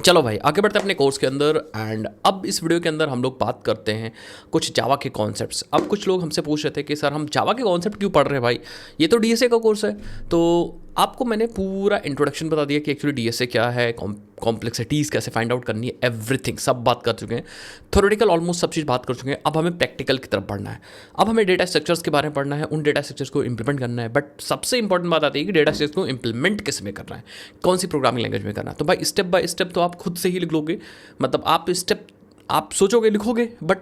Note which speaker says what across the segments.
Speaker 1: चलो भाई आगे बढ़ते हैं अपने कोर्स के अंदर। एंड अब इस वीडियो के अंदर हम लोग बात करते हैं कुछ जावा के कॉन्सेप्ट्स। अब कुछ लोग हमसे पूछ रहे थे कि सर हम जावा के कॉन्सेप्ट क्यों पढ़ रहे हैं भाई, ये तो डीएसए का कोर्स है। तो आपको मैंने पूरा इंट्रोडक्शन बता दिया कि एक्चुअली डीएसए क्या है, कॉम्प्लेक्सिटीज़ कैसे फाइंड आउट करनी है, एवरीथिंग सब बात कर चुके हैं। थ्योरेटिकल ऑलमोस्ट सब चीज़ बात कर चुके हैं। अब हमें प्रैक्टिकल की तरफ बढ़ना है। अब हमें डेटा स्ट्रक्चर्स के बारे में पढ़ना है, उन डेटा स्ट्रक्चर्स को इंप्लीमेंट करना है। बट सबसे इंपॉर्टेंट बात आती है कि डेटा स्ट्रक्चर्स को इंप्लीमेंट किस में करना है, कौन सी प्रोग्रामिंग लैंग्वेज में करना है। तो भाई स्टेप बाय स्टेप तो आप खुद से ही लिख लोगे, मतलब आप स्टेप आप सोचोगे लिखोगे, बट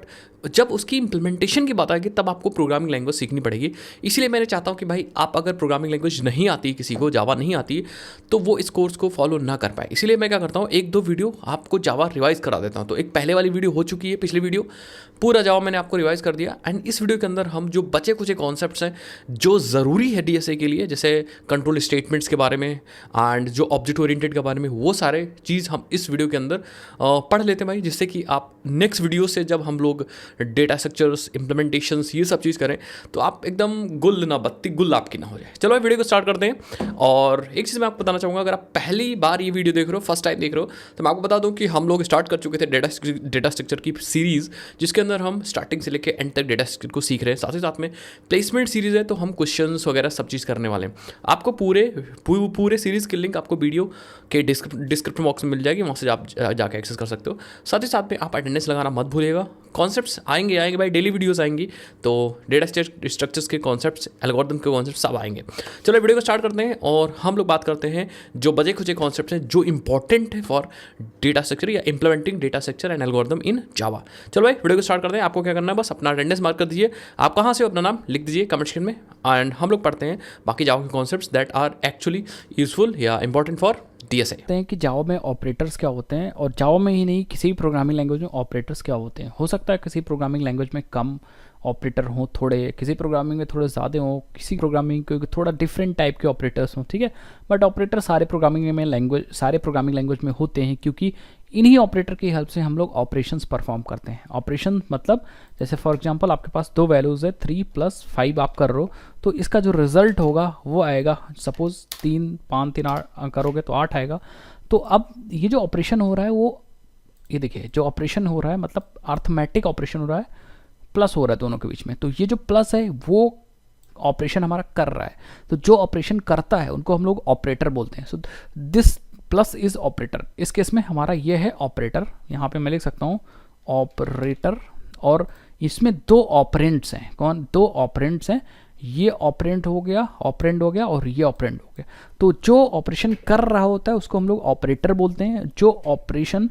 Speaker 1: जब उसकी इंप्लीमेंटेशन की बात आएगी तब आपको प्रोग्रामिंग लैंग्वेज सीखनी पड़ेगी। इसीलिए मैंने चाहता हूँ कि भाई आप अगर प्रोग्रामिंग लैंग्वेज नहीं आती, किसी को जावा नहीं आती, तो वो इस कोर्स को फॉलो ना कर पाए। इसीलिए मैं क्या करता हूँ, एक दो वीडियो आपको जावा रिवाइज करा देता हूँ। तो एक पहले वाली वीडियो हो चुकी है, पिछली वीडियो पूरा जावा मैंने आपको रिवाइज कर दिया। एंड इस वीडियो के अंदर हम जो बचे कुछ कॉन्सेप्ट्स हैं जो ज़रूरी है डीएसए के लिए, जैसे कंट्रोल स्टेटमेंट्स के बारे में एंड जो ऑब्जेक्ट ओरिएंटेड के बारे में, वो सारे चीज़ हम इस वीडियो के अंदर पढ़ लेते हैं भाई, जिससे कि आप नेक्स्ट वीडियो से जब हम लोग डेटा स्ट्रक्चर्स, इंप्लीमेंटेशंस, ये सब चीज़ करें तो आप एकदम गुल ना बत्ती गुल आपकी ना हो जाए। चलो वीडियो को स्टार्ट करते हैं। और एक चीज़ मैं आपको बताना चाहूँगा, अगर आप पहली बार ये वीडियो देख रहे हो, फर्स्ट टाइम देख रहे हो, तो मैं आपको बता दूँ कि हम लोग स्टार्ट कर चुके थे डेटा स्ट्रक्चर की सीरीज़, जिसके अंदर हम स्टार्टिंग से लेकर एंड तक डेटा स्ट्रक्चर को सीख रहे हैं। साथ ही साथ में प्लेसमेंट सीरीज़ है, तो हम क्वेश्चंस वगैरह सब चीज़ करने वाले हैं। आपको पूरे सीरीज़ की लिंक आपको वीडियो के डिस्क्रिप्शन बॉक्स में मिल जाएगी, वहाँ से आप जाकर एक्सेस कर सकते हो। साथ ही साथ में आप अटेंडेंस लगाना मत भूलिएगा। कॉन्सेप्ट्स आएंगे भाई, डेली वीडियोस आएंगी, तो डेटा स्ट्रक्चर्स के कॉन्सेप्ट्स, एल्गोरिथम के कॉन्सेप्ट्स सब आएंगे। चलो वीडियो को स्टार्ट करते हैं और हम लोग बात करते हैं जो बचे खुचे कॉन्सेप्ट्स हैं जो इंपॉर्टेंट है फॉर डेटा स्ट्रक्चर या implementing data structure and algorithm in Java. चलो भाई वीडियो को स्टार्ट करते हैं। आपको क्या करना है, बस अपना अटेंडेंस मार्क कर दीजिए। आप कहाँ से हो अपना नाम लिख दीजिए कमेंट सेक्शन में, एंड हम लोग पढ़ते हैं बाकी जावा के concepts that are actually useful या इंपॉर्टेंट फॉर डीएसए।
Speaker 2: हैं कि जावा में ऑपरेटर्स क्या होते हैं, और जावा में ही नहीं किसी भी प्रोग्रामिंग लैंग्वेज में ऑपरेटर्स क्या होते हैं। हो सकता है किसी प्रोग्रामिंग लैंग्वेज में कम ऑपरेटर हों, थोड़े किसी प्रोग्रामिंग में थोड़े ज़्यादा हों, किसी प्रोग्रामिंग के थोड़ा डिफरेंट टाइप के ऑपरेटर्स हों, ठीक है। बट ऑपरेटर सारे प्रोग्रामिंग लैंग्वेज में होते हैं, क्योंकि इन्हीं ऑपरेटर की हेल्प से हम लोग ऑपरेशंस परफॉर्म करते हैं। ऑपरेशन मतलब जैसे फॉर एग्जांपल आपके पास दो वैल्यूज़ है, 3 + 5 आप कर रहे हो, तो इसका जो रिजल्ट होगा वो आएगा, सपोज 3 5 3 8 करोगे तो 8 आएगा। तो अब ये जो ऑपरेशन हो रहा है वो, ये देखिए जो ऑपरेशन हो रहा है मतलब अर्थमेटिक ऑपरेशन हो रहा है, प्लस हो रहा है दोनों के बीच में। तो ये जो प्लस है वो ऑपरेशन हमारा कर रहा है, तो जो ऑपरेशन करता है उनको हम लोग ऑपरेटर बोलते हैं। So this plus is operator. इस केस में हमारा ये है ऑपरेटर, यहाँ पे मैं लिख सकता हूँ ऑपरेटर, और इसमें दो ऑपरेंड्स हैं। कौन? दो ऑपरेंड्स हैं। ये ऑपरेंड हो गया और ये ऑपरेंड हो गया। तो जो ऑपरेशन कर रहा होता है उसको हम लोग ऑपरेटर बोलते हैं, जो ऑपरेशन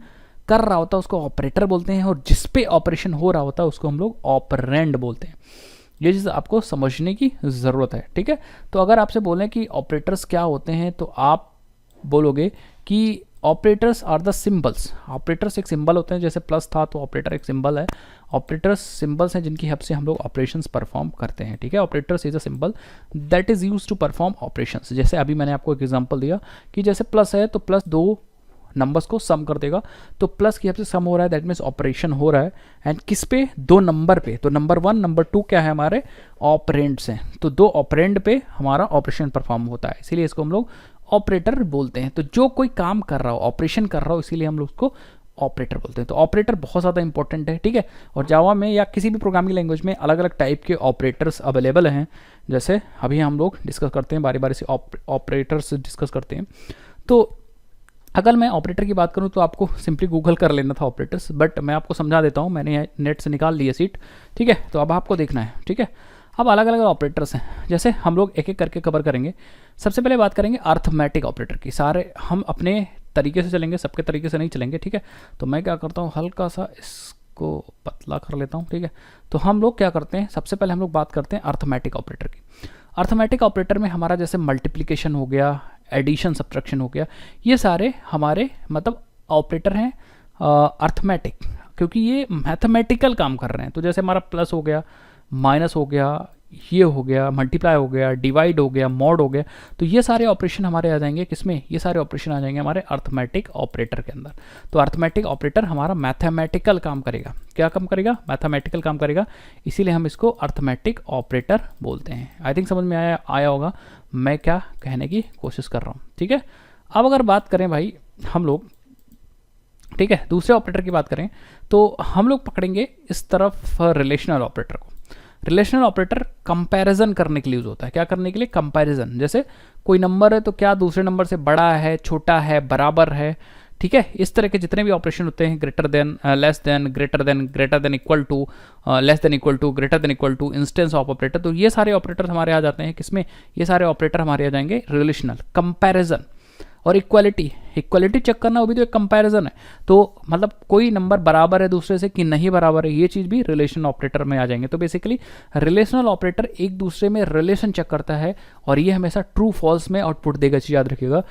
Speaker 2: कर रहा होता है उसको ऑपरेटर बोलते हैं, और जिस पे ऑपरेशन हो रहा होता है उसको हम लोग ऑपरेंड बोलते हैं। ये चीज़ आपको समझने की ज़रूरत है, ठीक है। तो अगर आपसे बोलें कि ऑपरेटर्स क्या होते हैं, तो आप बोलोगे कि operators are the symbols. Operators एक सिंबल होते हैं, जैसे प्लस था तो ऑपरेटर एक सिंबल है। ऑपरेटर्स सिंबल्स हैं जिनकी हेल्प से हम लोग ऑपरेशंस परफॉर्म करते हैं, ठीक है। Operators is a symbol that is use to perform operations. जैसे अभी मैंने आपको एक एग्जांपल दिया कि जैसे प्लस है तो प्लस दो नंबर्स को सम कर देगा, तो प्लस की हेल्प से सम हो रहा है, दैट मीन्स ऑपरेशन हो रहा है। एंड किस पे? दो नंबर पे। तो नंबर 1 नंबर 2 क्या है? हमारे ऑपरेंड्स हैं। तो दो ऑपरेंड पे हमारा ऑपरेशन परफॉर्म होता है, इसीलिए इसको हम लोग ऑपरेटर बोलते हैं। तो जो कोई काम कर रहा हो, ऑपरेशन कर रहा हो, इसीलिए हम लोग उसको ऑपरेटर बोलते हैं। तो ऑपरेटर बहुत ज़्यादा इंपॉर्टेंट है, ठीक है। और जावा में या किसी भी प्रोग्रामिंग लैंग्वेज में अलग अलग टाइप के ऑपरेटर्स अवेलेबल हैं। जैसे अभी हम लोग डिस्कस करते हैं, बारी बारी से ऑपरेटर्स डिस्कस करते हैं। तो अगर मैं ऑपरेटर की बात करूं तो आपको सिंपली गूगल कर लेना था ऑपरेटर्स, बट मैं आपको समझा देता हूं, मैंने नेट से निकाल ली है सीट, ठीक है। तो अब आपको देखना है, ठीक है। अब अलग अलग ऑपरेटर्स हैं, जैसे हम लोग एक एक करके कवर करेंगे। सबसे पहले बात करेंगे अर्थमेटिक ऑपरेटर की। सारे हम अपने तरीके से चलेंगे, सबके तरीके से नहीं चलेंगे, ठीक है। तो मैं क्या करता हूँ, हल्का सा इसको पतला कर लेता हूँ, ठीक है। तो हम लोग क्या करते हैं, सबसे पहले हम लोग बात करते हैं अर्थमेटिक ऑपरेटर की। अर्थमेटिक ऑपरेटर में हमारा जैसे मल्टीप्लिकेशन हो गया, एडिशन सब्ट्रैक्शन हो गया, ये सारे हमारे मतलब ऑपरेटर हैं अर्थमेटिक, क्योंकि ये मैथमेटिकल काम कर रहे हैं। तो जैसे हमारा प्लस हो गया, माइनस हो गया, ये हो गया, मल्टीप्लाई हो गया, डिवाइड हो गया, मॉड हो गया, तो ये सारे ऑपरेशन हमारे आ जाएंगे किसमें? ये सारे ऑपरेशन आ जाएंगे हमारे अर्थमेटिक ऑपरेटर के अंदर। तो अर्थमेटिक ऑपरेटर हमारा मैथमेटिकल काम करेगा। क्या काम करेगा? मैथमेटिकल काम करेगा, इसीलिए हम इसको अर्थमेटिक ऑपरेटर बोलते हैं। आई थिंक समझ में आया होगा मैं क्या कहने की कोशिश कर रहा हूँ, ठीक है। अब अगर बात करें भाई हम लोग ठीक है। दूसरे ऑपरेटर की बात करें तो हम लोग पकड़ेंगे इस तरफ रिलेशनल ऑपरेटर को। रिलेशनल ऑपरेटर कंपैरिजन करने के लिए यूज होता है। क्या करने के लिए? कंपैरिजन। जैसे कोई नंबर है तो क्या दूसरे नंबर से बड़ा है, छोटा है, बराबर है, ठीक है। इस तरह के जितने भी ऑपरेशन होते हैं, greater than, less than, greater than equal to, less than equal to, greater than equal to, instance of operator, तो ये सारे ऑपरेटर हमारे आ जाते हैं किसमें? ये सारे ऑपरेटर हमारे आ जाएंगे रिलेशनल। कंपैरिजन और इक्वालिटी, इक्वालिटी चेक करना वो भी तो एक कंपैरिजन है। तो मतलब कोई नंबर बराबर है दूसरे से कि नहीं बराबर है, ये चीज़ भी रिलेशन ऑपरेटर में आ जाएंगे। तो बेसिकली रिलेशनल ऑपरेटर एक दूसरे में रिलेशन चेक करता है और ये हमेशा ट्रू फॉल्स में आउटपुट देगा। चीज़ याद रखिएगा,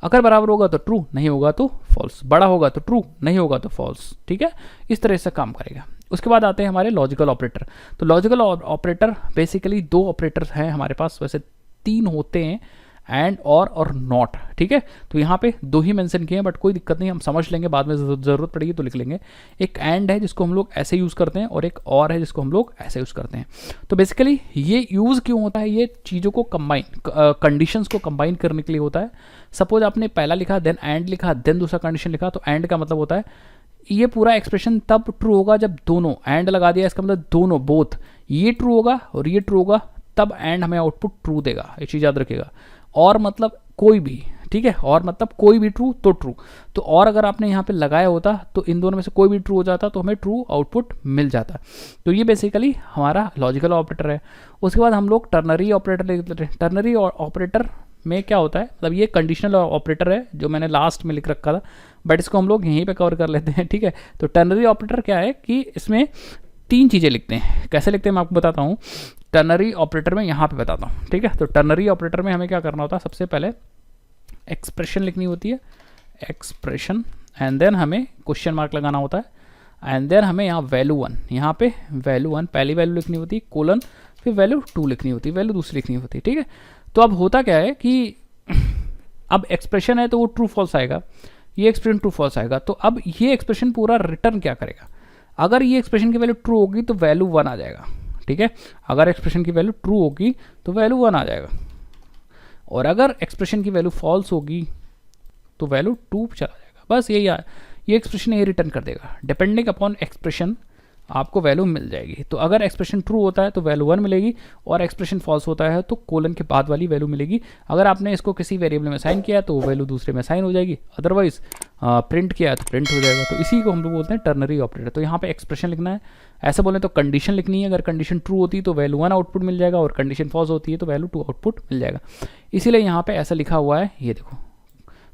Speaker 2: अगर बराबर होगा तो ट्रू, नहीं होगा तो फॉल्स, बड़ा होगा तो ट्रू, नहीं होगा तो फॉल्स, ठीक है। इस तरह से काम करेगा। उसके बाद आते हैं हमारे लॉजिकल ऑपरेटर। तो लॉजिकल ऑपरेटर बेसिकली दो ऑपरेटर हैं हमारे पास, वैसे तीन होते हैं, एंड और नॉट, ठीक है। तो यहाँ पे दो ही मेंशन किए हैं, बट कोई दिक्कत नहीं, हम समझ लेंगे, बाद में ज़रूरत पड़ेगी तो लिख लेंगे। एक एंड है जिसको हम लोग ऐसे यूज़ करते हैं और एक और है जिसको हम लोग ऐसे यूज़ करते हैं। तो बेसिकली ये यूज़ क्यों होता है? ये चीज़ों को कंबाइन, कंडीशंस को कंबाइन करने के लिए होता है। सपोज आपने पहला लिखा, देन एंड लिखा, देन दूसरा कंडीशन लिखा, तो एंड का मतलब होता है ये पूरा एक्सप्रेशन तब ट्रू होगा जब दोनों, एंड लगा दिया इसका मतलब दोनों, बोथ, ये ट्रू होगा और ये ट्रू होगा, तब एंड हमें आउटपुट ट्रू देगा। ये चीज़ याद रखिएगा। और मतलब कोई भी, ठीक है, और मतलब कोई भी ट्रू तो ट्रू। तो और अगर आपने यहाँ पे लगाया होता तो इन दोनों में से कोई भी ट्रू हो जाता तो हमें ट्रू आउटपुट मिल जाता। तो ये बेसिकली हमारा लॉजिकल ऑपरेटर है। उसके बाद हम लोग टर्नरी ऑपरेटर लिख लेते हैं। टर्नरी ऑपरेटर में क्या होता है? मतलब ये कंडीशनल ऑपरेटर है जो मैंने लास्ट में लिख रखा था, बट इसको हम लोग यहीं पे कवर कर लेते हैं, ठीक है। तो टर्नरी ऑपरेटर क्या है कि इसमें तीन चीज़ें लिखते हैं। कैसे लिखते हैं मैं आपको बताता हूँ। टर्नरी ऑपरेटर में यहाँ पे बताता हूँ, ठीक है। तो टर्नरी ऑपरेटर में हमें क्या करना होता है? सबसे पहले एक्सप्रेशन लिखनी होती है, एक्सप्रेशन, एंड देन हमें क्वेश्चन मार्क लगाना होता है, एंड देन हमें यहाँ वैल्यू 1, यहाँ पे वैल्यू 1 पहली वैल्यू लिखनी होती है, कोलन, फिर वैल्यू 2 लिखनी होती है, वैल्यू दूसरी लिखनी होती है, ठीक है। तो अब होता क्या है कि अब एक्सप्रेशन है तो वो ट्रू फॉल्स आएगा, ये एक्सप्रेशन ट्रू फॉल्स आएगा। तो अब ये एक्सप्रेशन पूरा रिटर्न क्या करेगा? अगर ये एक्सप्रेशन की वैल्यू ट्रू होगी तो वैल्यू 1 आ जाएगा, ठीक है। अगर एक्सप्रेशन की वैल्यू ट्रू होगी तो वैल्यू 1 आ जाएगा, और अगर एक्सप्रेशन की वैल्यू फॉल्स होगी तो वैल्यू 2 चला जाएगा। बस यही ये एक्सप्रेशन ये रिटर्न कर देगा। डिपेंडिंग अपॉन एक्सप्रेशन आपको वैल्यू मिल जाएगी। तो अगर एक्सप्रेशन ट्रू होता है तो वैल्यू 1 मिलेगी, और एक्सप्रेशन फॉल्स होता है तो कोलन के बाद वाली वैल्यू मिलेगी। अगर आपने इसको किसी वेरिएबल में असाइन किया तो वो वैल्यू दूसरे में असाइन हो जाएगी, अदरवाइज प्रिंट किया तो प्रिंट हो जाएगा। तो इसी को हम लोग बोलते हैं टर्नरी ऑपरेटर। तो यहाँ पे एक्सप्रेशन लिखना है, ऐसे बोले तो कंडीशन लिखनी है। अगर कंडीशन ट्रू होती है तो वैल्यू 1 आउटपुट मिल जाएगा, और कंडीशन फॉल्स होती है तो वैल्यू 2 आउटपुट मिल जाएगा। इसीलिए यहाँ पे ऐसा लिखा हुआ है, ये देखो।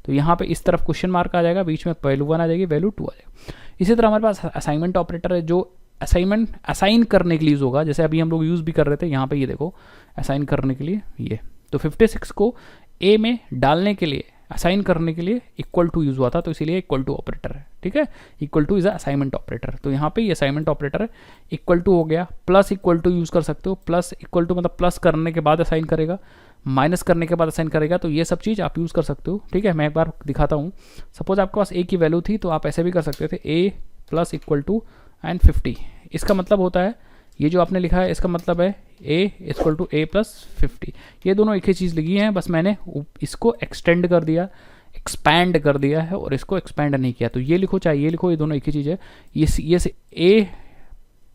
Speaker 2: तो यहाँ पे इस तरफ क्वेश्चन मार्क आ जाएगा, बीच में वैल्यू 1 आ जाएगी, वैल्यू 2 आ जाएगा। इसी तरह हमारे पास असाइनमेंट ऑपरेटर है जो असाइन करने के लिए यूज़ होगा। जैसे अभी हम लोग यूज़ भी कर रहे थे, यहाँ पे ये देखो असाइन करने के लिए ये। तो 56 को ए में डालने के लिए, असाइन करने के लिए इक्वल टू यूज़ हुआ था, तो इसीलिए इक्वल टू ऑपरेटर है, ठीक है। Equal two is assignment operator. तो यहाँ पे ये असाइनमेंट ऑपरेटर है। इक्वल टू हो गया, प्लस इक्वल टू यूज़ कर सकते हो। प्लस इक्वल टू मतलब प्लस करने के बाद असाइन करेगा, माइनस करने के बाद असाइन करेगा। तो ये सब चीज़ आप यूज़ कर सकते हो, ठीक है। मैं एक बार दिखाता हूँ। सपोज आपके पास ए की वैल्यू थी तो आप ऐसे भी कर सकते थे, A plus equal to and 50। इसका मतलब होता है, ये जो आपने लिखा है इसका मतलब है a equal to A plus 50। ये दोनों एक ही चीज़ लिखी है, बस मैंने इसको एक्सटेंड कर दिया, एक्सपैंड कर दिया है, और इसको एक्सपैंड नहीं किया। तो ये लिखो चाहे ये लिखो, ये दोनों एक ही चीज़ है। ये a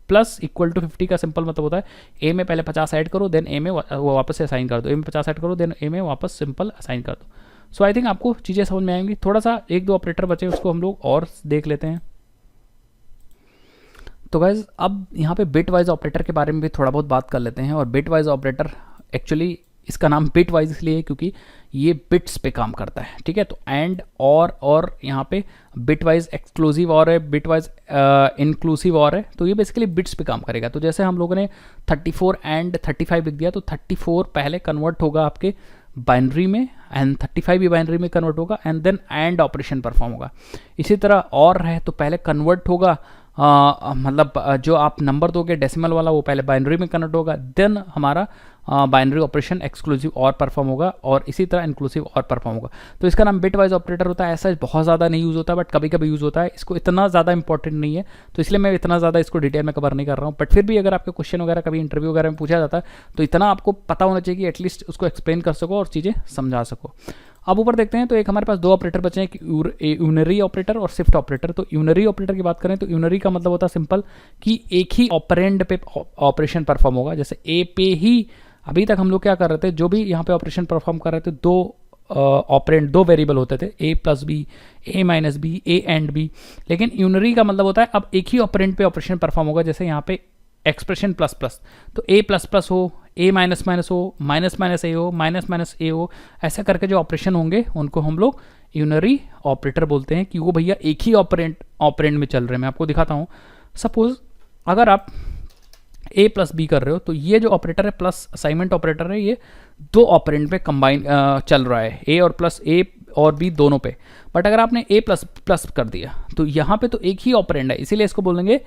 Speaker 2: प्लस इक्वल टू 50 का सिंपल मतलब होता है ए में पहले 50 ऐड करो, देन ए में वो वापस से असाइन कर दो, ए में 50 ऐड करो, देन ए में वापस सिंपल असाइन कर दो। सो आई थिंक आपको चीज़ें समझ में आएंगी। थोड़ा सा एक दो ऑपरेटर बचे, उसको हम लोग और देख लेते हैं। तो गाइज अब यहाँ पे बिट वाइज ऑपरेटर के बारे में भी थोड़ा बहुत बात कर लेते हैं। और बिट वाइज ऑपरेटर एक्चुअली इसका नाम बिट वाइज इसलिए है क्योंकि ये बिट्स पे काम करता है, ठीक है। तो एंड और यहाँ पे बिट वाइज एक्सक्लूसिव और है, बिट वाइज इंक्लूसिव और है। तो ये बेसिकली बिट्स पे काम करेगा। तो जैसे हम लोगों ने 34 एंड 35 लिख दिया, तो 34 पहले कन्वर्ट होगा आपके बाइनरी में, एंड 35 भी बाइनरी में कन्वर्ट होगा, and then and operation perform होगा। इसी तरह और है तो पहले कन्वर्ट होगा, मतलब जो आप नंबर दोगे डेसिमल वाला वो पहले बाइनरी में कन्वर्ट होगा, देन हमारा बाइनरी ऑपरेशन एक्सक्लूसिव और परफॉर्म होगा, और इसी तरह इंक्लूसिव और परफॉर्म होगा। तो इसका नाम बिट वाइज ऑपरेटर होता है। ऐसा बहुत ज़्यादा नहीं यूज़ होता, बट कभी कभी यूज़ होता है। इसको इतना ज़्यादा इंपॉर्टेंट नहीं है, तो इसलिए मैं इतना ज़्यादा इसको डिटेल में कवर नहीं कर रहा हूँ। बट फिर भी अगर आपके क्वेश्चन वगैरह कभी इंटरव्यू वगैरह में पूछा जाता है तो इतना आपको पता होना चाहिए कि एटलीस्ट उसको एक्सप्लेन कर सको और चीज़ें समझा सको। अब ऊपर देखते हैं तो एक हमारे पास दो ऑपरेटर बचे हैं, यूनरी ऑपरेटर और शिफ्ट ऑपरेटर। तो यूनरी ऑपरेटर की बात करें तो यूनरी का मतलब होता है सिंपल कि एक ही ऑपरेंड पे ऑपरेशन परफॉर्म होगा। जैसे ए पे ही अभी तक हम लोग क्या कर रहे थे, जो भी यहाँ पे ऑपरेशन परफॉर्म कर रहे थे, दो ऑपरेंड, दो वेरिएबल होते थे, A plus B, A minus B, A and B. लेकिन यूनरी का मतलब होता है अब एक ही ऑपरेंड पे ऑपरेशन परफॉर्म होगा। जैसे यहाँ पे एक्सप्रेशन प्लस प्लस, तो ए प्लस प्लस हो, ए माइनस माइनस हो, माइनस माइनस ए हो, माइनस माइनस ए हो, ऐसा करके जो ऑपरेशन होंगे उनको हम लोग यूनरी ऑपरेटर बोलते हैं कि वो भैया एक ही ऑपरेंड में चल रहे हैं। मैं आपको दिखाता हूँ। सपोज अगर आप ए प्लस बी कर रहे हो तो ये जो ऑपरेटर है प्लस असाइनमेंट ऑपरेटर है, ये दो ऑपरेंड पे कंबाइन चल रहा है, ए और प्लस ए और बी दोनों पे। बट अगर आपने ए प्लस प्लस कर दिया तो यहाँ पे तो एक ही ऑपरेंड है, इसीलिए इसको बोलेंगे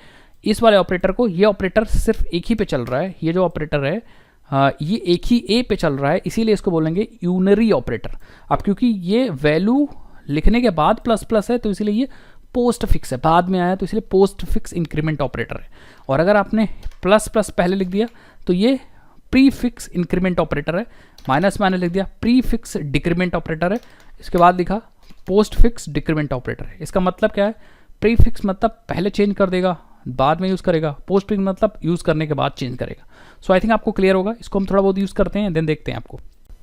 Speaker 2: इस वाले ऑपरेटर को, ये ऑपरेटर सिर्फ एक ही पे चल रहा है, ये जो ऑपरेटर है ये एक ही ए पे चल रहा है, इसीलिए इसको बोलेंगे यूनरी ऑपरेटर। अब क्योंकि ये वैल्यू लिखने के बाद प्लस प्लस है तो इसीलिए ये पोस्ट फिक्स है, बाद में आया तो इसलिए पोस्ट फिक्स इंक्रीमेंट ऑपरेटर है। और अगर आपने प्लस प्लस पहले लिख दिया तो ये प्री फिक्स इंक्रीमेंट ऑपरेटर है, माइनस माइनस लिख दिया प्री फिक्स डिक्रीमेंट ऑपरेटर है, इसके बाद लिखा पोस्ट फिक्स डिक्रीमेंट ऑपरेटर है। इसका मतलब क्या है, प्री फिक्स मतलब पहले चेंज कर देगा बाद में यूज़ करेगा, पोस्ट फिक्स मतलब यूज़ करने के बाद चेंज करेगा। सो आई थिंक आपको क्लियर होगा। इसको हम थोड़ा बहुत यूज़ करते हैं देन देखते हैं आपको।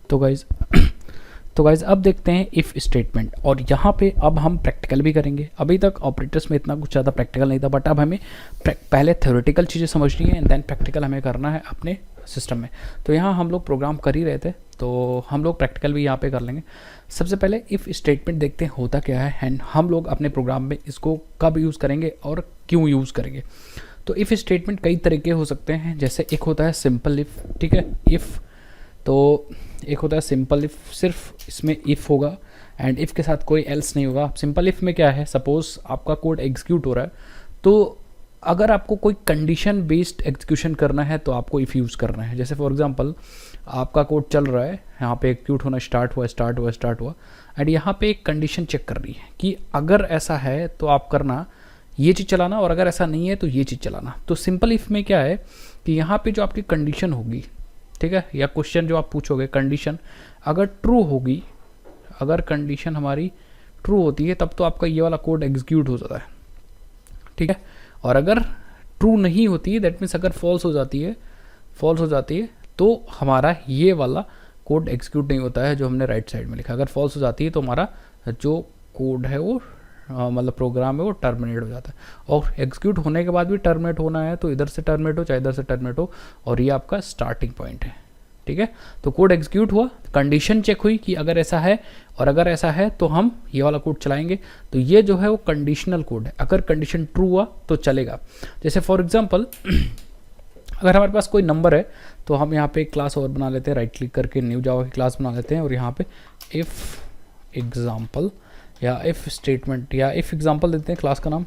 Speaker 2: तो गाइज अब देखते हैं इफ़ स्टेटमेंट, और यहाँ पे अब हम प्रैक्टिकल भी करेंगे। अभी तक ऑपरेटर्स में इतना कुछ ज़्यादा प्रैक्टिकल नहीं था, बट अब हमें पहले थ्योरेटिकल चीज़ें समझनी है एंड देन प्रैक्टिकल हमें करना है अपने सिस्टम में। तो यहाँ हम लोग प्रोग्राम कर ही रहे थे तो हम लोग प्रैक्टिकल भी यहाँ पे कर लेंगे। सबसे पहले इफ़ स्टेटमेंट देखते हैं होता क्या है एंड हम लोग अपने प्रोग्राम में इसको कब यूज़ करेंगे और क्यों यूज़ करेंगे। तो इफ़ स्टेटमेंट कई तरीके हो सकते हैं, जैसे एक होता है सिंपल इफ़, ठीक है, इफ़। तो एक होता है सिंपल इफ़, सिर्फ इसमें इफ़ होगा एंड इफ़ के साथ कोई एल्स नहीं होगा। सिंपल इफ़ में क्या है, सपोज आपका कोड एग्जीक्यूट हो रहा है तो अगर आपको कोई कंडीशन बेस्ड एग्जीक्यूशन करना है तो आपको इफ़ यूज़ करना है। जैसे फॉर एग्जांपल आपका कोड चल रहा है, यहाँ पे एग्जीक्यूट होना स्टार्ट हुआ एंड यहाँ पे एक कंडीशन चेक कर रही है कि अगर ऐसा है तो आप करना ये चीज़ चलाना और अगर ऐसा नहीं है तो ये चीज़ चलाना। तो सिंपल इफ़ में क्या है कि यहाँ पे जो आपकी कंडीशन होगी, ठीक है, या क्वेश्चन जो आप पूछोगे, कंडीशन अगर ट्रू होगी, अगर कंडीशन हमारी ट्रू होती है तब तो आपका ये वाला कोड एग्जीक्यूट हो जाता है, ठीक है। और अगर ट्रू नहीं होती, दैट मीन्स अगर फॉल्स हो जाती है तो हमारा ये वाला कोड एग्जीक्यूट नहीं होता है जो हमने राइट साइड में लिखा। अगर फॉल्स हो जाती है तो हमारा जो कोड है वो मतलब प्रोग्राम है वो टर्मिनेट हो जाता है। और एग्जीक्यूट होने के बाद भी टर्मिनेट होना है तो इधर से टर्मिनेट हो चाहे इधर से टर्मिनेट हो, और ये आपका स्टार्टिंग पॉइंट है, ठीक है। तो कोड एग्जीक्यूट हुआ, कंडीशन चेक हुई कि अगर ऐसा है, और अगर ऐसा है तो हम ये वाला कोड चलाएंगे। तो ये जो है वो कंडीशनल कोड है, अगर कंडीशन ट्रू हुआ तो चलेगा। जैसे फॉर एग्जांपल अगर हमारे पास कोई नंबर है तो हम यहाँ पे एक क्लास और बना लेते हैं, राइट क्लिक करके न्यू जावा की क्लास बना लेते हैं और यहाँ पे इफ़ एग्जाम्पल या इफ़ स्टेटमेंट या इफ़ एग्जाम्पल देते हैं क्लास का नाम,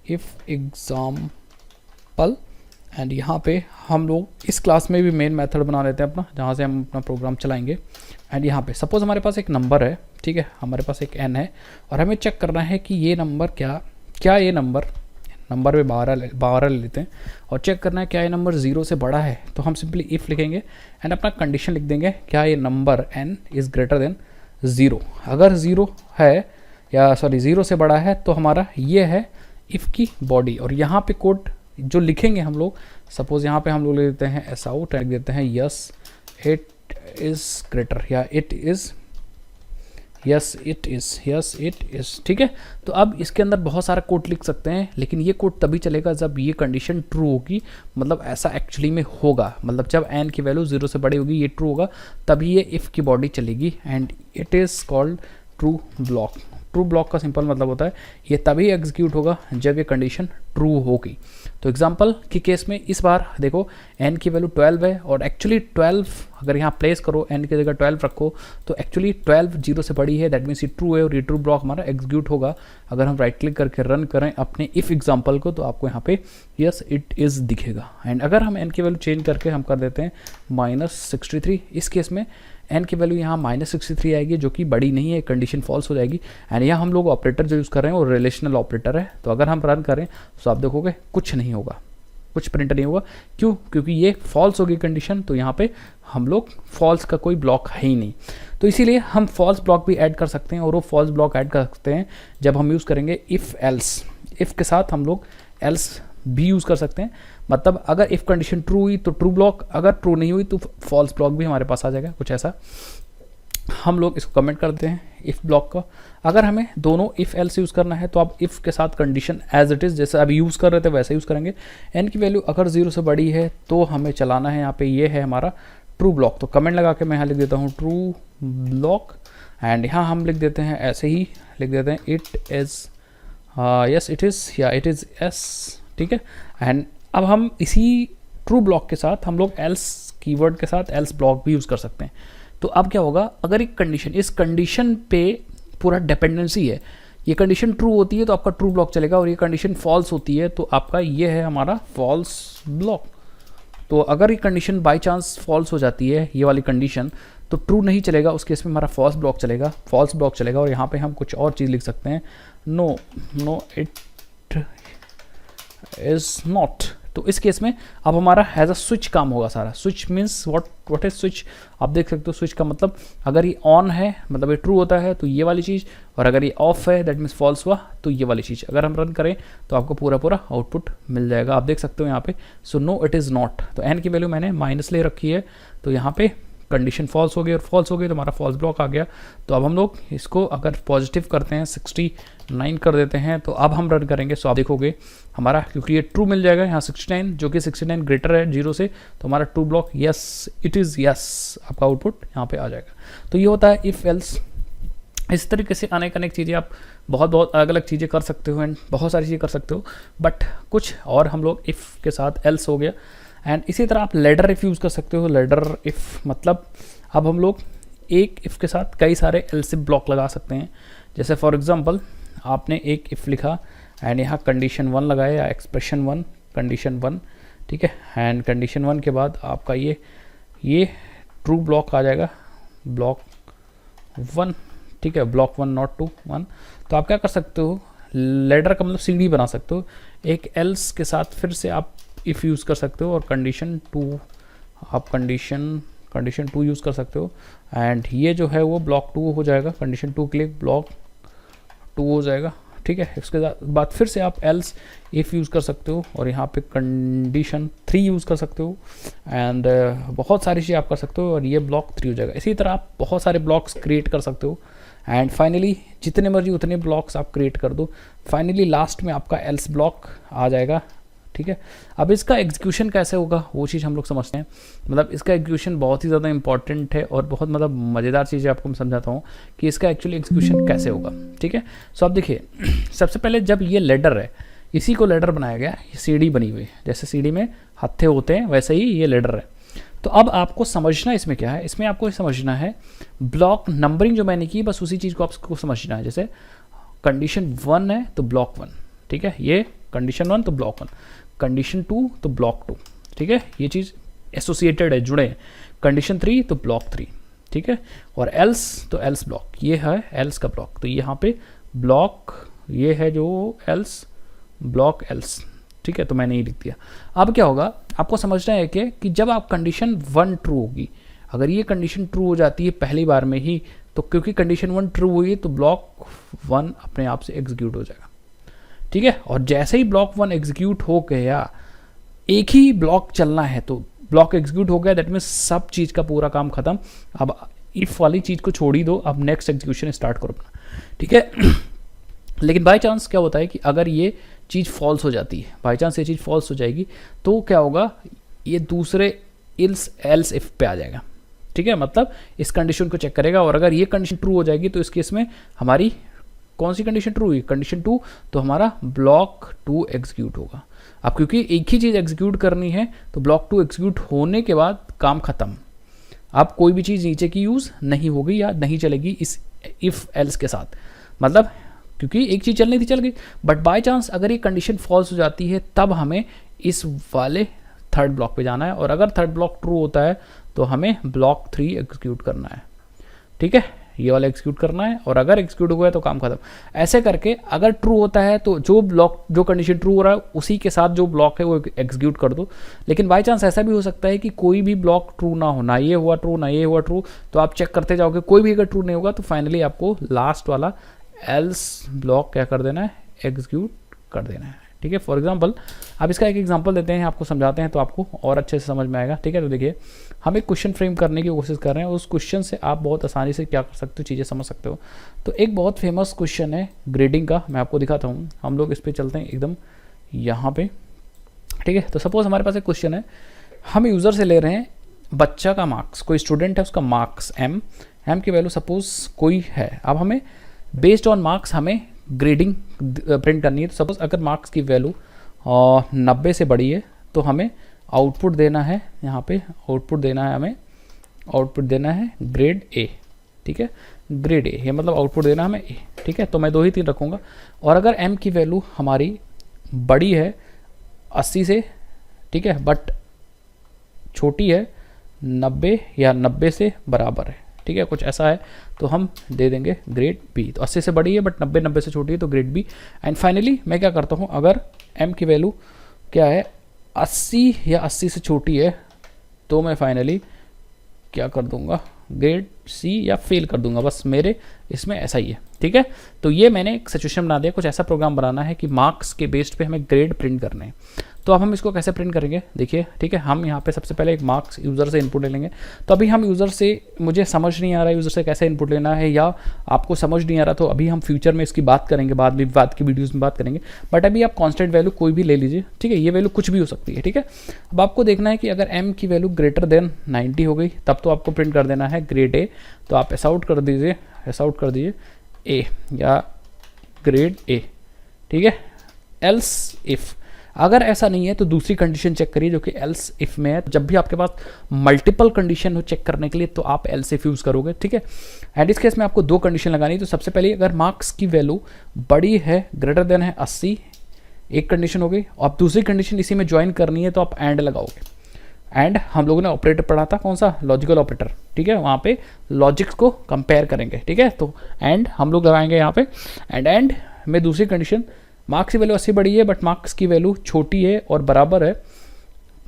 Speaker 2: इफ़ एग्जाम्पल। एंड यहाँ पे हम लोग इस क्लास में भी मेन मेथड बना लेते हैं अपना, जहाँ से हम अपना प्रोग्राम चलाएंगे। एंड यहाँ पे सपोज़ हमारे पास एक नंबर है, ठीक है, हमारे पास एक n है और हमें चेक करना है कि ये नंबर क्या ये नंबर पे 12 ले लेते हैं और चेक करना है क्या ये नंबर 0 से बड़ा है। तो हम सिंपली इफ़ लिखेंगे एंड अपना कंडीशन लिख देंगे, क्या ये number n is greater than 0। अगर 0 है या सॉरी 0 से बड़ा है तो हमारा ये है इफ़ की बॉडी। और यहाँ पे कोड जो लिखेंगे हम लोग, सपोज़ यहाँ पे हम लोग ले लेते हैं एस आउट, लिख देते हैं यस इट इज़ ग्रेटर या it is, yes it is, ठीक है। तो अब इसके अंदर बहुत सारा कोड लिख सकते हैं, लेकिन ये कोड तभी चलेगा जब ये कंडीशन ट्रू होगी, मतलब ऐसा एक्चुअली में होगा, मतलब जब n की वैल्यू 0 से बड़ी होगी, ये ट्रू होगा, तभी ये इफ़ की बॉडी चलेगी। And it is called true block. True block का सिंपल मतलब होता है ये तभी एग्जीक्यूट होगा जब ये कंडीशन ट्रू होगी। तो एग्जांपल के केस में इस बार देखो n की वैल्यू 12 है और एक्चुअली 12 अगर यहाँ प्लेस करो, n की जगह 12 रखो तो एक्चुअली 12 0 से बड़ी है, दैट मीन्स ये ट्रू है और ये ट्रू ब्लॉक हमारा एग्जीक्यूट होगा। अगर हम राइट क्लिक करके रन करें अपने इफ़ एग्जाम्पल को तो आपको यहाँ पे यस इट इज़ दिखेगा। एंड अगर हम n की वैल्यू चेंज करके हम कर देते हैं -63, इस केस में n की वैल्यू यहाँ -63 आएगी जो कि बड़ी नहीं है, कंडीशन फॉल्स हो जाएगी। एंड यहाँ हम लोग ऑपरेटर जो यूज़ कर रहे हैं वो रिलेशनल ऑपरेटर है, तो अगर हम रन करें तो आप देखोगे कुछ नहीं होगा, कुछ प्रिंट नहीं होगा। क्यों? क्योंकि ये फॉल्स होगी कंडीशन, तो यहाँ पे हम लोग फॉल्स का कोई ब्लॉक है ही नहीं। तो इसीलिए हम फॉल्स ब्लॉक भी ऐड कर सकते हैं, और वो फॉल्स ब्लॉक ऐड कर सकते हैं जब हम यूज़ करेंगे इफ़ एल्स। इफ़ के साथ हम लोग एल्स भी यूज़ कर सकते हैं। मतलब अगर इफ़ कंडीशन ट्रू हुई तो ट्रू ब्लॉक, अगर ट्रू नहीं हुई तो फॉल्स ब्लॉक भी हमारे पास आ जाएगा, कुछ ऐसा। हम लोग इसको कमेंट करते हैं इफ़ ब्लॉक का। अगर हमें दोनों इफ़ एल्स यूज़ करना है तो आप इफ़ के साथ कंडीशन एज इट इज़ जैसे अभी यूज़ कर रहे थे वैसे यूज़ करेंगे। एन की वैल्यू अगर 0 से बड़ी है तो हमें चलाना है यहाँ पे, ये है हमारा ट्रू ब्लॉक। तो कमेंट लगा के मैं यहाँ लिख देता हूँ ट्रू ब्लॉक, एंड यहाँ हम लिख देते हैं ऐसे ही लिख देते हैं it is yes it is या इट इज़ यस, ठीक है। एंड अब हम इसी ट्रू ब्लॉक के साथ हम लोग एल्स कीवर्ड के साथ एल्स ब्लॉक भी यूज़ कर सकते हैं। तो अब क्या होगा, अगर एक कंडीशन, इस कंडीशन पे पूरा डिपेंडेंसी है, ये कंडीशन ट्रू होती है तो आपका ट्रू ब्लॉक चलेगा, और ये कंडीशन फॉल्स होती है तो आपका ये है हमारा फॉल्स ब्लॉक। तो अगर ये कंडीशन बाय चांस फॉल्स हो जाती है, ये वाली कंडीशन, तो ट्रू नहीं चलेगा, उस केस में हमारा फॉल्स ब्लॉक चलेगा। और यहाँ पे हम कुछ और चीज़ लिख सकते हैं, नो इट इज़ नॉट। तो इस केस में अब हमारा एज अ स्विच काम होगा सारा। Switch means what is switch, आप देख सकते हो स्विच का मतलब अगर ये ऑन है मतलब ये ट्रू होता है तो ये वाली चीज़, और अगर ये ऑफ है दैट मीन्स फॉल्स हुआ तो ये वाली चीज़। अगर हम रन करें तो आपको पूरा आउटपुट मिल जाएगा, आप देख सकते हो यहाँ पे। So no it is not, तो एन की वैल्यू मैंने माइनस ले रखी है, तो यहाँ पे कंडीशन फॉल्स हो गई, और फॉल्स हो गई तो हमारा फॉल्स ब्लॉक आ गया। तो अब हम लोग इसको अगर पॉजिटिव करते हैं 69 कर देते हैं, तो अब हम रन करेंगे। सो आप देखोगे हमारा, क्योंकि ये ट्रू मिल जाएगा यहाँ 69, जो कि 69 ग्रेटर है 0 से, तो हमारा true block yes it is yes, आपका आउटपुट यहाँ पे आ जाएगा। तो ये होता है इफ़ एल्स। इस तरीके से अनेक चीज़ें आप बहुत अलग अलग चीज़ें कर सकते हो, एंड बहुत सारी चीज़ें कर सकते हो, बट कुछ और हम लोग इफ़ के साथ एल्स हो गया। एंड इसी तरह आप लेडर इफ़ यूज़ कर सकते हो। लेडर इफ़ मतलब अब हम लोग एक इफ़ के साथ कई सारे एल्स ब्लॉक लगा सकते हैं। जैसे फॉर एग्जांपल आपने एक इफ़ लिखा एंड यहाँ कंडीशन 1 लगाया या एक्सप्रेशन 1 कंडीशन 1, ठीक है। एंड कंडीशन 1 के बाद आपका ये ट्रू ब्लॉक आ जाएगा, ब्लॉक 1, ठीक है, ब्लॉक 1 नॉट 2 1। तो आप क्या कर सकते हो, लेडर का मतलब सीढ़ी बना सकते हो। एक एल्स के साथ फिर से आप इफ़ यूज़ कर सकते हो, और कंडीशन 2 आप कंडीशन 2 यूज़ कर सकते हो। एंड ये जो है वो ब्लॉक 2 हो जाएगा, कंडीशन 2 के लिए ब्लॉक 2 हो जाएगा, ठीक है। इसके बाद फिर से आप एल्स इफ़ यूज़ कर सकते हो, और यहाँ पे कंडीशन 3 यूज़ कर सकते हो। एंड बहुत सारी चीज़ें आप कर सकते हो, और ये ब्लॉक 3 हो जाएगा। इसी तरह आप बहुत सारे ब्लॉक्स क्रिएट कर सकते हो। एंड फाइनली जितने मर्जी उतने ब्लॉक्स आप क्रिएट कर दो, फाइनली लास्ट में आपका एल्स ब्लॉक आ जाएगा, ठीक है। अब इसका एग्जीक्यूशन कैसे होगा वो चीज़ हम लोग समझते हैं। मतलब इसका एग्जीक्यूशन बहुत ही ज़्यादा इंपॉर्टेंट है, और बहुत मतलब मज़ेदार चीज़ है, आपको मैं समझाता हूँ कि इसका एक्चुअली एग्जीक्यूशन कैसे होगा, ठीक है। सो आप देखिए, सबसे पहले जब ये लेडर है, इसी को लेडर बनाया गया, ये सीढ़ी बनी हुई है, जैसे सीढ़ी में हत्थे होते हैं वैसे ही ये लेडर है। तो अब आपको समझना इसमें क्या है, इसमें आपको समझना है ब्लॉक नंबरिंग जो मैंने की, बस उसी चीज़ को आपको समझना है। जैसे कंडीशन 1 है तो ब्लॉक 1, ठीक है, ये कंडीशन 1 तो ब्लॉक 1, कंडीशन 2 तो ब्लॉक 2, ठीक है, ये चीज़ एसोसिएटेड है, जुड़े हैं। कंडीशन 3 तो ब्लॉक 3, ठीक है, और एल्स तो एल्स ब्लॉक, ये है एल्स का ब्लॉक। तो यहाँ पे ब्लॉक ये है जो एल्स ब्लॉक एल्स, ठीक है, तो मैंने ये लिख दिया। अब क्या होगा, आपको समझना है कि जब आप कंडीशन 1 ट्रू होगी, अगर ये कंडीशन ट्रू हो जाती है पहली बार में ही, तो क्योंकि कंडीशन 1 ट्रू हुई तो ब्लॉक 1 अपने आप से एग्जीक्यूट हो जाएगा, ठीक है। और जैसे ही ब्लॉक 1 एग्जीक्यूट हो गया, एक ही ब्लॉक चलना है, तो ब्लॉक एग्जीक्यूट हो गया, दैट मीन्स सब चीज़ का पूरा काम खत्म। अब इफ़ वाली चीज़ को छोड़ ही दो, अब नेक्स्ट एग्जीक्यूशन स्टार्ट करो अपना, ठीक है। लेकिन बाय चांस क्या होता है कि अगर ये चीज़ फॉल्स हो जाती है, बाय चांस ये चीज़ फॉल्स हो जाएगी, तो क्या होगा, ये दूसरे एल्स इफ पे आ जाएगा, ठीक है। मतलब इस कंडीशन को चेक करेगा, और अगर ये कंडीशन ट्रू हो जाएगी तो इस केस में हमारी कौन सी कंडीशन ट्रू हुई, कंडीशन 2, तो हमारा ब्लॉक 2 एग्जीक्यूट होगा। अब क्योंकि एक ही चीज़ एग्जीक्यूट करनी है, तो ब्लॉक 2 एग्जीक्यूट होने के बाद काम खत्म। अब कोई भी चीज़ नीचे की यूज़ नहीं होगी या नहीं चलेगी इस इफ़ एल्स के साथ, मतलब क्योंकि एक चीज़ चलनी थी चल गई। बट बाय चांस अगर ये कंडीशन फॉल्स हो जाती है, तब हमें इस वाले थर्ड ब्लॉक पे जाना है, और अगर थर्ड ब्लॉक ट्रू होता है तो हमें ब्लॉक 3 एग्जीक्यूट करना है, ठीक है। ये वाला एग्जीक्यूट करना है, और अगर एग्जीक्यूट हुआ है तो काम खत्म। ऐसे करके अगर ट्रू होता है तो जो ब्लॉक, जो कंडीशन ट्रू हो रहा है उसी के साथ जो ब्लॉक है वो एग्जीक्यूट कर दो। लेकिन बाई चांस ऐसा भी हो सकता है कि कोई भी ब्लॉक ट्रू ना हो, ना ये हुआ ट्रू ना ये हुआ ट्रू, तो आप चेक करते जाओगे, कोई भी अगर ट्रू नहीं होगा तो फाइनली आपको लास्ट वाला एल्स ब्लॉक क्या कर देना है, एग्जीक्यूट कर देना है। ठीक है, फॉर एग्जांपल अब इसका एक एग्जांपल देते हैं, आपको समझाते हैं तो आपको और अच्छे से समझ में आएगा। ठीक है, तो देखिए हम एक क्वेश्चन फ्रेम करने की कोशिश कर रहे हैं, उस क्वेश्चन से आप बहुत आसानी से क्या कर सकते हो, चीज़ें समझ सकते हो। तो एक बहुत फेमस क्वेश्चन है ग्रेडिंग का, मैं आपको दिखाता हूँ। हम लोग इस पर चलते हैं एकदम यहाँ पे। ठीक है, तो सपोज हमारे पास एक क्वेश्चन है, हम यूज़र से ले रहे हैं बच्चा का मार्क्स, कोई स्टूडेंट है उसका मार्क्स एम की वैल्यू सपोज कोई है। अब हमें बेस्ड ऑन मार्क्स हमें ग्रेडिंग प्रिंट करनी है। तो सपोज अगर मार्क्स की वैल्यू 90 से बड़ी है तो हमें आउटपुट देना है, यहाँ पे आउटपुट देना है, हमें आउटपुट देना है ग्रेड ए। ठीक है, ग्रेड ए, ये मतलब आउटपुट देना हमें ए। ठीक है, तो मैं 2 ही 3 रखूँगा। और अगर एम की वैल्यू हमारी बड़ी है 80 से, ठीक है, बट छोटी है 90 या 90 से बराबर है, ठीक है, कुछ ऐसा है, तो हम दे देंगे ग्रेड बी। तो 80 से बड़ी है बट 90 से छोटी है तो ग्रेड बी। एंड फाइनली मैं क्या करता हूँ, अगर एम की वैल्यू क्या है 80 या 80 से छोटी है तो मैं फाइनली क्या कर दूंगा, ग्रेड सी या फेल कर दूंगा। बस मेरे इसमें ऐसा ही है। ठीक है, तो ये मैंने एक सिचुएशन बना दिया, कुछ ऐसा प्रोग्राम बनाना है कि मार्क्स के बेस्ड पे हमें ग्रेड प्रिंट करने हैं। तो अब हम इसको कैसे प्रिंट करेंगे, देखिए। ठीक है, हम यहाँ पे सबसे पहले एक मार्क्स यूज़र से इनपुट ले लेंगे। तो अभी हम यूज़र से, मुझे समझ नहीं आ रहा है यूज़र से कैसे इनपुट लेना है, या आपको समझ नहीं आ रहा तो अभी हम फ्यूचर में इसकी बात करेंगे, बाद की वीडियोज़ में बात करेंगे। बट अभी आप कॉन्स्टेंट वैल्यू कोई भी ले लीजिए। ठीक है, ये वैल्यू कुछ भी हो सकती है। ठीक है, अब आपको देखना है कि अगर एम की वैल्यू ग्रेटर देन 90 हो गई तब तो आपको प्रिंट कर देना है ग्रेड ए। तो आप ऐसा आउट कर दीजिए ए या ग्रेड ए। ठीक है, एल्स इफ़ अगर ऐसा नहीं है तो दूसरी कंडीशन चेक करिए जो कि एल्स इफ में है। जब भी आपके पास मल्टीपल कंडीशन हो चेक करने के लिए तो आप एल्स इफ यूज़ करोगे। ठीक है, एंड इस केस में आपको 2 कंडीशन लगानी है। तो सबसे पहले अगर मार्क्स की वैल्यू बड़ी है, ग्रेटर देन है 80, एक कंडीशन हो गई। और दूसरी कंडीशन इसी में ज्वाइन करनी है तो आप एंड लगाओगे। एंड हम लोगों ने ऑपरेटर पढ़ा था, कौन सा, लॉजिकल ऑपरेटर। ठीक है, वहाँ पे लॉजिक्स को कंपेयर करेंगे। ठीक है, तो एंड हम लोग लगाएंगे यहाँ पे। एंड में दूसरी कंडीशन, मार्क्स की वैल्यू 80 बड़ी है बट मार्क्स की वैल्यू छोटी है और बराबर है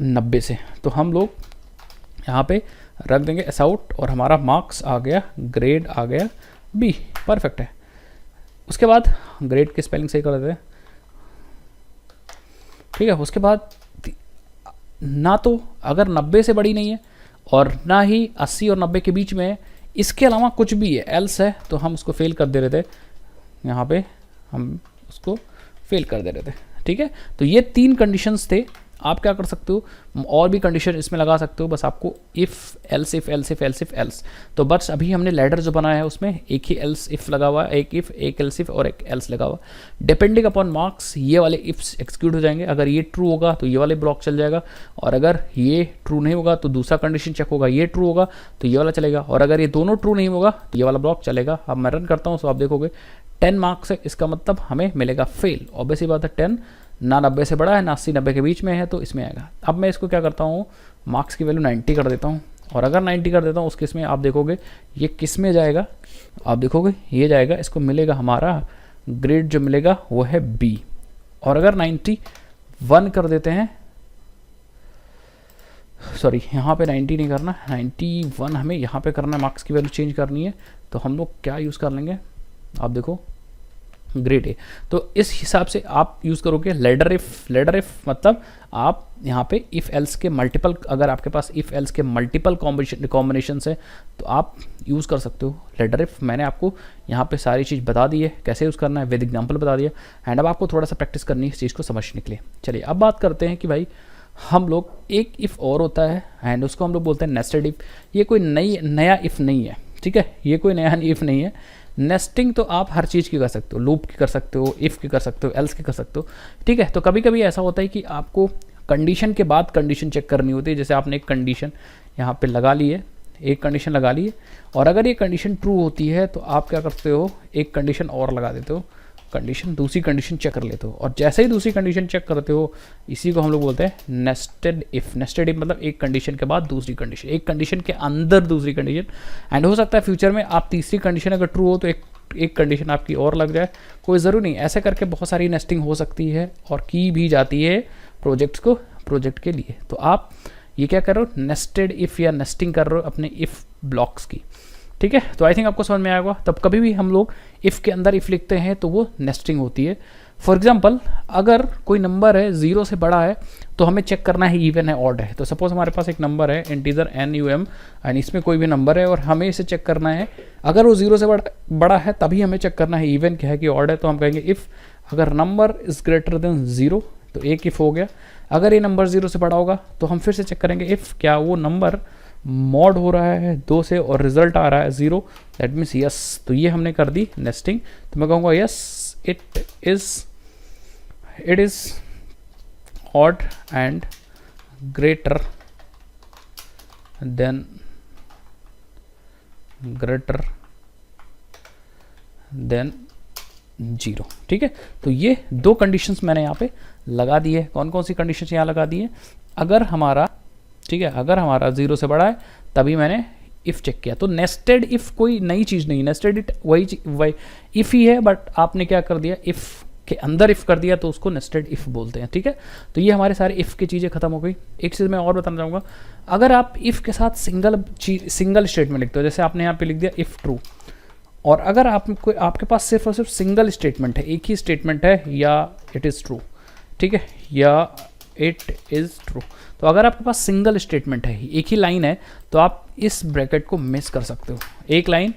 Speaker 2: 90 से, तो हम लोग यहाँ पे रख देंगे एस आउट और हमारा मार्क्स आ गया, ग्रेड आ गया बी। परफेक्ट है। उसके बाद ग्रेड की स्पेलिंग सही कर देते हैं। ठीक है, उसके बाद ना तो अगर 90 से बड़ी नहीं है और ना ही 80 और 90 के बीच में है, इसके अलावा कुछ भी है, एल्स है, तो हम उसको फेल कर दे रहे थे। यहाँ पे हम उसको फेल कर दे रहे थे। ठीक है, तो ये 3 कंडीशंस थे। आप क्या कर सकते हो, और भी कंडीशन इसमें लगा सकते हो, बस आपको if else if else if else if else. तो बस अभी हमने लैडर जो बनाया है उसमें एक ही एल्स इफ लगा हुआ है, एक इफ, एक एल्स इफ और एक एल्स लगा हुआ। डिपेंडिंग अपॉन मार्क्स ये वाले इफ्स एक्सिक्यूट हो जाएंगे। अगर ये ट्रू होगा तो ये वाले ब्लॉक चल जाएगा, और अगर ये ट्रू नहीं होगा तो दूसरा कंडीशन चेक होगा, ये ट्रू होगा तो ये वाला चलेगा, और अगर ये दोनों ट्रू नहीं होगा तो ये वाला ब्लॉक चलेगा। अब मैं रन करता हूँ तो आप देखोगे 10 मार्क्स है, इसका मतलब हमें मिलेगा फेल। ऑब्वियसली बात है, 10 ना 90 से बड़ा है ना 80-90 के बीच में है तो इसमें आएगा। अब मैं इसको क्या करता हूँ, मार्क्स की वैल्यू 90 कर देता हूँ, और अगर 90 कर देता हूँ उस केस में आप देखोगे ये किस में जाएगा, आप देखोगे ये जाएगा, इसको मिलेगा हमारा ग्रेड जो मिलेगा वो है बी। और अगर 91 कर देते हैं, सॉरी यहाँ पे 90 नहीं करना, 91 हमें यहाँ पे करना है, मार्क्स की वैल्यू चेंज करनी है। तो हम लोग क्या यूज़ कर लेंगे, आप देखो ग्रेड ए। तो इस हिसाब से आप यूज़ करोगे लैडर इफ। लैडर इफ मतलब आप यहाँ पे इफ़ एल्स के मल्टीपल, अगर आपके पास इफ़ एल्स के मल्टीपल कॉम्बिनेशन है तो आप यूज़ कर सकते हो लैडर इफ। मैंने आपको यहाँ पे सारी चीज़ बता दी है, कैसे यूज़ करना है, विद एग्जाम्पल बता दिया। एंड अब आपको थोड़ा सा प्रैक्टिस करनी है इस चीज़ को समझने के लिए। चलिए अब बात करते हैं कि भाई हम लोग एक इफ़ और होता है एंड उसको हम लोग बोलते हैं नेस्टेड इफ़। ये कोई नया इफ़ नहीं है। ठीक है, ये कोई नया इफ़ नहीं है। नेस्टिंग तो आप हर चीज़ की कर सकते हो, लूप की कर सकते हो, इफ़ की कर सकते हो, एल्स की कर सकते हो। ठीक है, तो कभी कभी ऐसा होता है कि आपको कंडीशन के बाद कंडीशन चेक करनी होती है। जैसे आपने एक कंडीशन यहाँ पे लगा ली है, एक कंडीशन लगा ली है, और अगर ये कंडीशन ट्रू होती है तो आप क्या करते हो, एक कंडीशन और लगा देते हो, कंडीशन, दूसरी कंडीशन चेक कर लेते हो, और जैसे ही दूसरी कंडीशन चेक करते हो, इसी को हम लोग बोलते हैं नेस्टेड इफ। नेस्टेड इफ मतलब एक कंडीशन के बाद दूसरी कंडीशन, एक कंडीशन के अंदर दूसरी कंडीशन। एंड हो सकता है फ्यूचर में आप तीसरी कंडीशन अगर ट्रू हो तो एक कंडीशन आपकी और लग जाए, कोई ज़रूरी नहीं। ऐसे करके बहुत सारी नेस्टिंग हो सकती है और की भी जाती है प्रोजेक्ट के लिए। तो आप ये क्या कर रहे हो, नेस्टेड इफ़ या नेस्टिंग कर रहे हो अपने इफ़ ब्लॉक्स की, ठीक है। तो आई थिंक आपको समझ में आएगा। तब कभी भी हम लोग इफ़ के अंदर इफ़ लिखते हैं तो वो नेस्टिंग होती है। फॉर एग्जाम्पल, अगर कोई नंबर है 0 से बड़ा है तो हमें चेक करना है इवन है ऑड है। तो सपोज हमारे पास एक नंबर है इंटीजर NUM एंड इसमें कोई भी नंबर है और हमें इसे चेक करना है, अगर वो 0 से बड़ा है तभी हमें चेक करना है इवन क्या है कि ऑड है। तो हम कहेंगे इफ़ अगर नंबर इज़ ग्रेटर देन 0, तो एक इफ़ हो गया। अगर ये नंबर 0 से बड़ा होगा तो हम फिर से चेक करेंगे इफ़ क्या वो नंबर मॉड हो रहा है 2 से और रिजल्ट आ रहा है 0, दैट मीन्स यस। तो ये हमने कर दी नेस्टिंग। तो मैं कहूँगा yes it is odd and greater than 0, ठीक है। तो ये दो कंडीशंस मैंने यहाँ पे लगा दी है। कौन कौन सी कंडीशंस यहाँ लगा दी है, अगर हमारा, ठीक है, अगर हमारा 0 से बड़ा है तभी मैंने इफ़ चेक किया। तो नेस्टेड इफ़ कोई नई चीज़ नहीं, नेस्टेड इट वही इफ़ ही है, बट आपने क्या कर दिया, इफ़ के अंदर इफ़ कर दिया तो उसको नेस्टेड इफ़ बोलते हैं, ठीक है। तो ये हमारे सारे इफ़ की चीज़ें खत्म हो गई। एक चीज़ मैं और बताना चाहूँगा, अगर आप इफ़ के साथ सिंगल स्टेटमेंट लिखते हो, जैसे आपने यहाँ पे लिख दिया इफ़ ट्रू, और अगर आपके पास सिर्फ और सिर्फ सिंगल स्टेटमेंट है, एक ही स्टेटमेंट है, या इट इज़ ट्रू, ठीक है, या इट इज़ ट्रू। तो अगर आपके पास सिंगल स्टेटमेंट है, एक ही लाइन है, तो आप इस ब्रैकेट को मिस कर सकते हो। एक लाइन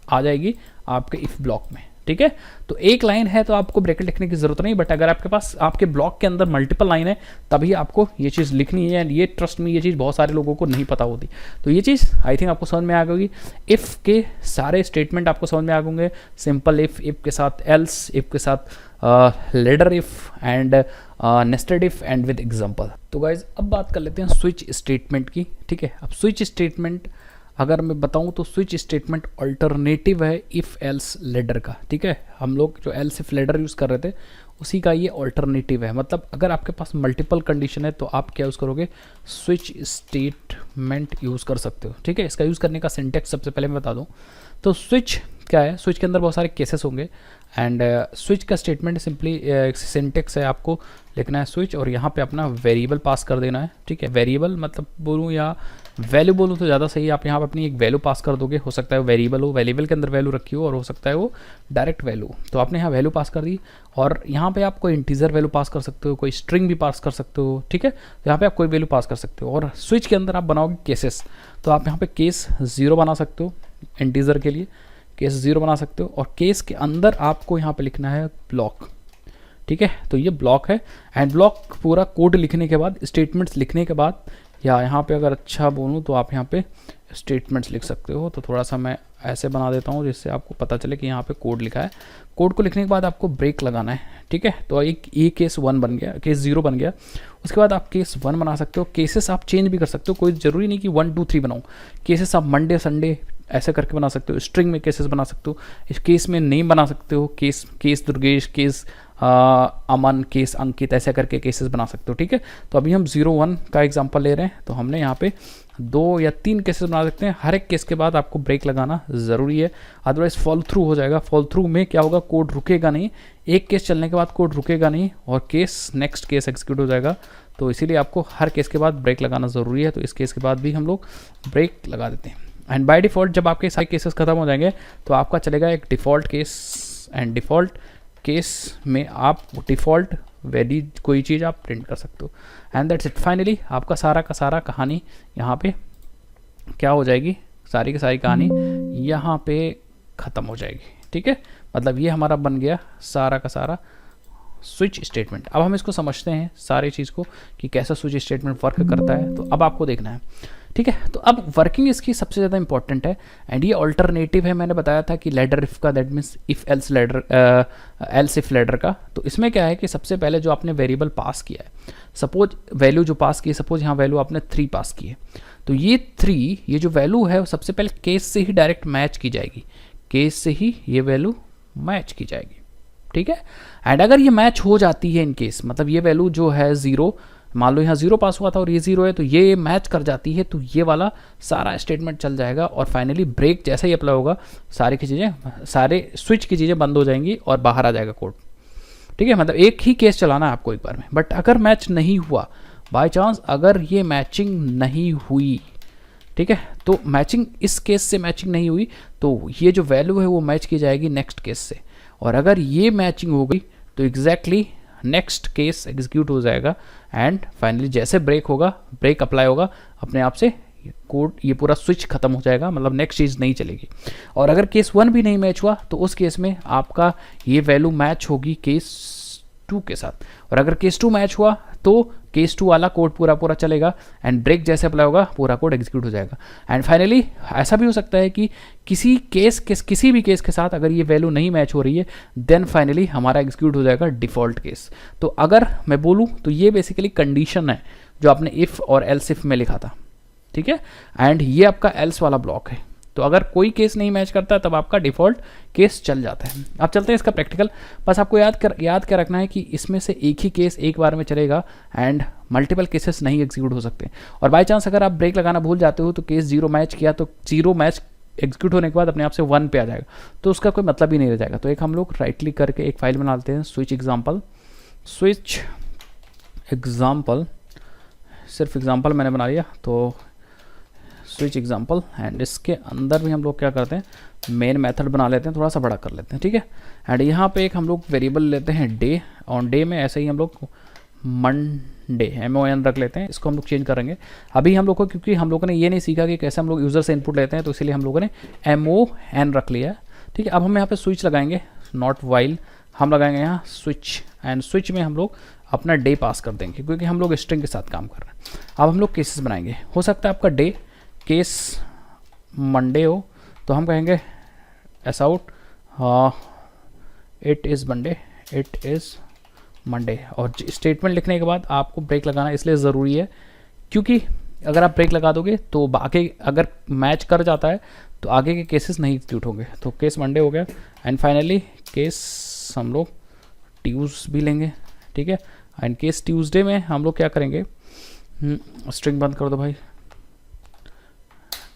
Speaker 2: आ जाएगी आपके इफ़ ब्लॉक में, ठीक है। तो एक लाइन है तो आपको ब्रैकेट लिखने की ज़रूरत नहीं, बट अगर आपके पास आपके ब्लॉक के अंदर मल्टीपल लाइन है तभी आपको ये चीज़ लिखनी है। एंड ये ट्रस्ट में, ये चीज़ बहुत सारे लोगों को नहीं पता होती। तो ये चीज़ आई थिंक आपको समझ में आ गई। इफ़ के सारे स्टेटमेंट आपको समझ में आ गएंगे। सिंपल इफ़ के साथ एल्स, इफ़ के साथ ladder if and nested if and with example. तो गाइज अब बात कर लेते हैं स्विच स्टेटमेंट की, ठीक है। अब स्विच स्टेटमेंट अगर मैं बताऊं तो स्विच स्टेटमेंट अल्टरनेटिव है इफ़ एल्स लेडर का, ठीक है। हम लोग जो एल्स इफ लेडर यूज़ कर रहे थे उसी का ये अल्टरनेटिव है। मतलब अगर आपके पास मल्टीपल कंडीशन है तो आप क्या यूज़ करोगे, स्विच स्टेटमेंट यूज़ कर सकते हो, ठीक है। इसका यूज़ करने का सिंटेक्स सबसे पहले मैं बता दूं तो स्विच क्या है, स्विच के अंदर बहुत सारे केसेस होंगे एंड स्विच का स्टेटमेंट सिंपली सिंटेक्स है, आपको लिखना है स्विच और यहाँ पे अपना वेरिएबल पास कर देना है, ठीक है। वेरिएबल मतलब बोलूँ या वैल्यू बोलूँ तो ज़्यादा सही है। आप यहाँ पे अपनी एक वैल्यू पास कर दोगे, हो सकता है वो वेरिएबल हो, वेरिएबल के अंदर वैल्यू रखी हो, और हो सकता है वो डायरेक्ट वैल्यू। तो आपने यहाँ वैल्यू पास कर दी और यहाँ पे आप कोई इंटीजर वैल्यू पास कर सकते हो, कोई स्ट्रिंग भी पास कर सकते हो, ठीक है। तो यहाँ पे आप कोई वैल्यू पास कर सकते हो। और स्विच के अंदर आप बनाओगे केसेस, तो आप यहाँ पे केस 0 बना सकते हो, इंटीजर के लिए केस 0 बना सकते हो, और केस के अंदर आपको यहाँ पे लिखना है ब्लॉक, ठीक है। तो ये ब्लॉक है एंड ब्लॉक पूरा कोड लिखने के बाद, स्टेटमेंट्स लिखने के बाद, या यहाँ पे अगर अच्छा बोलूँ तो आप यहाँ पे स्टेटमेंट्स लिख सकते हो। तो थोड़ा सा मैं ऐसे बना देता हूँ जिससे आपको पता चले कि यहाँ पे कोड लिखा है। कोड को लिखने के बाद आपको ब्रेक लगाना है, ठीक है। तो एक ये केस 1 बन गया, केस 0 बन गया। उसके बाद आप केस 1 बना सकते हो। केसेस आप चेंज भी कर सकते हो, कोई ज़रूरी नहीं कि 1 2 3 बनाओ। केसेस आप मंडे संडे ऐसे करके बना सकते हो, स्ट्रिंग में केसेस बना सकते हो, इस केस में नेम बना सकते हो, केस दुर्गेश, केस अमन, केस अंकित, ऐसे करके केसेस बना सकते हो, ठीक है। तो अभी हम 0 1 का एग्जांपल ले रहे हैं, तो हमने यहाँ पे 2 या 3 केसेस बना सकते हैं। हर एक केस के बाद आपको ब्रेक लगाना ज़रूरी है, अदरवाइज फॉल थ्रू हो जाएगा। फॉल थ्रू में क्या होगा, कोड रुकेगा नहीं, एक केस चलने के बाद कोड रुकेगा नहीं और केस नेक्स्ट केस एग्जीक्यूट हो जाएगा। तो इसीलिए आपको हर केस के बाद ब्रेक लगाना ज़रूरी है। तो इस केस के बाद भी हम लोग ब्रेक लगा देते हैं। एंड बाय डिफ़ॉल्ट जब आपके सारे केसेस खत्म हो जाएंगे तो आपका चलेगा एक default case, and default case में आप डिफ़ॉल्ट वैल्यू कोई चीज़ आप प्रिंट कर सकते हो। एंड दैट्स इट, फाइनली आपका सारा का सारा कहानी यहाँ पे क्या हो जाएगी, सारी की सारी कहानी यहाँ पे ख़त्म हो जाएगी, ठीक है। मतलब ये हमारा बन गया सारा का सारा स्विच स्टेटमेंट। अब हम इसको समझते हैं सारी चीज़ को कि कैसा स्विच स्टेटमेंट वर्क करता है। तो अब आपको देखना है, ठीक है। तो अब वर्किंग इसकी सबसे ज़्यादा इंपॉर्टेंट है एंड ये अल्टरनेटिव है। मैंने बताया था कि लेडर इफ़ का, that means if else ladder, else if ladder का। तो इसमें क्या है कि सबसे पहले जो आपने वेरिएबल पास किया है, सपोज वैल्यू जो पास की है, सपोज यहाँ वैल्यू आपने 3 पास की है, तो ये 3 ये जो वैल्यू है वो सबसे पहले केस से ही डायरेक्ट मैच की जाएगी, केस से ही ये वैल्यू मैच की जाएगी, ठीक है। एंड अगर ये मैच हो जाती है इन केस, मतलब ये वैल्यू जो है 0, मान लो यहाँ 0 पास हुआ था और ये 0 है, तो ये मैच कर जाती है, तो ये वाला सारा स्टेटमेंट चल जाएगा और फाइनली ब्रेक जैसा ही अप्लाई होगा, सारी की चीज़ें, सारे स्विच की चीज़ें बंद हो जाएंगी और बाहर आ जाएगा कोड। ठीक है, मतलब एक ही केस चलाना है आपको एक बार में। बट अगर मैच नहीं हुआ, बाय चांस अगर ये मैचिंग नहीं हुई, ठीक है, तो मैचिंग इस केस से मैचिंग नहीं हुई, तो ये जो वैल्यू है वो मैच की जाएगी नेक्स्ट केस से, और अगर ये मैचिंग हो गई तो एग्जैक्टली नेक्स्ट केस एग्जीक्यूट हो जाएगा एंड फाइनली जैसे ब्रेक होगा, ब्रेक अप्लाई होगा, अपने आप से कोड ये पूरा स्विच खत्म हो जाएगा, मतलब नेक्स्ट चीज़ नहीं चलेगी। और अगर केस 1 भी नहीं मैच हुआ तो उस केस में आपका ये वैल्यू मैच होगी केस 2 के साथ, और अगर केस 2 मैच हुआ तो केस 2 वाला कोड पूरा चलेगा एंड ब्रेक जैसे अप्लाई होगा पूरा कोड एग्जीक्यूट हो जाएगा। एंड फाइनली ऐसा भी हो सकता है कि किसी भी केस के साथ अगर ये वैल्यू नहीं मैच हो रही है, देन फाइनली हमारा एग्जीक्यूट हो जाएगा डिफ़ॉल्ट केस। तो अगर मैं बोलूँ तो ये बेसिकली कंडीशन है जो आपने इफ़ और एल्स इफ में लिखा था, ठीक है, एंड ये आपका एल्स वाला ब्लॉक है। तो अगर कोई केस नहीं मैच करता तब आपका डिफ़ॉल्ट केस चल जाता है। अब चलते हैं इसका प्रैक्टिकल। बस आपको याद क्या रखना है कि इसमें से एक ही केस एक बार में चलेगा एंड मल्टीपल केसेस नहीं एग्जीक्यूट हो सकते। और बाय चांस अगर आप ब्रेक लगाना भूल जाते हो तो केस 0 मैच किया तो 0 मैच एग्जीक्यूट होने के बाद अपने आप से 1 पे आ जाएगा, तो उसका कोई मतलब ही नहीं रह जाएगा। तो एक हम लोग राइट क्लिक करके एक फाइल बना लेते हैं, स्विच एग्जाम्पल, सिर्फ एग्जाम्पल मैंने बना लिया, तो स्विच एग्जाम्पल, एंड इसके अंदर भी हम लोग क्या करते हैं, मेन मेथड बना लेते हैं, थोड़ा सा बड़ा कर लेते हैं, ठीक है। एंड यहाँ पे एक हम लोग वेरिएबल लेते हैं डे, ऑन डे में ऐसे ही हम लोग मंडे MON रख लेते हैं, इसको हम लोग चेंज करेंगे अभी हम लोग को, क्योंकि हम लोगों ने ये नहीं सीखा कि कैसे हम लोग यूज़र से इनपुट लेते हैं, तो इसीलिए हम लोगों ने MON रख लिया है, ठीक है। अब हम यहाँ पे स्विच लगाएंगे, नॉट वाइल, हम लगाएंगे यहाँ स्विच, एंड स्विच में हम लोग अपना डे पास कर देंगे क्योंकि हम लोग स्ट्रिंग के साथ काम कर रहे हैं। अब हम लोग केसेस बनाएंगे, हो सकता है आपका डे केस मंडे हो तो हम कहेंगे S out it is Monday, और स्टेटमेंट लिखने के बाद आपको ब्रेक लगाना इसलिए ज़रूरी है क्योंकि अगर आप ब्रेक लगा दोगे तो बाकी अगर मैच कर जाता है तो आगे के केसेस नहीं एग्जीक्यूट होंगे। तो केस मंडे हो गया एंड फाइनली केस हम लोग ट्यूज भी लेंगे, ठीक है। एंड केस ट्यूसडे में हम लोग क्या करेंगे, स्ट्रिंग बंद कर दो भाई,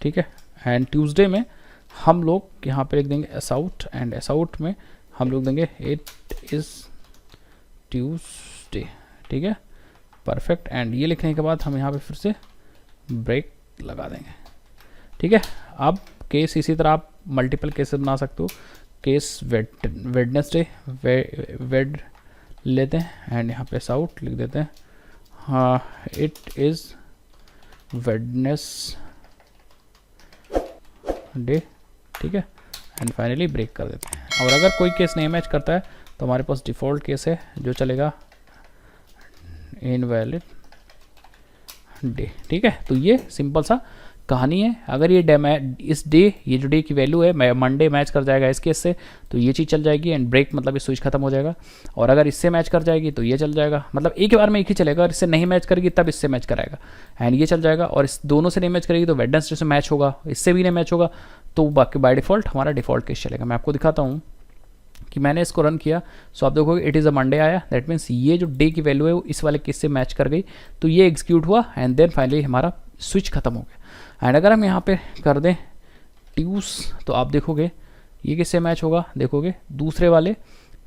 Speaker 2: ठीक है। एंड ट्यूसडे में हम लोग यहाँ पे लिख देंगे S out, and S out में हम लोग देंगे इट इज़ ट्यूसडे, ठीक है, परफेक्ट। एंड ये लिखने के बाद हम यहाँ पे फिर से ब्रेक लगा देंगे, ठीक है। अब केस इसी तरह आप मल्टीपल केसेस बना सकते हो, केस वेडनेसडे वेड लेते हैं एंड यहाँ पे एस आउट लिख देते हैं, हाँ इट इज़ वेडनेसडे, ठीक है, एंड फाइनली ब्रेक कर देते हैं। और अगर कोई केस नहीं मैच करता है तो हमारे पास डिफ़ॉल्ट केस है जो चलेगा इनवैलिड डे, ठीक है। तो ये सिंपल सा कहानी है। अगर ये इस डे, ये जो डे की वैल्यू है मंडे मैच कर जाएगा इस केस से तो ये चीज़ चल जाएगी एंड ब्रेक मतलब ये स्विच खत्म हो जाएगा। और अगर इससे मैच कर जाएगी तो ये चल जाएगा, मतलब एक बार में एक ही चलेगा। अगर इससे नहीं मैच करेगी तब इससे मैच कराएगा एंड ये चल जाएगा। और इस दोनों से नहीं मैच करेगी तो वेडनेसडे से मैच होगा, इससे भी नहीं मैच होगा तो बाकी बाय डिफ़ॉल्ट हमारा डिफ़ॉल्ट केस चलेगा। मैं आपको दिखाता हूँ कि मैंने इसको रन किया, सो आप देखोगे इट इज़ अ मंडे आया, दैट मीन्स ये जो डे की वैल्यू है वो इस वाले केस से मैच कर गई, तो ये एग्जीक्यूट हुआ एंड देन फाइनली हमारा स्विच खत्म हो गया। एंड अगर हम यहाँ पे कर दें ट्यूस तो आप देखोगे ये किससे मैच होगा, देखोगे दूसरे वाले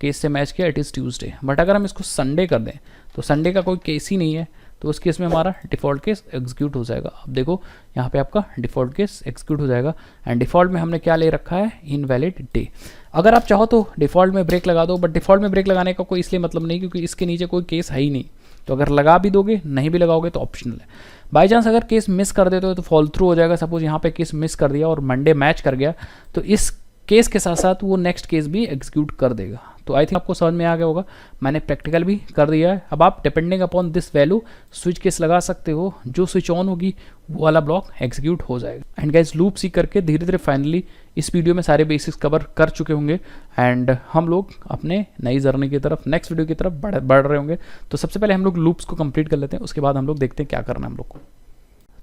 Speaker 2: केस से मैच किया, इट इज़ ट्यूसडे। बट अगर हम इसको संडे कर दें तो संडे का कोई केस ही नहीं है, तो उस केस में हमारा डिफ़ॉल्ट केस एग्जीक्यूट हो जाएगा। अब देखो यहाँ पे आपका डिफ़ॉल्ट केस एग्जीक्यूट हो जाएगा एंड डिफ़ॉल्ट में हमने क्या ले रखा है, इनवैलिड डे। अगर आप चाहो तो डिफ़ॉल्ट में ब्रेक लगा दो, बट डिफ़ॉल्ट में ब्रेक लगाने का कोई इसलिए मतलब नहीं क्योंकि इसके नीचे कोई केस है ही नहीं, तो अगर लगा भी दोगे नहीं भी लगाओगे तो ऑप्शनल है। बाई चांस अगर केस मिस कर देते हो तो फॉल थ्रू हो जाएगा। सपोज यहाँ पे केस मिस कर दिया और मंडे मैच कर गया तो इस केस के साथ साथ वो नेक्स्ट केस भी एग्जीक्यूट कर देगा। तो आई थिंक आपको समझ में आ गया होगा, मैंने प्रैक्टिकल भी कर दिया है। अब आप depending upon this value switch case लगा सकते हो, जो स्विच ऑन होगी वो वाला ब्लॉक एग्जीक्यूट हो जाएगा। एंड गाइस लूप सीख करके धीरे धीरे फाइनली इस वीडियो में सारे बेसिक्स कवर कर चुके होंगे एंड हम लोग अपने नई जर्नी की तरफ, नेक्स्ट वीडियो की तरफ बढ़ रहे होंगे। तो सबसे पहले हम लोग लूप्स को कंप्लीट कर लेते हैं, उसके बाद हम लोग देखते हैं क्या करना है हम लोग को।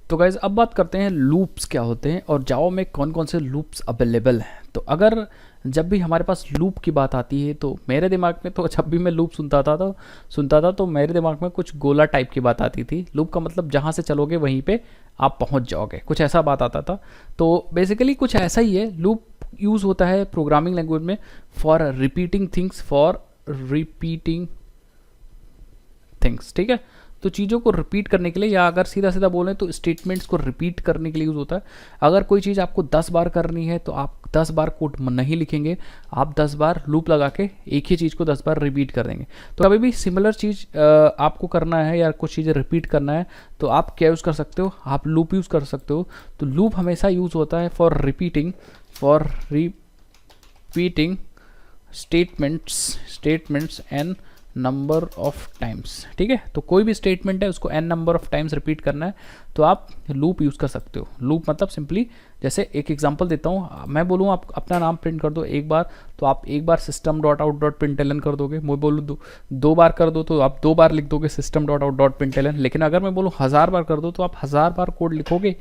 Speaker 2: तो गाइज अब बात करते हैं लूप्स क्या होते हैं और जावा में कौन कौन से लूप्स अवेलेबल हैं। तो अगर जब भी हमारे पास लूप की बात आती है तो मेरे दिमाग में तो जब भी मैं लूप सुनता था तो मेरे दिमाग में कुछ गोला टाइप की बात आती थी। लूप का मतलब जहाँ से चलोगे वहीं पे आप पहुँच जाओगे, कुछ ऐसा बात आता था। तो बेसिकली कुछ ऐसा ही है। लूप यूज़ होता है प्रोग्रामिंग लैंग्वेज में फॉर रिपीटिंग थिंग्स, ठीक है। तो चीज़ों को रिपीट करने के लिए, या अगर सीधा सीधा बोलें तो स्टेटमेंट्स को रिपीट करने के लिए यूज़ होता है। अगर कोई चीज़ आपको 10 बार करनी है तो आप 10 बार कोड नहीं लिखेंगे, आप 10 बार लूप लगा के एक ही चीज़ को 10 बार रिपीट कर देंगे। तो कभी भी सिमिलर चीज़ आपको करना है या कुछ चीज़ें रिपीट करना है तो आप क्या यूज़ कर सकते हो, आप लूप यूज़ कर सकते हो। तो लूप हमेशा यूज़ होता है for repeating statements N number of times, ठीक है। तो कोई भी स्टेटमेंट है उसको N number of times repeat करना है तो आप लूप यूज़ कर सकते हो। लूप मतलब सिंपली, जैसे एक एग्जांपल देता हूँ, मैं बोलूँ आप अपना नाम प्रिंट कर दो एक बार, तो आप एक बार system.out.println कर दोगे। मैं बोलूँ दो बार कर दो तो आप 2 बार लिख दोगे system.out.println। लेकिन अगर मैं बोलूँ 1000 बार कर दो तो आप 1000 बार कोड लिखोगे।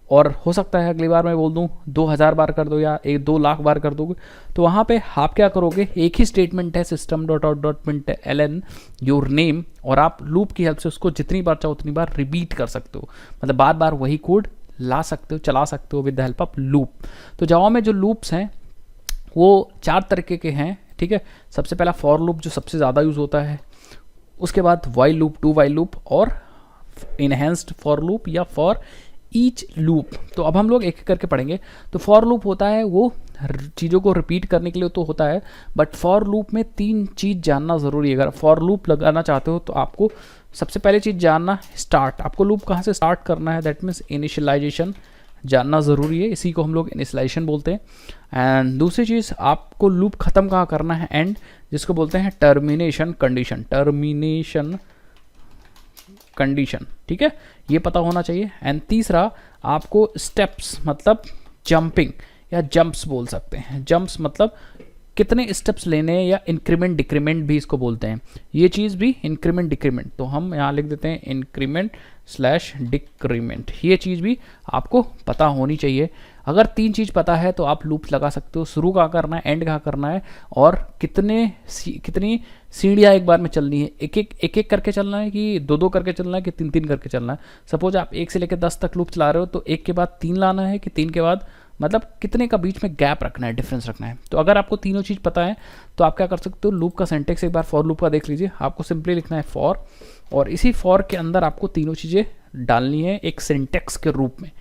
Speaker 2: और हो सकता है अगली बार मैं बोल दूँ 2000 बार कर दो या 2 लाख बार कर दोगे। तो वहाँ पे आप क्या करोगे, एक ही स्टेटमेंट है system.out.println योर नेम, और आप लूप की हेल्प से उसको जितनी बार चाहो उतनी बार रिपीट कर सकते हो। मतलब बार बार वही कोड ला सकते हो, चला सकते हो with the help of loop. तो जावा में जो लूप्स हैं वो 4 तरीके के हैं, ठीक है। सबसे पहला फॉर लूप जो सबसे ज़्यादा यूज़ होता है, उसके बाद while loop, do while loop, और इनहेंस्ड फॉर लूप या फॉर ईच लूप। तो अब हम लोग एक एक करके पढ़ेंगे। तो फॉर लूप होता है वो चीज़ों को रिपीट करने के लिए तो होता है, बट फॉर लूप में 3 चीज़ जानना ज़रूरी है। अगर फॉर लूप लगाना चाहते हो तो आपको सबसे पहले चीज़ जानना स्टार्ट, आपको लूप कहाँ से स्टार्ट करना है, दैट मीन्स इनिशियलाइजेशन जानना ज़रूरी है, इसी को हम लोग इनिशियलाइजेशन बोलते हैं। एंड दूसरी चीज़, आपको लूप ख़त्म कहाँ करना है, एंड, जिसको बोलते हैं टर्मिनेशन कंडीशन, ठीक है, ये पता होना चाहिए। एंड तीसरा, आपको स्टेप्स मतलब जंपिंग या जंप्स बोल सकते हैं। जंप्स मतलब कितने स्टेप्स लेने हैं, या इंक्रीमेंट डिक्रीमेंट भी इसको बोलते हैं। ये चीज़ भी इंक्रीमेंट डिक्रीमेंट, तो हम यहाँ लिख देते हैं इंक्रीमेंट/डिक्रीमेंट। ये चीज़ भी आपको पता होनी चाहिए। अगर 3 चीज़ पता है तो आप लूप लगा सकते हो। शुरू कहाँ करना है, एंड कहाँ करना है, और कितनी सीढ़ियाँ एक बार में चलनी है, एक एक करके चलना है कि 2 करके चलना है कि 3 करके चलना है। सपोज आप 1 से लेकर 10 तक लूप चला रहे हो तो 1 के बाद 3 लाना है कि 3 के बाद, मतलब कितने का बीच में गैप रखना है, डिफरेंस रखना है। तो अगर आपको तीनों चीज़ पता है तो आप क्या कर सकते हो, लूप का सिंटेक्स एक बार फॉर लूप का देख लीजिए। आपको सिंपली लिखना है फॉर, और इसी फॉर के अंदर आपको तीनों चीज़ें डालनी है एक सिंटेक्स के रूप में।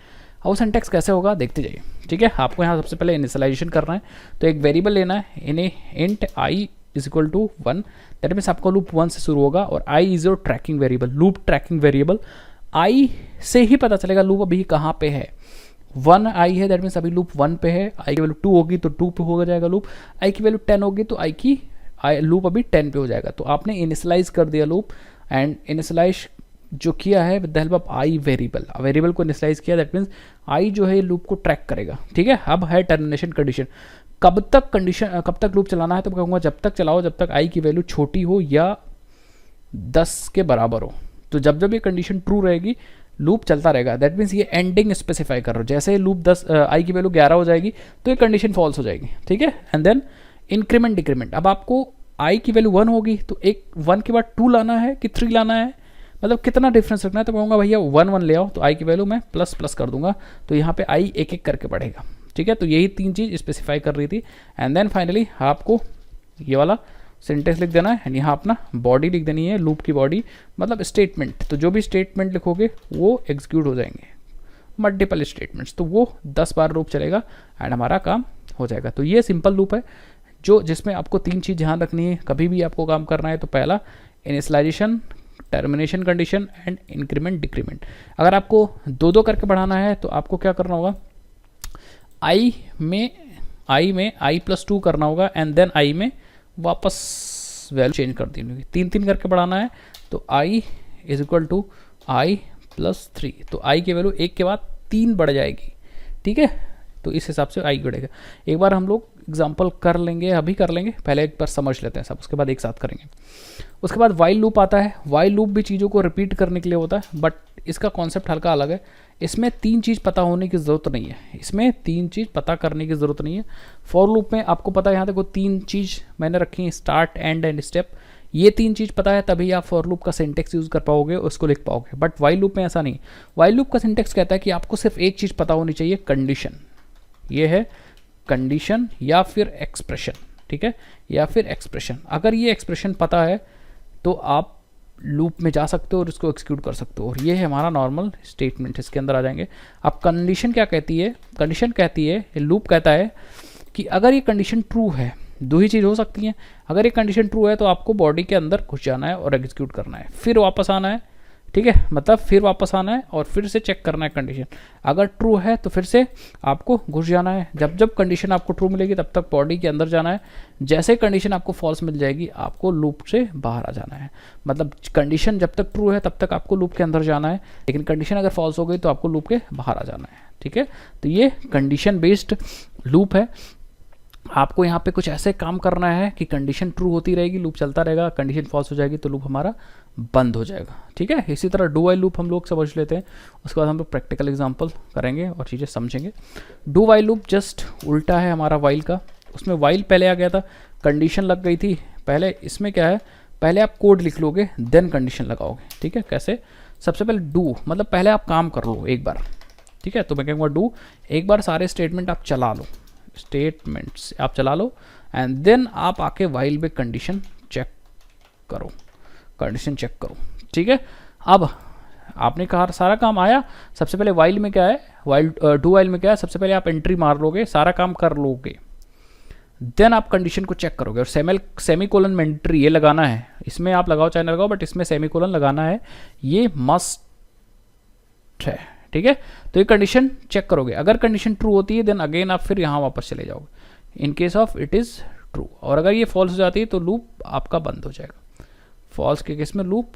Speaker 2: और सिंटेक्स कैसे होगा देखते जाइए, ठीक है। आपको यहाँ सबसे पहले इनिशियलाइजेशन करना है, तो एक वेरिएबल लेना है, int I is equal to 1, that means आपका लूप 1 से शुरू होगा, और I is your tracking variable, loop tracking variable. I से ही पता चलेगा लूप अभी कहाँ पे है। 1 आई है, दैट मीन्स अभी लूप 1 पे है। आई की वैल्यू 2 होगी तो 2 पे हो जाएगा लूप। आई की वैल्यू 10 होगी तो लूप अभी 10 पे हो जाएगा। तो आपने इनिशियलाइज कर दिया लूप, एंड इनिशियलाइज जो किया है with the help of I variable को इनिशियलाइज किया, दैट मीन्स आई जो है लूप को ट्रैक करेगा, ठीक है। अब है टर्मिनेशन कंडीशन, कब तक लूप चलाना है, तो मैं कहूँगा जब तक चलाओ जब तक आई की वैल्यू छोटी हो या 10 के बराबर हो। तो जब ये कंडीशन ट्रू रहेगी लूप चलता रहेगा, दैट मीन्स ये एंडिंग स्पेसिफाई कर रहा हो। जैसे लूप आई की वैल्यू 11 हो जाएगी तो ये कंडीशन फॉल्स हो जाएगी, ठीक है। एंड देन इंक्रीमेंट डिक्रीमेंट, अब आपको आई की वैल्यू 1 होगी तो 1 के बाद 2 लाना है कि 3 लाना है, मतलब कितना डिफरेंस रखना है। तो कहूँगा भैया 1 ले आओ, तो आई की वैल्यू मैं प्लस कर दूंगा, तो यहाँ पे आई एक करके बढ़ेगा, ठीक है। तो यही 3 चीज़ स्पेसिफाई कर रही थी। एंड देन फाइनली आपको ये वाला सिंटेक्स लिख देना है, एंड यहाँ अपना बॉडी लिख देनी है, लूप की बॉडी मतलब स्टेटमेंट। तो जो भी स्टेटमेंट लिखोगे वो एग्जीक्यूट हो जाएंगे, मल्टीपल स्टेटमेंट्स, तो वो 10 बार लूप चलेगा एंड हमारा काम हो जाएगा। तो ये सिंपल लूप है जिसमें आपको 3 चीज़ ध्यान रखनी है कभी भी आपको काम करना है। तो पहला initialization, termination condition and increment decrement. अगर आपको 2 करके बढ़ाना है तो आपको क्या करना होगा, आई में i+2 करना होगा, एंड देन आई में वापस वैल्यू चेंज कर देनी होगी। 3 करके बढ़ाना है तो i is equal to i+3, तो i की वैल्यू 1 के बाद 3 बढ़ जाएगी, ठीक है। तो इस हिसाब से i बढ़ेगा। एक बार हम लोग एग्जांपल कर लेंगे, अभी कर लेंगे, पहले एक बार समझ लेते हैं सब, उसके बाद एक साथ करेंगे। उसके बाद वाइल लूप आता है। वाइल लूप भी चीज़ों को रिपीट करने के लिए होता है, बट इसका कॉन्सेप्ट हल्का अलग है। इसमें 3 चीज़ पता होने की ज़रूरत नहीं है, इसमें 3 चीज़ पता करने की ज़रूरत नहीं है। फॉर लूप में आपको पता है, यहाँ देखो 3 चीज़ मैंने रखी है, स्टार्ट, एंड स्टेप। ये 3 चीज़ पता है तभी आप फॉर लूप का सिंटेक्स यूज़ कर पाओगे, उसको लिख पाओगे। बट वाइल लूप में ऐसा नहीं। वाइल लूप का सिंटेक्स कहता है कि आपको सिर्फ एक चीज़ पता होनी चाहिए, कंडीशन। ये है कंडीशन या फिर एक्सप्रेशन, ठीक है, या फिर एक्सप्रेशन। अगर ये एक्सप्रेशन पता है तो आप लूप में जा सकते हो और इसको एक्सिक्यूट कर सकते हो। और ये है हमारा नॉर्मल स्टेटमेंट, इसके अंदर आ जाएंगे। अब कंडीशन क्या कहती है? कंडीशन कहती है, लूप कहता है कि अगर ये कंडीशन ट्रू है, 2 ही चीज़ हो सकती हैं। अगर ये कंडीशन ट्रू है तो आपको बॉडी के अंदर घुस जाना है और एग्जीक्यूट करना है, फिर वापस आना है, ठीक है, मतलब फिर वापस आना है और फिर से चेक करना है कंडीशन। अगर ट्रू है तो फिर से आपको घुस जाना है। जब जब कंडीशन आपको ट्रू मिलेगी तब तक बॉडी के अंदर जाना है। जैसे कंडीशन आपको फॉल्स मिल जाएगी आपको लूप से बाहर आ जाना है। मतलब कंडीशन जब तक ट्रू है तब तक आपको लूप के अंदर जाना है, लेकिन कंडीशन अगर फॉल्स हो गई तो आपको लूप के बाहर आ जाना है, ठीक है। तो ये कंडीशन बेस्ड लूप है। आपको यहाँ पे कुछ ऐसे काम करना है कि कंडीशन ट्रू होती रहेगी, लूप चलता रहेगा, कंडीशन फॉल्स हो जाएगी तो लूप हमारा बंद हो जाएगा, ठीक है। इसी तरह डू वाइल लूप हम लोग समझ लेते हैं, उसके बाद हम लोग प्रैक्टिकल एग्जांपल करेंगे और चीज़ें समझेंगे। डू वाइल लूप जस्ट उल्टा है हमारा वाइल का। उसमें वाइल पहले आ गया था, कंडीशन लग गई थी पहले। इसमें क्या है, पहले आप कोड लिख लोगे देन कंडीशन लगाओगे, ठीक है। कैसे? सबसे पहले डू मतलब पहले आप काम कर लो एक बार, ठीक है। तो मैं कहूँगा डू, एक बार सारे स्टेटमेंट आप चला लो, स्टेटमेंट्स आप चला लो एंड देन आप आके वाइल में कंडीशन चेक करो, कंडीशन चेक करो, ठीक है। अब आपने कहा सारा काम आया। सबसे पहले वाइल में क्या है, वाइल डू वाइल में क्या है, सबसे पहले आप एंट्री मार लोगे, सारा काम कर लोगे, देन आप कंडीशन को चेक करोगे। और सेमी कोलन मैंडेटरी ये लगाना है, इसमें आप लगाओ चाहे ना लगाओ, बट इसमें सेमी कोलन लगाना है, ये मस्ट है, ठीक है। तो ये कंडीशन चेक करोगे, अगर कंडीशन ट्रू होती है देन अगेन आप फिर यहाँ वापस चले जाओगे in case of it is true. और अगर ये फॉल्स हो जाती है तो लूप आपका बंद हो जाएगा। फॉल्स के केस में लूप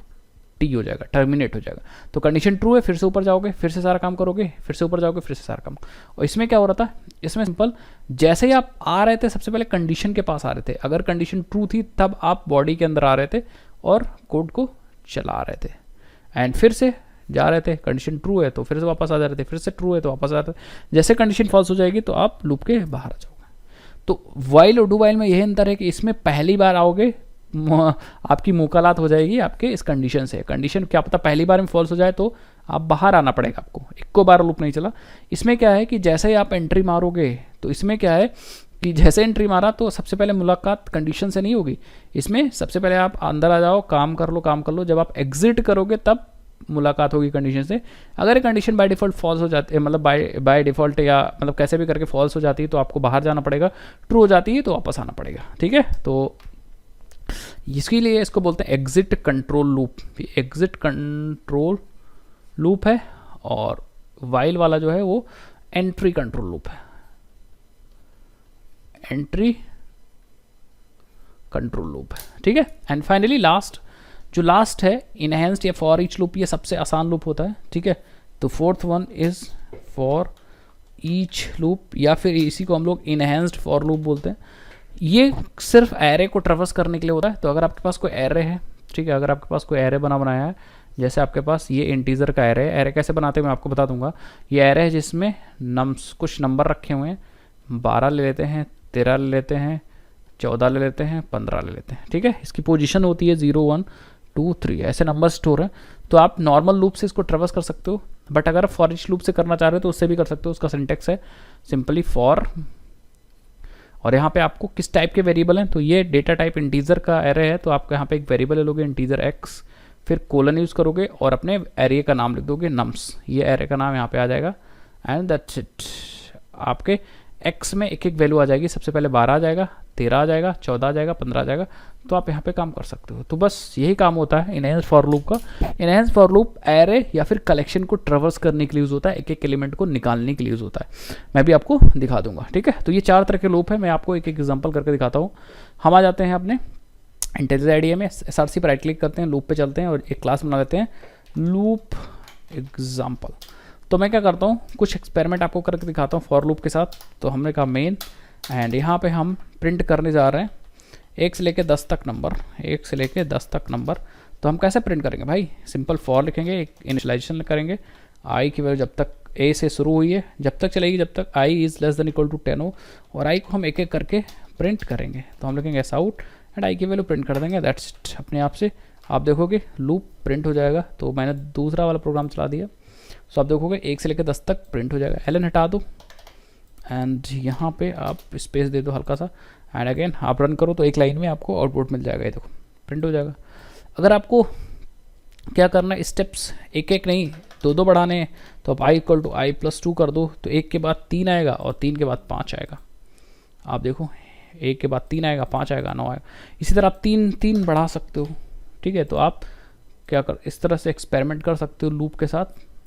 Speaker 2: टी हो जाएगा, टर्मिनेट हो जाएगा। तो कंडीशन ट्रू है, फिर से ऊपर जाओगे, फिर से सारा काम करोगे, फिर से ऊपर जाओगे, फिर से सारा काम। और इसमें क्या हो रहा था, इसमें सिंपल जैसे ही आप आ रहे थे सबसे पहले कंडीशन के पास आ रहे थे। अगर कंडीशन ट्रू थी तब आप बॉडी के अंदर आ रहे थे और कोड को चला रहे थे एंड फिर से जा रहे थे। कंडीशन ट्रू है तो फिर से वापस आ जा रहे थे, फिर से ट्रू है तो वापस आ रहे थे। जैसे कंडीशन फॉल्स हो जाएगी तो आप लूप के बाहर आ जाओगे। तो वाइल और डू वाइल में यही अंतर है कि इसमें पहली बार आओगे आपकी मुकालात हो जाएगी आपके इस कंडीशन से। कंडीशन क्या पता पहली बार में फॉल्स हो जाए तो आप बाहर आना पड़ेगा आपको, एक बार लूप नहीं चला। इसमें क्या है कि जैसे ही आप एंट्री मारोगे तो इसमें क्या है कि जैसे एंट्री मारा तो सबसे पहले मुलाकात कंडीशन से नहीं होगी। इसमें सबसे पहले आप अंदर आ जाओ, काम कर लो, काम कर लो। जब आप एग्जिट करोगे तब मुलाकात होगी कंडीशन से। अगर कंडीशन बाय डिफ़ॉल्ट फॉल्स हो जाती है, मतलब बाय डिफ़ॉल्ट या मतलब कैसे भी करके फॉल्स हो जाती है तो आपको बाहर जाना पड़ेगा। ट्रू हो जाती है तो वापस आना पड़ेगा, ठीक है। तो इसके लिए इसको बोलते हैं exit control loop. Exit control loop है और वाइल वाला जो है वो एंट्री कंट्रोल लूप है, एंट्री कंट्रोल लूप है, ठीक है। एंड फाइनली लास्ट, जो लास्ट है इनहेंस्ड या फॉर ईच लूप, ये सबसे आसान लूप होता है, ठीक है। तो fourth one is for each loop या फिर इसी को हम लोग इनहेंस्ड फॉर लूप बोलते हैं। ये सिर्फ एरे को ट्रैवर्स करने के लिए होता है। तो अगर आपके पास कोई एरे है, ठीक है, अगर आपके पास कोई एरे बनाया है, जैसे आपके पास ये इंटीजर का एरे है। एरे कैसे बनाते हैं मैं आपको बता दूंगा। ये एरे है जिसमें कुछ नंबर रखे हुए हैं, 12 ले लेते हैं, 13 ले लेते हैं, 14 ले लेते हैं, 15 ले लेते हैं, ठीक है। इसकी पोजीशन होती है 0 1 2 3, ऐसे नंबर स्टोर है। तो आप नॉर्मल लूप से इसको ट्रैवर्स कर सकते हो, बट अगर फॉर ईच लूप से करना चाह रहे हो तो उससे भी कर सकते हो। उसका सिंटेक्स है सिंपली फॉर, और यहाँ पे आपको किस टाइप के वेरिएबल हैं, तो ये डेटा टाइप इंटीजर का एरे है। तो आपको यहाँ पे एक वेरिएबल ले लोगे इंटीजर x, फिर कोलन यूज़ करोगे और अपने एरे का नाम लिख दोगे नम्स। ये एरे का नाम यहाँ पे आ जाएगा एंड दैट्स इट। आपके x में एक एक वैल्यू आ जाएगी। सबसे पहले 12 आ जाएगा, 13 आ जाएगा, 14 आ जाएगा, 15 आ जाएगा। तो आप यहाँ पे काम कर सकते हो। तो बस यही काम होता है इनहेंस फॉर लूप का। इनहेंस फॉर लूप एरे या फिर कलेक्शन को ट्रैवर्स करने के लिए यूज़ होता है, एक एक एलिमेंट को निकालने के लिए यूज़ होता है। मैं भी आपको दिखा दूंगा, ठीक है। तो ये 4 तरह के लूप है, मैं आपको एक एक एग्जाम्पल करके दिखाता हूँ। हम आ जाते हैं अपने इंटीजर आईडीए में, SRC पर राइट क्लिक करते हैं, लूप पे चलते हैं और एक क्लास बना लेते हैं लूप एग्जाम्पल। तो मैं क्या करता हूँ, कुछ एक्सपेरिमेंट आपको करके दिखाता हूँ फॉर लूप के साथ। तो हमने कहा मेन एंड यहाँ पे हम प्रिंट करने जा रहे हैं 1 से लेके 10 तक नंबर, 1 से लेके 10 तक नंबर, तो हम कैसे प्रिंट करेंगे भाई? सिंपल फॉर लिखेंगे, एक इनिशियलाइजेशन करेंगे, आई की वैल्यू जब तक ए से शुरू हुई है जब तक चलेगी, जब तक I is less than equal to 10 हो, और आई को हम एक एक करके प्रिंट करेंगे। तो हम लिखेंगे एस आउट एंड आई की वैल्यू प्रिंट कर देंगे, दैट्स इट। अपने आप से आप देखोगे लूप प्रिंट हो जाएगा। तो मैंने दूसरा वाला प्रोग्राम चला दिया, सो आप देखोगे 1 से लेकर 10 तक प्रिंट हो जाएगा। एलन हटा दो एंड यहाँ पे आप स्पेस दे दो हल्का सा, एंड अगेन आप रन करो तो एक लाइन में आपको आउटपुट मिल जाएगा, ये देखो प्रिंट हो जाएगा। अगर आपको क्या करना है, स्टेप्स एक एक नहीं दो दो बढ़ाने हैं, तो आप I equal to I plus 2 कर दो, तो 1 के बाद 3 आएगा और 3 के बाद 5 आएगा। आप देखो 1 के बाद 3 आएगा, 5 आएगा, 9 आएगा। इसी तरह आप 3 बढ़ा सकते हो, ठीक है। तो आप क्या कर इस तरह से एक्सपेरिमेंट कर सकते हो लूप के साथ,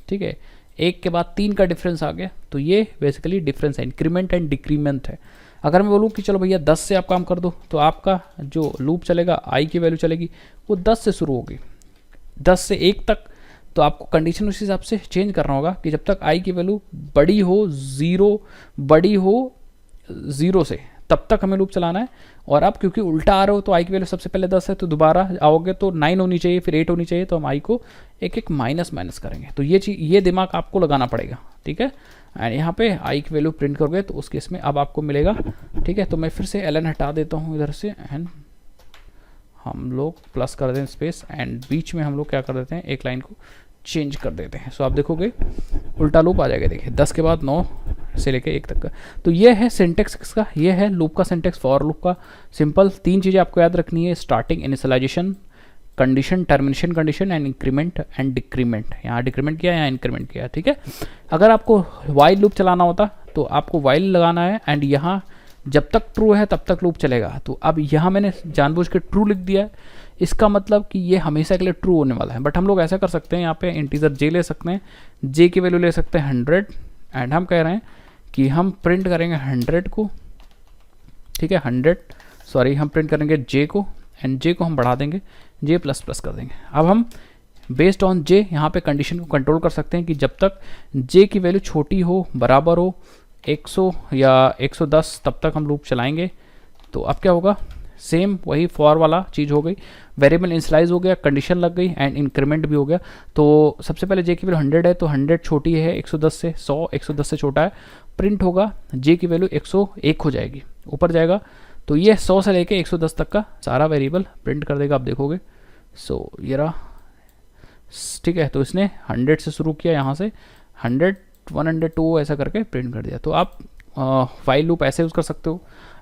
Speaker 2: ठीक है। 1 के बाद 3 का डिफरेंस आ गया, तो ये बेसिकली डिफरेंस है, इंक्रीमेंट एंड डिक्रीमेंट है। अगर मैं बोलूँ कि चलो भैया 10 से आप काम कर दो, तो आपका जो लूप चलेगा, आई की वैल्यू चलेगी वो 10 से शुरू होगी, 10 से 1 तक। तो आपको कंडीशन उस हिसाब से चेंज करना होगा कि जब तक आई की वैल्यू बड़ी हो 0 से, तब तक हमें लूप चलाना है। और आप क्योंकि उल्टा आ रहे हो, तो आई की वैल्यू सबसे पहले 10 है, तो दोबारा आओगे तो 9 होनी चाहिए, फिर 8 होनी चाहिए, तो हम आई को एक एक माइनस करेंगे। तो ये चीज़, ये दिमाग आपको लगाना पड़ेगा, ठीक है। एंड यहाँ पे आई की वैल्यू प्रिंट करोगे तो उस केस में अब आपको मिलेगा, ठीक है। तो मैं फिर से एलन हटा देता हूँ इधर से, एंड हम लोग प्लस कर दें स्पेस, एंड बीच में हम लोग क्या कर देते हैं, एक लाइन को चेंज कर देते हैं। सो आप देखोगे उल्टा लूप आ जाएगा, देखिए 10 के बाद 9 से लेके 1 तक का। तो ये है सिंटेक्स का, ये है लूप का सिंटेक्स, फॉर लूप का सिंपल 3 चीज़ें आपको याद रखनी है, starting, initialization condition, termination condition, and increment and decrement. यहाँ डिक्रीमेंट किया, यहाँ इंक्रीमेंट किया, ठीक है। अगर आपको वाइल लूप चलाना होता तो आपको वाइल लगाना है, एंड यहाँ जब तक ट्रू है तब तक लूप चलेगा। तो अब यहाँ मैंने जानबूझ के ट्रू लिख दिया है, इसका मतलब कि ये हमेशा के लिए ट्रू होने वाला है। बट हम लोग ऐसा कर सकते हैं, यहाँ पे इंटीजर जे ले सकते हैं, जे की वैल्यू ले सकते हैं 100, एंड हम कह रहे हैं कि हम प्रिंट करेंगे 100 को, ठीक है, 100 सॉरी, हम प्रिंट करेंगे जे को, एंड जे को हम बढ़ा देंगे, जे प्लस प्लस कर देंगे। अब हम बेस्ड ऑन जे यहाँ पे कंडीशन को कंट्रोल कर सकते हैं कि जब तक जे की वैल्यू छोटी हो, बराबर हो 100 या 110, तब तक हम लूप चलाएंगे। तो अब क्या होगा, सेम वही फॉर वाला चीज़ हो गई, वेरिएबल इनिशियलाइज हो गया, कंडीशन लग गई, एंड इंक्रीमेंट भी हो गया। तो सबसे पहले जे की वैल्यू 100 है, तो 100 छोटी है 110 से, 100 110 से छोटा है, प्रिंट होगा, जे की वैल्यू 101 हो जाएगी, ऊपर जाएगा। तो ये 100 से लेके 110 तक का सारा वेरिएबल प्रिंट कर देगा, आप देखोगे। सो ये रहा, ठीक है। तो इसने 100 से शुरू किया, यहाँ से 100 102 ऐसा करके प्रिंट कर दिया। तो आप वाइल लूप ऐसे यूज़ कर सकते हो,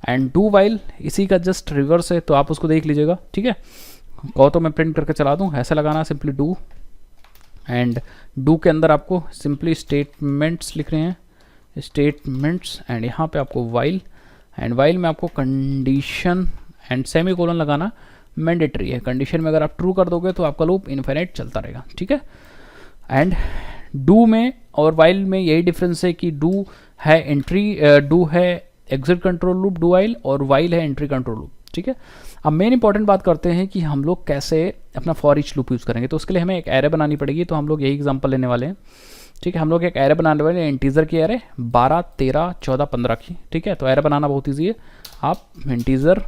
Speaker 2: एंड डू वाइल इसी का जस्ट रिवर्स है, तो आप उसको देख लीजिएगा, ठीक है। कहो तो मैं प्रिंट करके चला दूँ, ऐसा लगाना सिंपली डू, एंड डू के अंदर आपको सिंपली स्टेटमेंट्स लिख रहे हैं, स्टेटमेंट्स, एंड यहाँ पे आपको वाइल, एंड वाइल में आपको कंडीशन एंड सेमी कोलन लगाना मैंडेटरी है। कंडीशन में अगर आप ट्रू कर दोगे तो आपका लूप इनफाइनाइट चलता रहेगा, ठीक है। एंड डू में और वाइल में यही डिफरेंस है कि डू है एंट्री, डू है exit control loop do while, और वाइल है एंट्री कंट्रोल लूप, ठीक है। अब मेन इंपॉर्टेंट बात करते हैं कि हम लोग कैसे अपना फॉर ईच लूप यूज़ करेंगे। तो उसके लिए हमें एक एरे बनानी पड़ेगी, तो हम लोग यही एग्जांपल लेने वाले हैं, ठीक है। हम लोग एक एरे बनाने वाले हैं, इंटीजर की एरे 12 13 14 15 की, ठीक है। तो एरे बनाना बहुत ईजी है, आप इंटीजर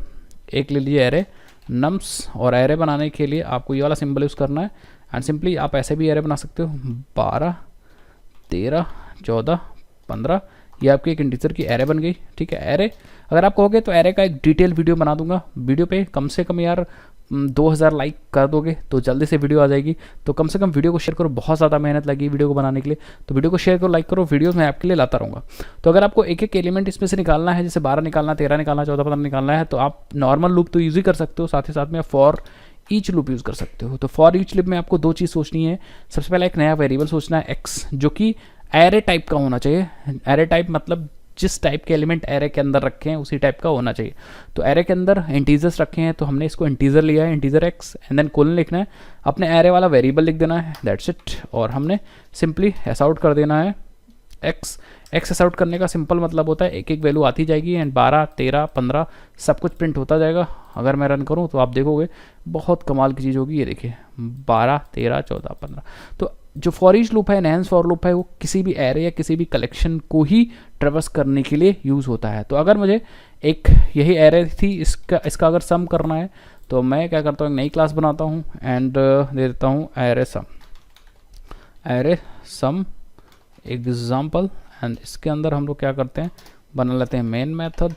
Speaker 2: एक ले लीजिए एरे नम्स, और एरे बनाने के लिए आपको ये वाला सिंबल यूज़ करना है, एंड सिंपली आप ऐसे भी एरे बना सकते हो, 12 13 14 15, ये आपकी एक इंटीजर की एरे बन गई, ठीक है। एरे अगर आप कहोगे तो एरे का एक डिटेल वीडियो बना दूंगा, वीडियो पे कम से कम यार 2000 लाइक कर दोगे तो जल्दी से वीडियो आ जाएगी। तो कम से कम वीडियो को शेयर करो, बहुत ज़्यादा मेहनत लगी वीडियो को बनाने के लिए, तो वीडियो को शेयर करो, लाइक करो, वीडियोस मैं आपके लिए लाता रहूँगा। तो अगर आपको एक एक एलिमेंट इसमें से निकालना है, जैसे 12 निकालना, 13 निकालना, 14 15 निकालना है, तो आप नॉर्मल लूप तो यूज़ ही कर सकते हो, साथ ही साथ में फॉर ईच लूप यूज़ कर सकते हो। तो फॉर ईच लूप में आपको 2 चीज़ सोचनी है। सबसे पहले एक नया वेरिएबल सोचना है एक्स, जो कि एरे टाइप का होना चाहिए। एरे टाइप मतलब जिस टाइप के एलिमेंट एरे के अंदर रखे हैं उसी टाइप का होना चाहिए। तो एरे के अंदर इंटीजर्स रखे हैं, तो हमने इसको इंटीजर लिया है, integer x, and then colon लिखना है, अपने एरे वाला वेरिएबल लिख देना है, दैट्स इट। और हमने सिंपली एस आउट कर देना है एक्स। एक्स एस आउट करने का सिंपल मतलब होता है एक एक वैल्यू आती जाएगी, एंड 12 13 15 सब कुछ प्रिंट होता जाएगा। अगर मैं रन करूं तो आप देखोगे बहुत कमाल की चीज़ होगी, ये देखिए 12 13 14 15। तो जो फॉर ईच लूप है, एनहांस फॉर लूप है, वो किसी भी एरे या किसी भी कलेक्शन को ही ट्रेवर्स करने के लिए यूज़ होता है। तो अगर मुझे एक यही एरे थी, इसका अगर सम करना है तो मैं क्या करता हूँ, एक नई क्लास बनाता हूँ एंड दे देता हूँ एरे सम एग्जाम्पल। एंड इसके अंदर हम लोग क्या करते हैं, बना लेते हैं मेन मेथड।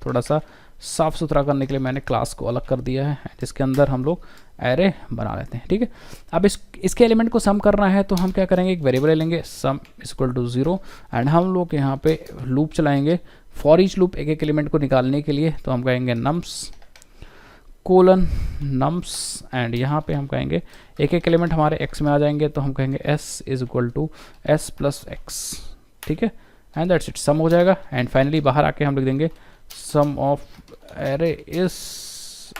Speaker 2: थोड़ा सा साफ़ सुथरा करने के लिए मैंने क्लास को अलग कर दिया है, जिसके अंदर हम लोग एरे बना लेते हैं। ठीक है, अब इसके एलिमेंट को सम करना है तो हम क्या करेंगे, एक वेरिएबल लेंगे सम इक्वल टू 0 एंड हम लोग यहाँ पे लूप चलाएंगे फॉर ईच लूप एक एक एलिमेंट को निकालने के लिए। तो हम कहेंगे नम्स कोलन नम्स एंड यहाँ पे हम कहेंगे एक एक एलिमेंट हमारे x में आ जाएंगे तो हम कहेंगे s is equal to s plus x। ठीक है, एंड दैट्स इट, सम हो जाएगा। एंड फाइनली बाहर आके हम लिख देंगे सम ऑफ एरे इज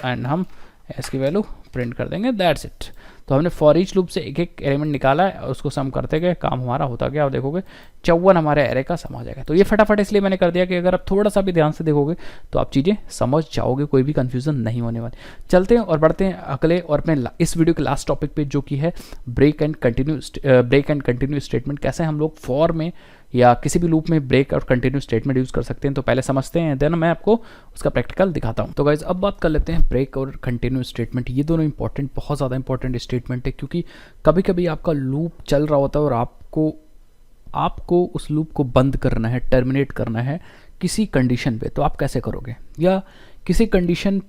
Speaker 2: एंड हम s की वैल्यू प्रिंट कर देंगे, दैट्स इट। तो हमने फॉर ईच लूप से एक एक एलिमेंट निकाला है और उसको सम करते गए, काम हमारा होता गया। आप देखोगे 54 हमारे एरे का सम आ जाएगा। तो ये फटाफट इसलिए मैंने कर दिया कि अगर आप थोड़ा सा भी ध्यान से देखोगे तो आप चीज़ें समझ जाओगे, कोई भी कंफ्यूजन नहीं होने वाली। चलते हैं और बढ़ते हैं अगले और अपने इस वीडियो के लास्ट टॉपिक पे, जो कि है ब्रेक एंड कंटिन्यू स्टेटमेंट। कैसे हम लोग फॉर में या किसी भी लूप में ब्रेक और कंटिन्यू स्टेटमेंट यूज़ कर सकते हैं। तो पहले समझते हैं, देन मैं आपको उसका प्रैक्टिकल दिखाता हूँ। तो गाइज अब बात कर लेते हैं ब्रेक और कंटिन्यू स्टेटमेंट। ये दोनों इंपॉर्टेंट, बहुत ज़्यादा इंपॉर्टेंट स्टेटमेंट है, क्योंकि कभी कभी आपका लूप चल रहा होता है और आपको उस लूप को बंद करना है, टर्मिनेट करना है किसी कंडीशन पे। तो आप कैसे करोगे, या किसी कंडीशन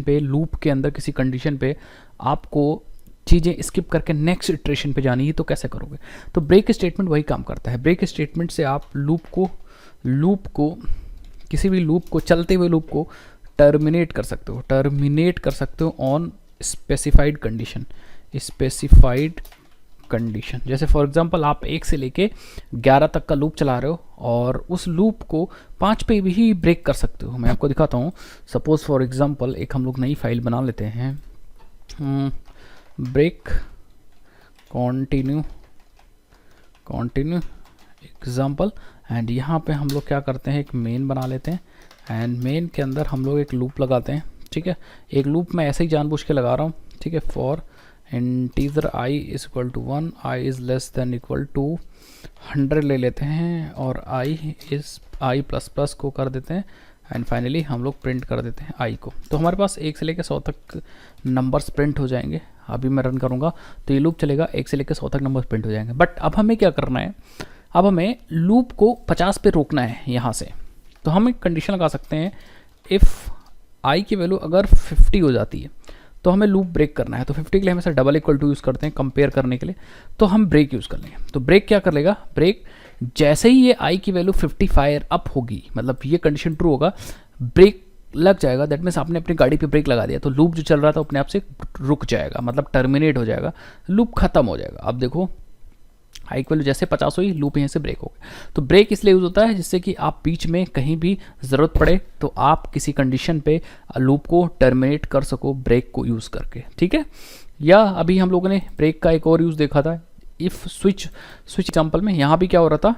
Speaker 2: पे लूप के अंदर किसी कंडीशन पे आपको चीज़ें स्किप करके नेक्स्ट इटरेशन पे जानी है, तो कैसे करोगे। तो ब्रेक स्टेटमेंट वही काम करता है। ब्रेक स्टेटमेंट से आप किसी भी लूप को, चलते हुए लूप को टर्मिनेट कर सकते हो ऑन स्पेसिफाइड कंडीशन। जैसे फॉर एग्जांपल आप 1 से लेके 11 तक का लूप चला रहे हो और उस लूप को 5 पे भी ब्रेक कर सकते हो। मैं आपको दिखाता हूँ। सपोज फॉर एग्जांपल एक हम लोग नई फाइल बना लेते हैं, ब्रेक कॉन्टिन्यू एग्जाम्पल। एंड यहाँ पे हम लोग क्या करते हैं, एक मेन बना लेते हैं एंड मेन के अंदर हम लोग एक लूप लगाते हैं। ठीक है, एक लूप मैं ऐसे ही जानबूझ के लगा रहा हूँ। ठीक है, for integer i is equal to 1, i is less than equal to 100 ले लेते हैं और i प्लस प्लस को कर देते हैं एंड फाइनली हम लोग प्रिंट कर देते हैं i को। तो हमारे पास 1 से लेकर 100 तक नंबर्स प्रिंट हो जाएंगे। अभी मैं रन करूँगा तो ये लूप चलेगा, 1 से लेकर 100 तक नंबर्स प्रिंट हो जाएंगे। बट अब हमें क्या करना है, अब हमें लूप को 50 पे रोकना है यहाँ से। तो हम एक कंडीशन लगा सकते हैं, इफ़ i की वैल्यू अगर 50 हो जाती है तो हमें लूप ब्रेक करना है। तो 50 के लिए हमेशा डबल इक्वल टू यूज़ करते हैं कंपेयर करने के लिए। तो हम ब्रेक यूज़ कर लेंगे। तो ब्रेक क्या कर लेगा, ब्रेक जैसे ही ये i की वैल्यू 50 फायर अप होगी, मतलब ये कंडीशन ट्रू होगा, ब्रेक लग जाएगा। दैट मीन्स आपने अपनी गाड़ी पे ब्रेक लगा दिया, तो लूप जो चल रहा था अपने आप से रुक जाएगा, मतलब टर्मिनेट हो जाएगा, लूप खत्म हो जाएगा। अब देखो i की वैल्यू जैसे 50 हुई, लूप यहाँ से ब्रेक हो गया। तो ब्रेक इसलिए यूज़ होता है जिससे कि आप बीच में कहीं भी ज़रूरत पड़े तो आप किसी कंडीशन पे लूप को टर्मिनेट कर सको ब्रेक को यूज़ करके। ठीक है, या अभी हम लोगों ने ब्रेक का एक और यूज़ देखा था, इफ़ स्विच एग्जाम्पल में। यहाँ भी क्या हो रहा था,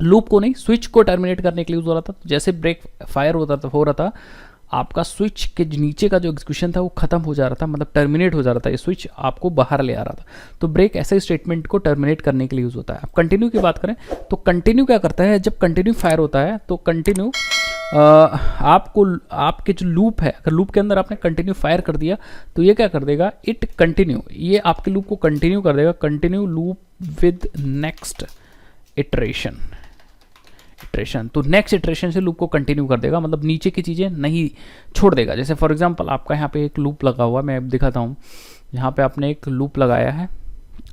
Speaker 2: लूप को नहीं, स्विच को टर्मिनेट करने के लिए यूज़ हो रहा था। तो जैसे ब्रेक फायर हो रहा था, आपका स्विच के नीचे का जो एग्जीक्यूशन था वो खत्म हो जा रहा था, मतलब टर्मिनेट हो जा रहा था, ये स्विच आपको बाहर ले आ रहा था। तो ब्रेक ऐसे स्टेटमेंट को टर्मिनेट करने के लिए यूज़ होता है। अब कंटिन्यू की बात करें तो कंटिन्यू क्या करता है, जब कंटिन्यू फायर होता है तो कंटिन्यू आपके जो लूप है, अगर लूप के अंदर आपने कंटिन्यू फायर कर दिया तो ये क्या कर देगा, इट कंटिन्यू, ये आपके लूप को कंटिन्यू कर देगा, continue loop with next iteration. तो नेक्स्ट इटरेशन से लूप को कंटिन्यू कर देगा, मतलब नीचे की चीज़ें नहीं छोड़ देगा। जैसे फॉर एग्जांपल आपका यहाँ पे एक लूप लगा हुआ है, मैं दिखाता हूँ। यहाँ पे आपने एक लूप लगाया है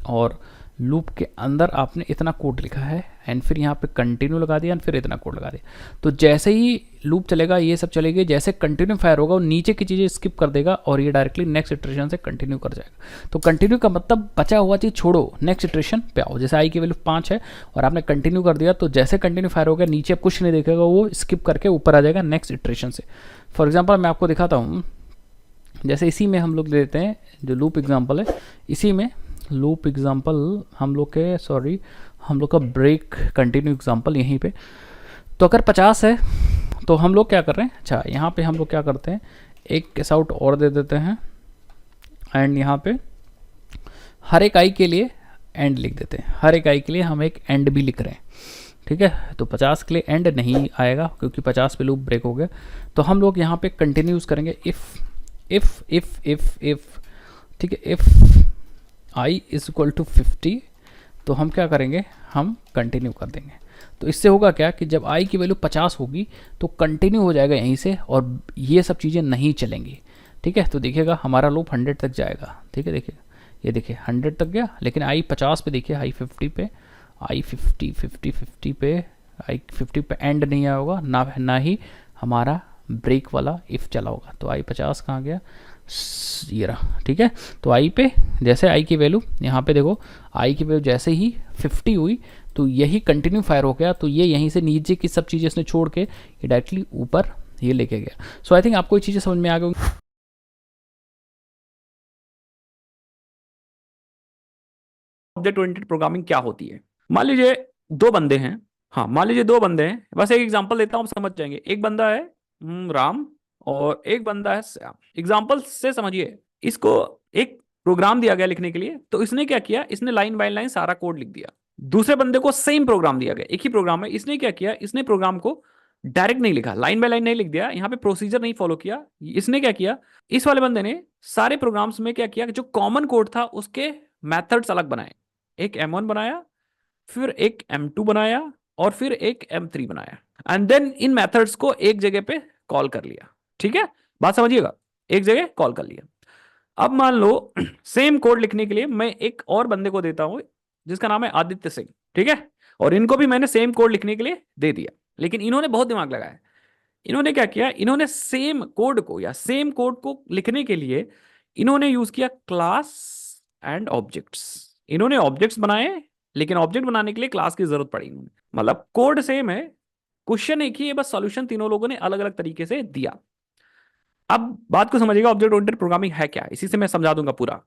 Speaker 2: और लूप के अंदर आपने इतना कोड लिखा है एंड फिर यहाँ पे कंटिन्यू लगा दिया एंड फिर इतना कोड लगा दिया। तो जैसे ही लूप चलेगा ये सब चलेगी, जैसे कंटिन्यू फायर होगा वो नीचे की चीज़ें स्किप कर देगा और ये डायरेक्टली नेक्स्ट इटरेशन से कंटिन्यू कर जाएगा। तो कंटिन्यू का मतलब बचा हुआ चीज़ छोड़ो, नेक्स्ट इटरेशन पे आओ। जैसे i की वैल्यू 5 है और आपने कंटिन्यू कर दिया, तो जैसे कंटिन्यू फायर होगा नीचे अब कुछ नहीं देखेगा, वो स्किप करके ऊपर आ जाएगा नेक्स्ट इटरेशन से। फॉर एग्जाम्पल मैं आपको दिखाता हूँ, जैसे इसी में हम लोग लेते हैं जो लूप एग्जाम्पल है, इसी में लूप एग्जाम्पल हम लोग का ब्रेक कंटिन्यू एग्जाम्पल यहीं पे। तो अगर 50 है तो हम लोग क्या कर रहे हैं, अच्छा यहाँ पे हम लोग क्या करते हैं, एक केस आउट और दे देते हैं एंड यहाँ पे हर एक आई के लिए एंड लिख देते हैं, हर एक आई के लिए हम एक एंड भी लिख रहे हैं, ठीक है। तो 50 के लिए एंड नहीं आएगा क्योंकि 50 पे लूप ब्रेक हो गया, तो हम लोग यहाँ पे कंटिन्यूज करेंगे इफ़, ठीक है, if i is equal to 50, तो हम क्या करेंगे, हम कंटिन्यू कर देंगे। तो इससे होगा क्या कि जब आई की वैल्यू 50 होगी तो कंटिन्यू हो जाएगा यहीं से और ये सब चीज़ें नहीं चलेंगी, ठीक है। तो देखिएगा हमारा लूप 100 तक जाएगा, ठीक है। देखिए ये देखिए 100 तक गया, लेकिन आई 50 पे देखिए, आई 50 पे, आई 50 पे, आई 50 पे एंड नहीं आया होगा, ना ही हमारा ब्रेक वाला इफ़ चला होगा। तो आई 50 कहाँ गया, ये रहा, ठीक है। तो आई पे जैसे आई की वैल्यू यहाँ पे देखो, आई की वैल्यू जैसे ही 50 हुई तो यही कंटिन्यू फायर हो गया, तो ये यहीं से नीचे की सब चीज़ें इसने छोड़ के ये डायरेक्टली ऊपर ये लेके गया। सो आई थिंक आपको ये चीज़ें समझ में आ गई।
Speaker 1: ऑब्जेक्ट ओरिएंटेड प्रोग्रामिंग क्या होती है? मान लीजिए दो बंदे हैं, हाँ मान लीजिए दो बंदे हैं, बस एक एग्जांपल देता हूं, आप समझ जाएंगे। एक बंदा है राम और एक बंदा है श्याम। एग्जांपल से समझिए, इसको एक प्रोग्राम दिया गया लिखने के लिए, तो इसने क्या किया, इसने लाइन बाय लाइन सारा कोड लिख दिया। दूसरे बंदे को सेम प्रोग्राम दिया गया, एक ही प्रोग्राम है, इसने क्या किया, इसने प्रोग्राम को डायरेक्ट नहीं लिखा, लाइन बाय लाइन नहीं लिख दिया, यहाँ पे प्रोसीजर नहीं फॉलो किया। इसने क्या किया, इस वाले बंदे ने सारे प्रोग्राम्स में क्या किया, जो कॉमन कोड था उसके मेथड्स अलग बनाए। एक M1 बनाया, फिर एक M2 बनाया और फिर एक M3 बनाया, एंड देन इन मेथड्स को एक जगह पे कॉल कर लिया, ठीक है। बात समझिएगा, एक जगह कॉल कर लिया। अब मान लो सेम कोड लिखने के लिए मैं एक और बंदे को देता हूं जिसका नाम है आदित्य सिंह, ठीक है, और इनको भी मैंने सेम कोड लिखने के लिए दे दिया। लेकिन इन्होंने बहुत दिमाग लगाया। इन्होंने क्या किया, इन्होंने सेम कोड को या सेम कोड को लिखने के लिए इन्होंने यूज किया क्लास एंड ऑब्जेक्ट्स। इन्होंने ऑब्जेक्ट्स बनाए, लेकिन ऑब्जेक्ट बनाने के लिए क्लास की जरूरत पड़ी इन्होंने। मतलब कोड सेम है, क्वेश्चन एक ही है, बस सॉल्यूशन तीनों लोगों ने अलग अलग तरीके से दिया। अब बात को समझिएगा, ऑब्जेक्ट ओरिएंटेड प्रोग्रामिंग है क्या, इसी से मैं समझा दूंगा पूरा।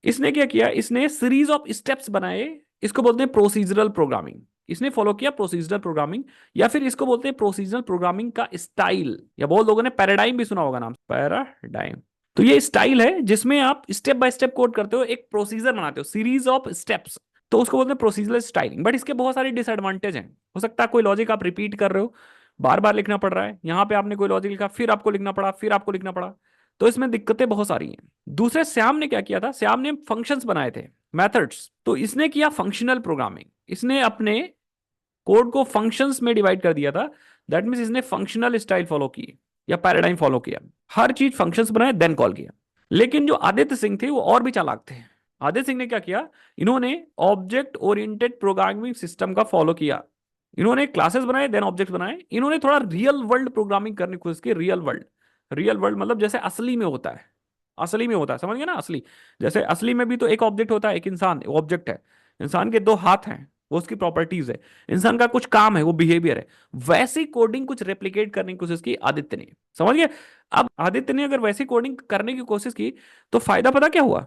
Speaker 1: इसने क्या किया, इसने सीरीज ऑफ स्टेप्स बनाए, इसको बोलते हैं प्रोसीजरल प्रोग्रामिंग। इसने फॉलो किया प्रोसीजरल प्रोग्रामिंग, या फिर इसको बोलते हैं प्रोसीजरल प्रोग्रामिंग का स्टाइल, या बहुत लोगों ने पैराडाइम भी सुना होगा नाम, पैराडाइम। तो ये स्टाइल है जिसमें आप स्टेप बाय स्टेप कोड करते हो, एक प्रोसीजर बनाते हो, सीरीज ऑफ स्टेप्स, तो उसको बोलते हैं प्रोसीजरल स्टाइलिंग। बट इसके बहुत सारे डिसएडवांटेज हैं। हो सकता है कोई लॉजिक आप रिपीट कर रहे हो, बार बार लिखना पड़ रहा है, यहां पे आपने कोई लॉजिक लिखा, फिर आपको लिखना पड़ा, फिर आपको लिखना पड़ा, तो इसमें दिक्कतें बहुत सारी हैं। दूसरे श्याम ने क्या किया था, श्याम ने फंक्शंस बनाए थे, मेथड्स, तो इसने किया फंक्शनल प्रोग्रामिंग। इसने अपने कोड को फंक्शंस में डिवाइड कर दिया था। दैट मींस इसने फंक्शनल स्टाइल फॉलो की या पैराडाइम फॉलो किया, हर चीज फंक्शंस बनाए देन कॉल किया। लेकिन जो आदित्य सिंह थे वो और भी चालाक थे। आदित्य सिंह ने क्या किया, इन्होंने ऑब्जेक्ट ओरिएंटेड प्रोग्रामिंग सिस्टम का फॉलो किया। इन्होंने क्लासेस बनाए देन ऑब्जेक्ट बनाए। इन्होंने थोड़ा रियल वर्ल्ड प्रोग्रामिंग करने की कोशिश की। रियल वर्ल्ड, रियल वर्ल्ड मतलब जैसे असली में होता है, असली में होता है, समझ गए ना, असली। जैसे असली में भी तो एक ऑब्जेक्ट होता है, एक इंसान ऑब्जेक्ट है। इंसान के दो हाथ हैं, वो उसकी प्रॉपर्टीज है। इंसान का कुछ काम है, वो बिहेवियर है। वैसी कोडिंग कुछ रेप्लिकेट करने की कोशिश की आदित्य ने, समझ गए। अब आदित्य ने अगर वैसी कोडिंग करने की कोशिश की तो फायदा पता क्या हुआ,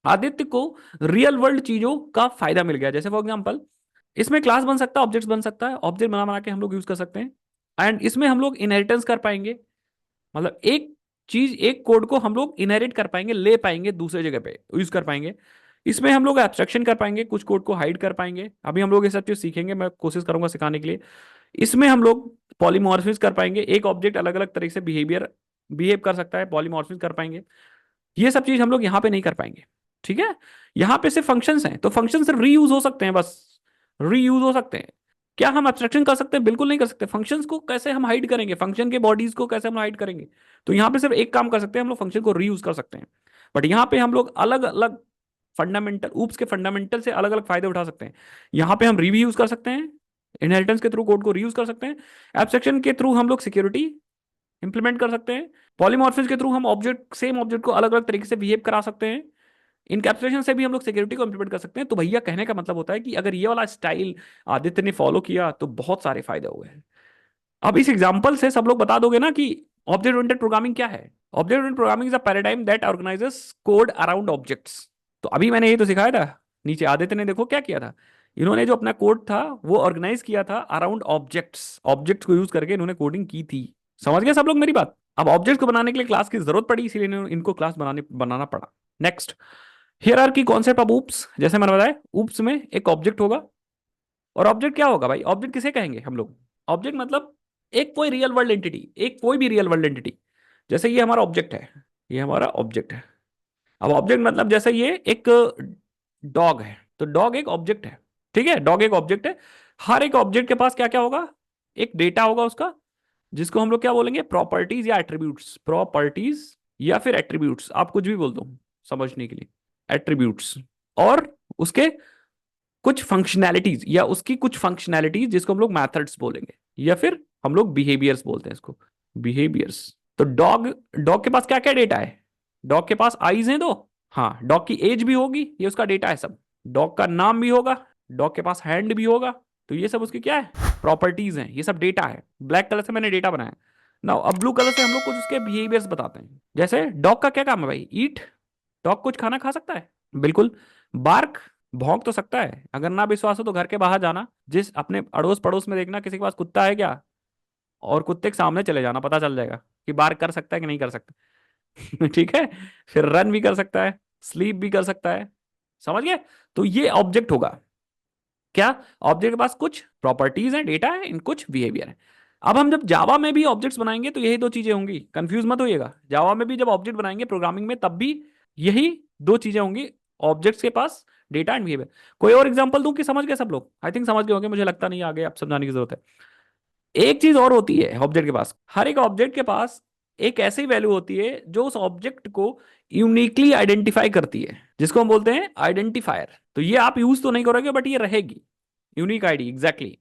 Speaker 1: आदित्य को रियल वर्ल्ड चीजों का फायदा मिल गया। जैसे फॉर एग्जांपल, इसमें क्लास बन सकता है, ऑब्जेक्ट्स बन सकता है, ऑब्जेक्ट बना बना के हम लोग यूज कर सकते हैं, एंड इसमें हम लोग इनहेरिटेंस कर पाएंगे। मतलब एक चीज, एक कोड को हम लोग इनहेरिट कर पाएंगे, ले पाएंगे, दूसरे जगह पे यूज कर पाएंगे। इसमें हम लोग एब्स्ट्रक्शन कर पाएंगे, कुछ कोड को हाइड कर पाएंगे। अभी हम लोग ये सब चीज सीखेंगे, मैं कोशिश करूंगा सिखाने के लिए। इसमें हम लोग पॉलीमॉर्फिज्म कर पाएंगे, एक ऑब्जेक्ट अलग अलग तरीके से बिहेव कर सकता है, पॉलीमॉर्फिज्म कर पाएंगे। ये सब चीज हम लोग यहाँ पे नहीं कर पाएंगे, ठीक है। यहाँ पे सिर्फ फंक्शंस हैं, तो फंक्शन सिर्फ रीयूज हो सकते हैं, बस रीयूज हो सकते हैं। क्या हम एब्स्ट्रक्शन कर सकते हैं? बिल्कुल नहीं कर सकते। फंक्शंस को कैसे हम हाइड करेंगे, फंक्शन के बॉडीज को कैसे हम हाइड करेंगे? तो यहाँ पे सिर्फ एक काम कर सकते हैं, हम लोग फंक्शन को रीयूज कर सकते हैं। बट यहाँ पे हम लोग अलग अलग फंडामेंटल, ऊप्स के फंडामेंटल से अलग अलग फायदे उठा सकते हैं। यहाँ पे हम रीयूज कर सकते हैं, इनहेरिटेंस के थ्रू कोड को रीयूज कर सकते हैं। एब्स्ट्रक्शन के थ्रू हम लोग सिक्योरिटी इंप्लीमेंट कर सकते हैं। पॉलीमॉर्फिज्म के थ्रू हम ऑब्जेक्ट, सेम ऑब्जेक्ट को अलग अलग तरीके से बिहेव करा सकते हैं। इनकैप्सुलेशन से भी हम लोग सिक्योरिटी को इंप्लीमेंट कर सकते हैं। तो भैया कहने का मतलब होता है कि अगर ये वाला स्टाइल आदित्य ने फॉलो किया तो बहुत सारे फायदे हुए हैं। अब इस एग्जांपल से सब लोग बता दोगे ना कि ऑब्जेक्ट ओरिएंटेड प्रोग्रामिंग क्या है। Object oriented programming is a paradigm that organises code around objects. तो अभी मैंने ये तो सिखाया था, नीचे आदित्य ने देखो क्या किया था, इन्होंने जो अपना कोड था वो ऑर्गेनाइज किया था अराउंड ऑब्जेक्ट्स। ऑब्जेक्ट्स को यूज करके इन्होंने कोडिंग की थी। समझ गए सब लोग मेरी बात? अब ऑब्जेक्ट को बनाने के लिए क्लास की जरूरत पड़ी, इसीलिए इनको क्लास बनाना पड़ा। Next,
Speaker 3: hierarchy concept of oops, जैसे मैंने बताया ऊप्स में एक ऑब्जेक्ट होगा, और ऑब्जेक्ट क्या होगा भाई, ऑब्जेक्ट किसे कहेंगे हम लोग, ऑब्जेक्ट मतलब एक कोई रियल वर्ल्ड एंटिटी, एक कोई भी रियल वर्ल्ड एंटिटी। जैसे ये हमारा ऑब्जेक्ट है, ये हमारा ऑब्जेक्ट है। अब ऑब्जेक्ट मतलब जैसे ये एक डॉग है, तो डॉग एक ऑब्जेक्ट है, ठीक है, डॉग एक ऑब्जेक्ट है। हर एक ऑब्जेक्ट के पास क्या क्या होगा, एक डेटा होगा उसका, जिसको हम लोग क्या बोलेंगे, प्रॉपर्टीज या एट्रीब्यूट्स, प्रॉपर्टीज या फिर एट्रीब्यूट्स, आप कुछ भी बोल दो समझने के लिए, एट्रीब्यूट्स। और उसके कुछ फंक्शनैलिटीज या उसकी कुछ फंक्शनैलिटीज जिसको हम लोग मैथड्स बोलेंगे, या फिर हम लोग बिहेवियर्स बोलते हैं इसको, बिहेवियर्स। तो डॉग, डॉग के पास क्या क्या डेटा है, डॉग के पास आईज हैं दो, हाँ, डॉग की एज भी होगी, ये उसका डेटा है सब, डॉग का नाम भी होगा, डॉग के पास हैंड भी होगा, तो ये सब उसकी क्या है, प्रॉपर्टीज हैं, ये सब डेटा है। ब्लैक कलर से मैंने डेटा बनाया ना। अब ब्लू कलर से हम लोग कुछ उसके बिहेवियर्स बताते हैं। जैसे डॉग का क्या काम है भाई, ईट, डॉग कुछ खाना खा सकता है, बिल्कुल। बार्क, भौंक तो सकता है। अगर ना विश्वास हो तो घर के बाहर जाना, जिस अपने अड़ोस पड़ोस में देखना किसी के पास कुत्ता है क्या, और कुत्ते के सामने चले जाना, पता चल जाएगा कि बार्क कर सकता है कि नहीं कर सकता। ठीक है। फिर रन भी कर सकता है, स्लीप भी कर सकता है, समझ गए। तो ये ऑब्जेक्ट होगा क्या, ऑब्जेक्ट के पास कुछ प्रॉपर्टीज हैं, डेटा है, इन कुछ बिहेवियर है। अब हम जब जावा में भी ऑब्जेक्ट्स बनाएंगे तो यही दो चीजें होंगी, कंफ्यूज मत होइएगा। जावा में भी जब ऑब्जेक्ट बनाएंगे प्रोग्रामिंग में, तब भी यही दो चीजें होंगी, ऑब्जेक्ट्स के पास डेटा एंड बिहेवियर। कोई और एग्जांपल दूं कि समझ गए सब लोग, आई थिंक समझ गए होंगे, मुझे लगता नहीं आगे आप समझाने की जरूरत है। एक चीज और होती है ऑब्जेक्ट के पास, हर एक ऑब्जेक्ट के पास एक ऐसी वैल्यू होती है जो उस ऑब्जेक्ट को यूनिकली आइडेंटिफाई करती है, जिसको हम बोलते हैं आइडेंटिफायर। तो ये आप यूज तो नहीं करोगे, बट ये रहेगी, यूनिक आईडी, एग्जैक्टली।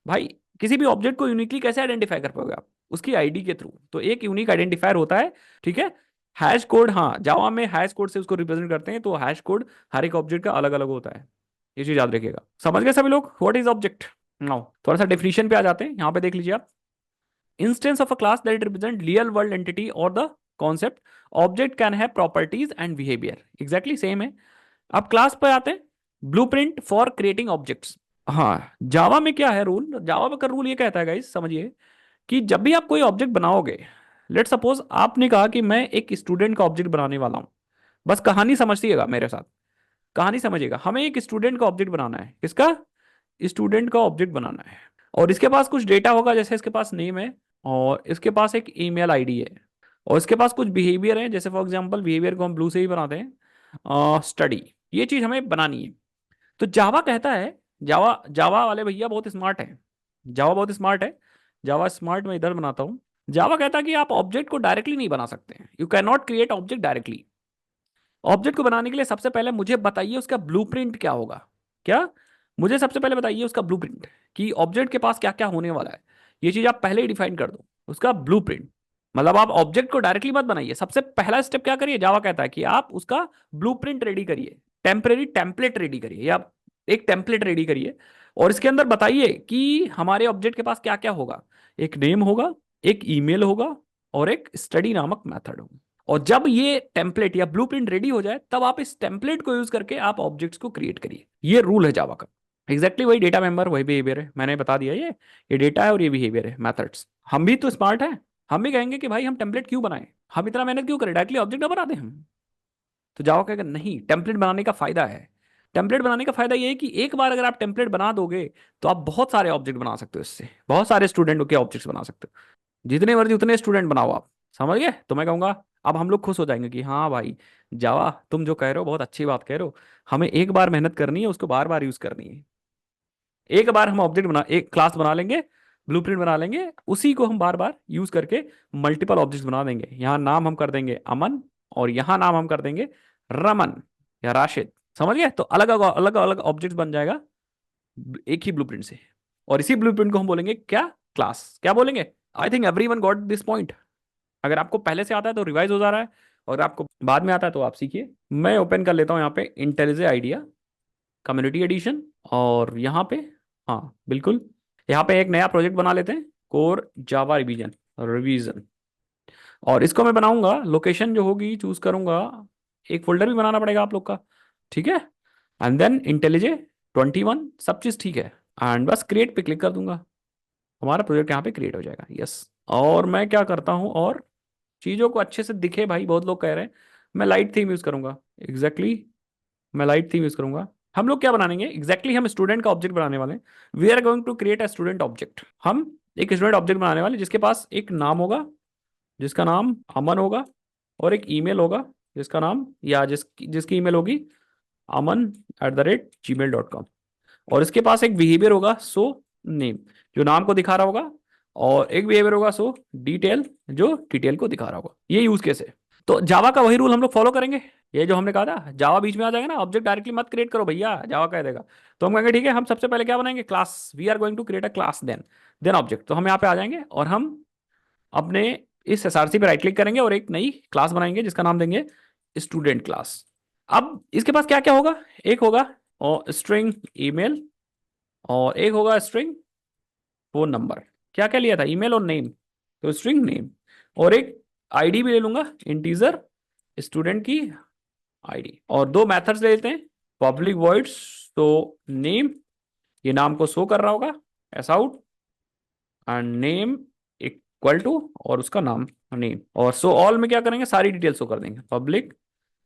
Speaker 3: भाई किसी भी ऑब्जेक्ट को यूनिकली कैसे आइडेंटिफाई कर पाओगे आप, उसकी आईडी के थ्रू। तो एक यूनिक आइडेंटिफायर होता है, ठीक है। हैश कोड, हाँ, जावा में हैश कोड से उसको रिप्रेजेंट करते हैं, तो हैश कोड हर एक ऑब्जेक्ट का अलग अलग होता है, ये चीज याद रखिएगा। समझ गए सभी लोग, व्हाट इज ऑब्जेक्ट। नाउ थोड़ा सा डेफिनेशन पे आ जाते हैं, यहां पे देख लीजिए आप। Instance of a class that represent real world entity और the concept object can have properties and behaviour, exactly same है। अब क्लास पे आते हैं, ब्लूप्रिंट फॉर क्रिएटिंग ऑब्जेक्ट्स। हाँ, जावा में क्या है रूल, जावा का रूल ये कहता है गाइस, समझिए कि जब भी आप कोई ऑब्जेक्ट बनाओगे, लेट सपोज आपने कहा कि मैं एक स्टूडेंट का ऑब्जेक्ट बनाने वाला हूं, बस कहानी समझिएगा मेरे साथ, कहानी समझिएगा। हमें एक स्टूडेंट का ऑब्जेक्ट बनाना है, किसका, स्टूडेंट का ऑब्जेक्ट बनाना है। और इसके पास कुछ डेटा होगा, जैसे इसके पास नेम है, और इसके पास एक ईमेल आईडी है, और इसके पास कुछ बिहेवियर है, जैसे फॉर एग्जांपल बिहेवियर को हम ब्लू से ही बनाते हैं, स्टडी, ये चीज हमें बनानी है। तो जावा कहता है, जावा जावा वाले भैया बहुत स्मार्ट है, जावा बहुत स्मार्ट है, जावा स्मार्ट मैं इधर बनाता हूँ। जावा कहता है कि आप ऑब्जेक्ट को डायरेक्टली नहीं बना सकते, you can not create object directly. Object को बनाने के लिए सबसे पहले मुझे बताइए उसका ब्लूप्रिंट क्या होगा, क्या, मुझे सबसे पहले बताइए उसका ब्लूप्रिंट, कि ऑब्जेक्ट के पास क्या क्या होने वाला है। ये चीज आप पहले ही डिफाइन कर दो, उसका ब्लूप्रिंट। मतलब आप ऑब्जेक्ट को डायरेक्टली मत बनाइए, सबसे पहला स्टेप क्या करिए, जावा कहता है कि आप उसका ब्लूप्रिंट रेडी करिए, टेम्परेरी टेम्पलेट रेडी करिए, या एक टेम्पलेट रेडी करिए। और इसके अंदर बताइए कि हमारे ऑब्जेक्ट के पास क्या क्या होगा, एक नेम होगा, एक ईमेल होगा, और एक स्टडी नामक मेथड होगा। और जब ये टेम्पलेट या ब्लूप्रिंट रेडी हो जाए, तब आप इस टेम्पलेट को यूज करके आप ऑब्जेक्ट्स को क्रिएट करिए। ये रूल है जावा का, एग्जैक्टली वही डेटा मेंबर वही बिहेवियर है, मैंने बता दिया ये डेटा है और ये बिहेवियर है, मेथड्स। हम भी तो स्मार्ट है, हम भी कहेंगे कि भाई हम टेम्पलेट क्यों बनाएं, हम इतना मेहनत क्यों करें, डायरेक्टली ऑब्जेक्ट ना बना दें हम। तो जावा कहेगा नहीं, टेम्पलेट बनाने का फायदा है। टेम्पलेट बनाने का फायदा ये है कि एक बार अगर आप टेम्पलेट बना दोगे, तो आप बहुत सारे ऑब्जेक्ट बना सकते हो, इससे बहुत सारे स्टूडेंट के ऑब्जेक्ट्स बना सकते हो, जितने मर्जी उतने स्टूडेंट बनाओ आप, समझ गए। तो मैं कहूंगा अब हम लोग खुश हो जाएंगे कि हाँ भाई, जावा तुम जो कह रहे हो बहुत अच्छी बात कह रहे हो, हमें एक बार मेहनत करनी है, उसको बार बार यूज करनी है। एक बार हम ऑब्जेक्ट बना, एक क्लास बना लेंगे, ब्लूप्रिंट बना लेंगे, उसी को हम बार बार यूज करके मल्टीपल ऑब्जेक्ट्स बना देंगे। यहाँ नाम हम कर देंगे अमन, और यहाँ नाम हम कर देंगे रमन या राशिद, समझ गए। तो अलग अलग अलग ऑब्जेक्ट बन जाएगा एक ही ब्लूप्रिंट से, और इसी ब्लूप्रिंट को हम बोलेंगे क्या, क्लास, क्या बोलेंगे। I think everyone got this point. अगर आपको पहले से आता है तो रिवाइज हो जा रहा है, और आपको बाद में आता है तो आप सीखिए। मैं ओपन कर लेता हूँ यहाँ पे इंटेलिजे आइडिया कम्युनिटी एडिशन, और यहाँ पे, हाँ बिल्कुल, यहाँ पे एक नया प्रोजेक्ट बना लेते हैं, कोर जावा रिवीजन, रिवीजन। और इसको मैं बनाऊंगा, लोकेशन जो होगी चूज करूंगा, एक फोल्डर भी बनाना पड़ेगा आप लोग का, ठीक है। एंड देन इंटेलिजे 21, सब चीज ठीक है, एंड बस क्रिएट पे क्लिक कर दूंगा, हमारा प्रोजेक्ट यहाँ पे क्रिएट हो जाएगा, यस। और मैं क्या करता हूँ, और चीज़ों को अच्छे से दिखे भाई, बहुत लोग कह रहे हैं, मैं लाइट थीम यूज़ करूंगा, एग्जैक्टली मैं लाइट थीम यूज करूंगा। हम लोग क्या बनाएंगे एग्जैक्टली हम स्टूडेंट का ऑब्जेक्ट बनाने वाले हैं। We are going to create a student object. हम एक स्टूडेंट ऑब्जेक्ट बनाने वाले जिसके पास एक नाम होगा जिसका नाम अमन होगा, और एक ईमेल होगा जिसका नाम या जिसकी ईमेल होगी aman@gmail.com, और इसके पास एक बिहेवियर होगा सो नेम जो नाम को दिखा रहा होगा, और एक बिहेवियर होगा सो डिटेल जो डिटेल को दिखा रहा होगा। ये यूज केस है। तो जावा का वही रूल हम लोग फॉलो करेंगे। ये जो हमने कहा था जावा बीच में आ जाएगा ना, ऑब्जेक्ट डायरेक्टली मत क्रिएट करो भैया, जावा कह देगा। तो हम कहेंगे ठीक है, हम सबसे पहले क्या बनाएंगे, class. We are going to create a class then object. तो हम यहाँ पे आ जाएंगे और हम अपने इस एसआरसी पे राइट क्लिक करेंगे और एक नई क्लास बनाएंगे जिसका नाम देंगे स्टूडेंट क्लास। अब इसके पास क्या क्या होगा, एक होगा और स्ट्रिंग ईमेल, और एक होगा स्ट्रिंग फोन नंबर। क्या क्या लिया था, ईमेल और नेम, तो स्ट्रिंग नेम, और एक आईडी भी ले लूंगा इंटीजर स्टूडेंट की आईडी, और दो मेथड्स ले लेते हैं पब्लिक वॉइड्स तो नेम, ये नाम को शो कर रहा होगा s out, and name equal to और उसका नाम नेम, और सो ऑल में क्या करेंगे सारी डिटेल शो कर देंगे पब्लिक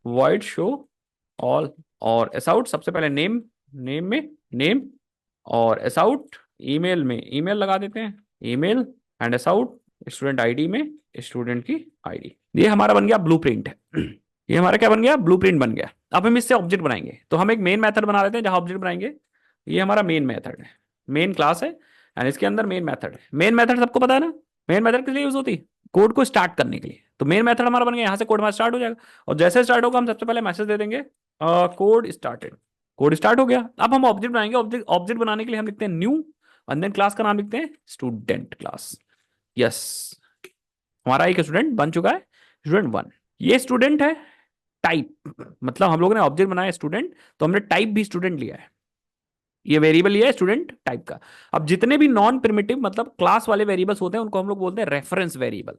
Speaker 3: वॉइड शो ऑल, और एस आउट सबसे पहले नेम, नेम में नेम, और एस आउट ईमेल में ईमेल लगा देते हैं email, and S out student ID में स्टूडेंट की आईडी। ये हमारा बन गया ब्लूप्रिंट ये हमारा क्या बन गया, ब्लूप्रिंट बन गया। अब हम इससे ऑब्जेक्ट बनाएंगे, तो हम एक मेन मेथड बना लेते हैं जहां ऑब्जेक्ट बनाएंगे। ये हमारा मेन मेथड है, मेन क्लास है, एंड इसके अंदर मेन मेथड है। मेन मेथड सबको पता है ना, मेन मेथड किस लिए यूज होती है, कोड को स्टार्ट करने के लिए। तो मेन मेथड हमारा बन गया, यहाँ से कोड हमारा स्टार्ट हो जाएगा, और जैसे स्टार्ट होगा हम सबसे पहले मैसेज दे देंगे कोड स्टार्टेड, कोड स्टार्ट हो गया। अब हम ऑब्जेक्ट बनाएंगे, ऑब्जेक्ट बनाने के लिए हम लिखते हैं न्यू, और देन क्लास का नाम लिखते हैं स्टूडेंट क्लास। यस, हमारा एक स्टूडेंट बन चुका है, स्टूडेंट 1। ये स्टूडेंट है टाइप, मतलब हम लोगों ने ऑब्जेक्ट बनाया स्टूडेंट, तो हमने टाइप भी स्टूडेंट लिया है, ये वेरिएबल लिया है स्टूडेंट टाइप का। अब जितने भी नॉन प्रिमिटिव मतलब क्लास वाले वेरिएबल्स होते हैं उनको हम लोग बोलते हैं रेफरेंस वेरिएबल।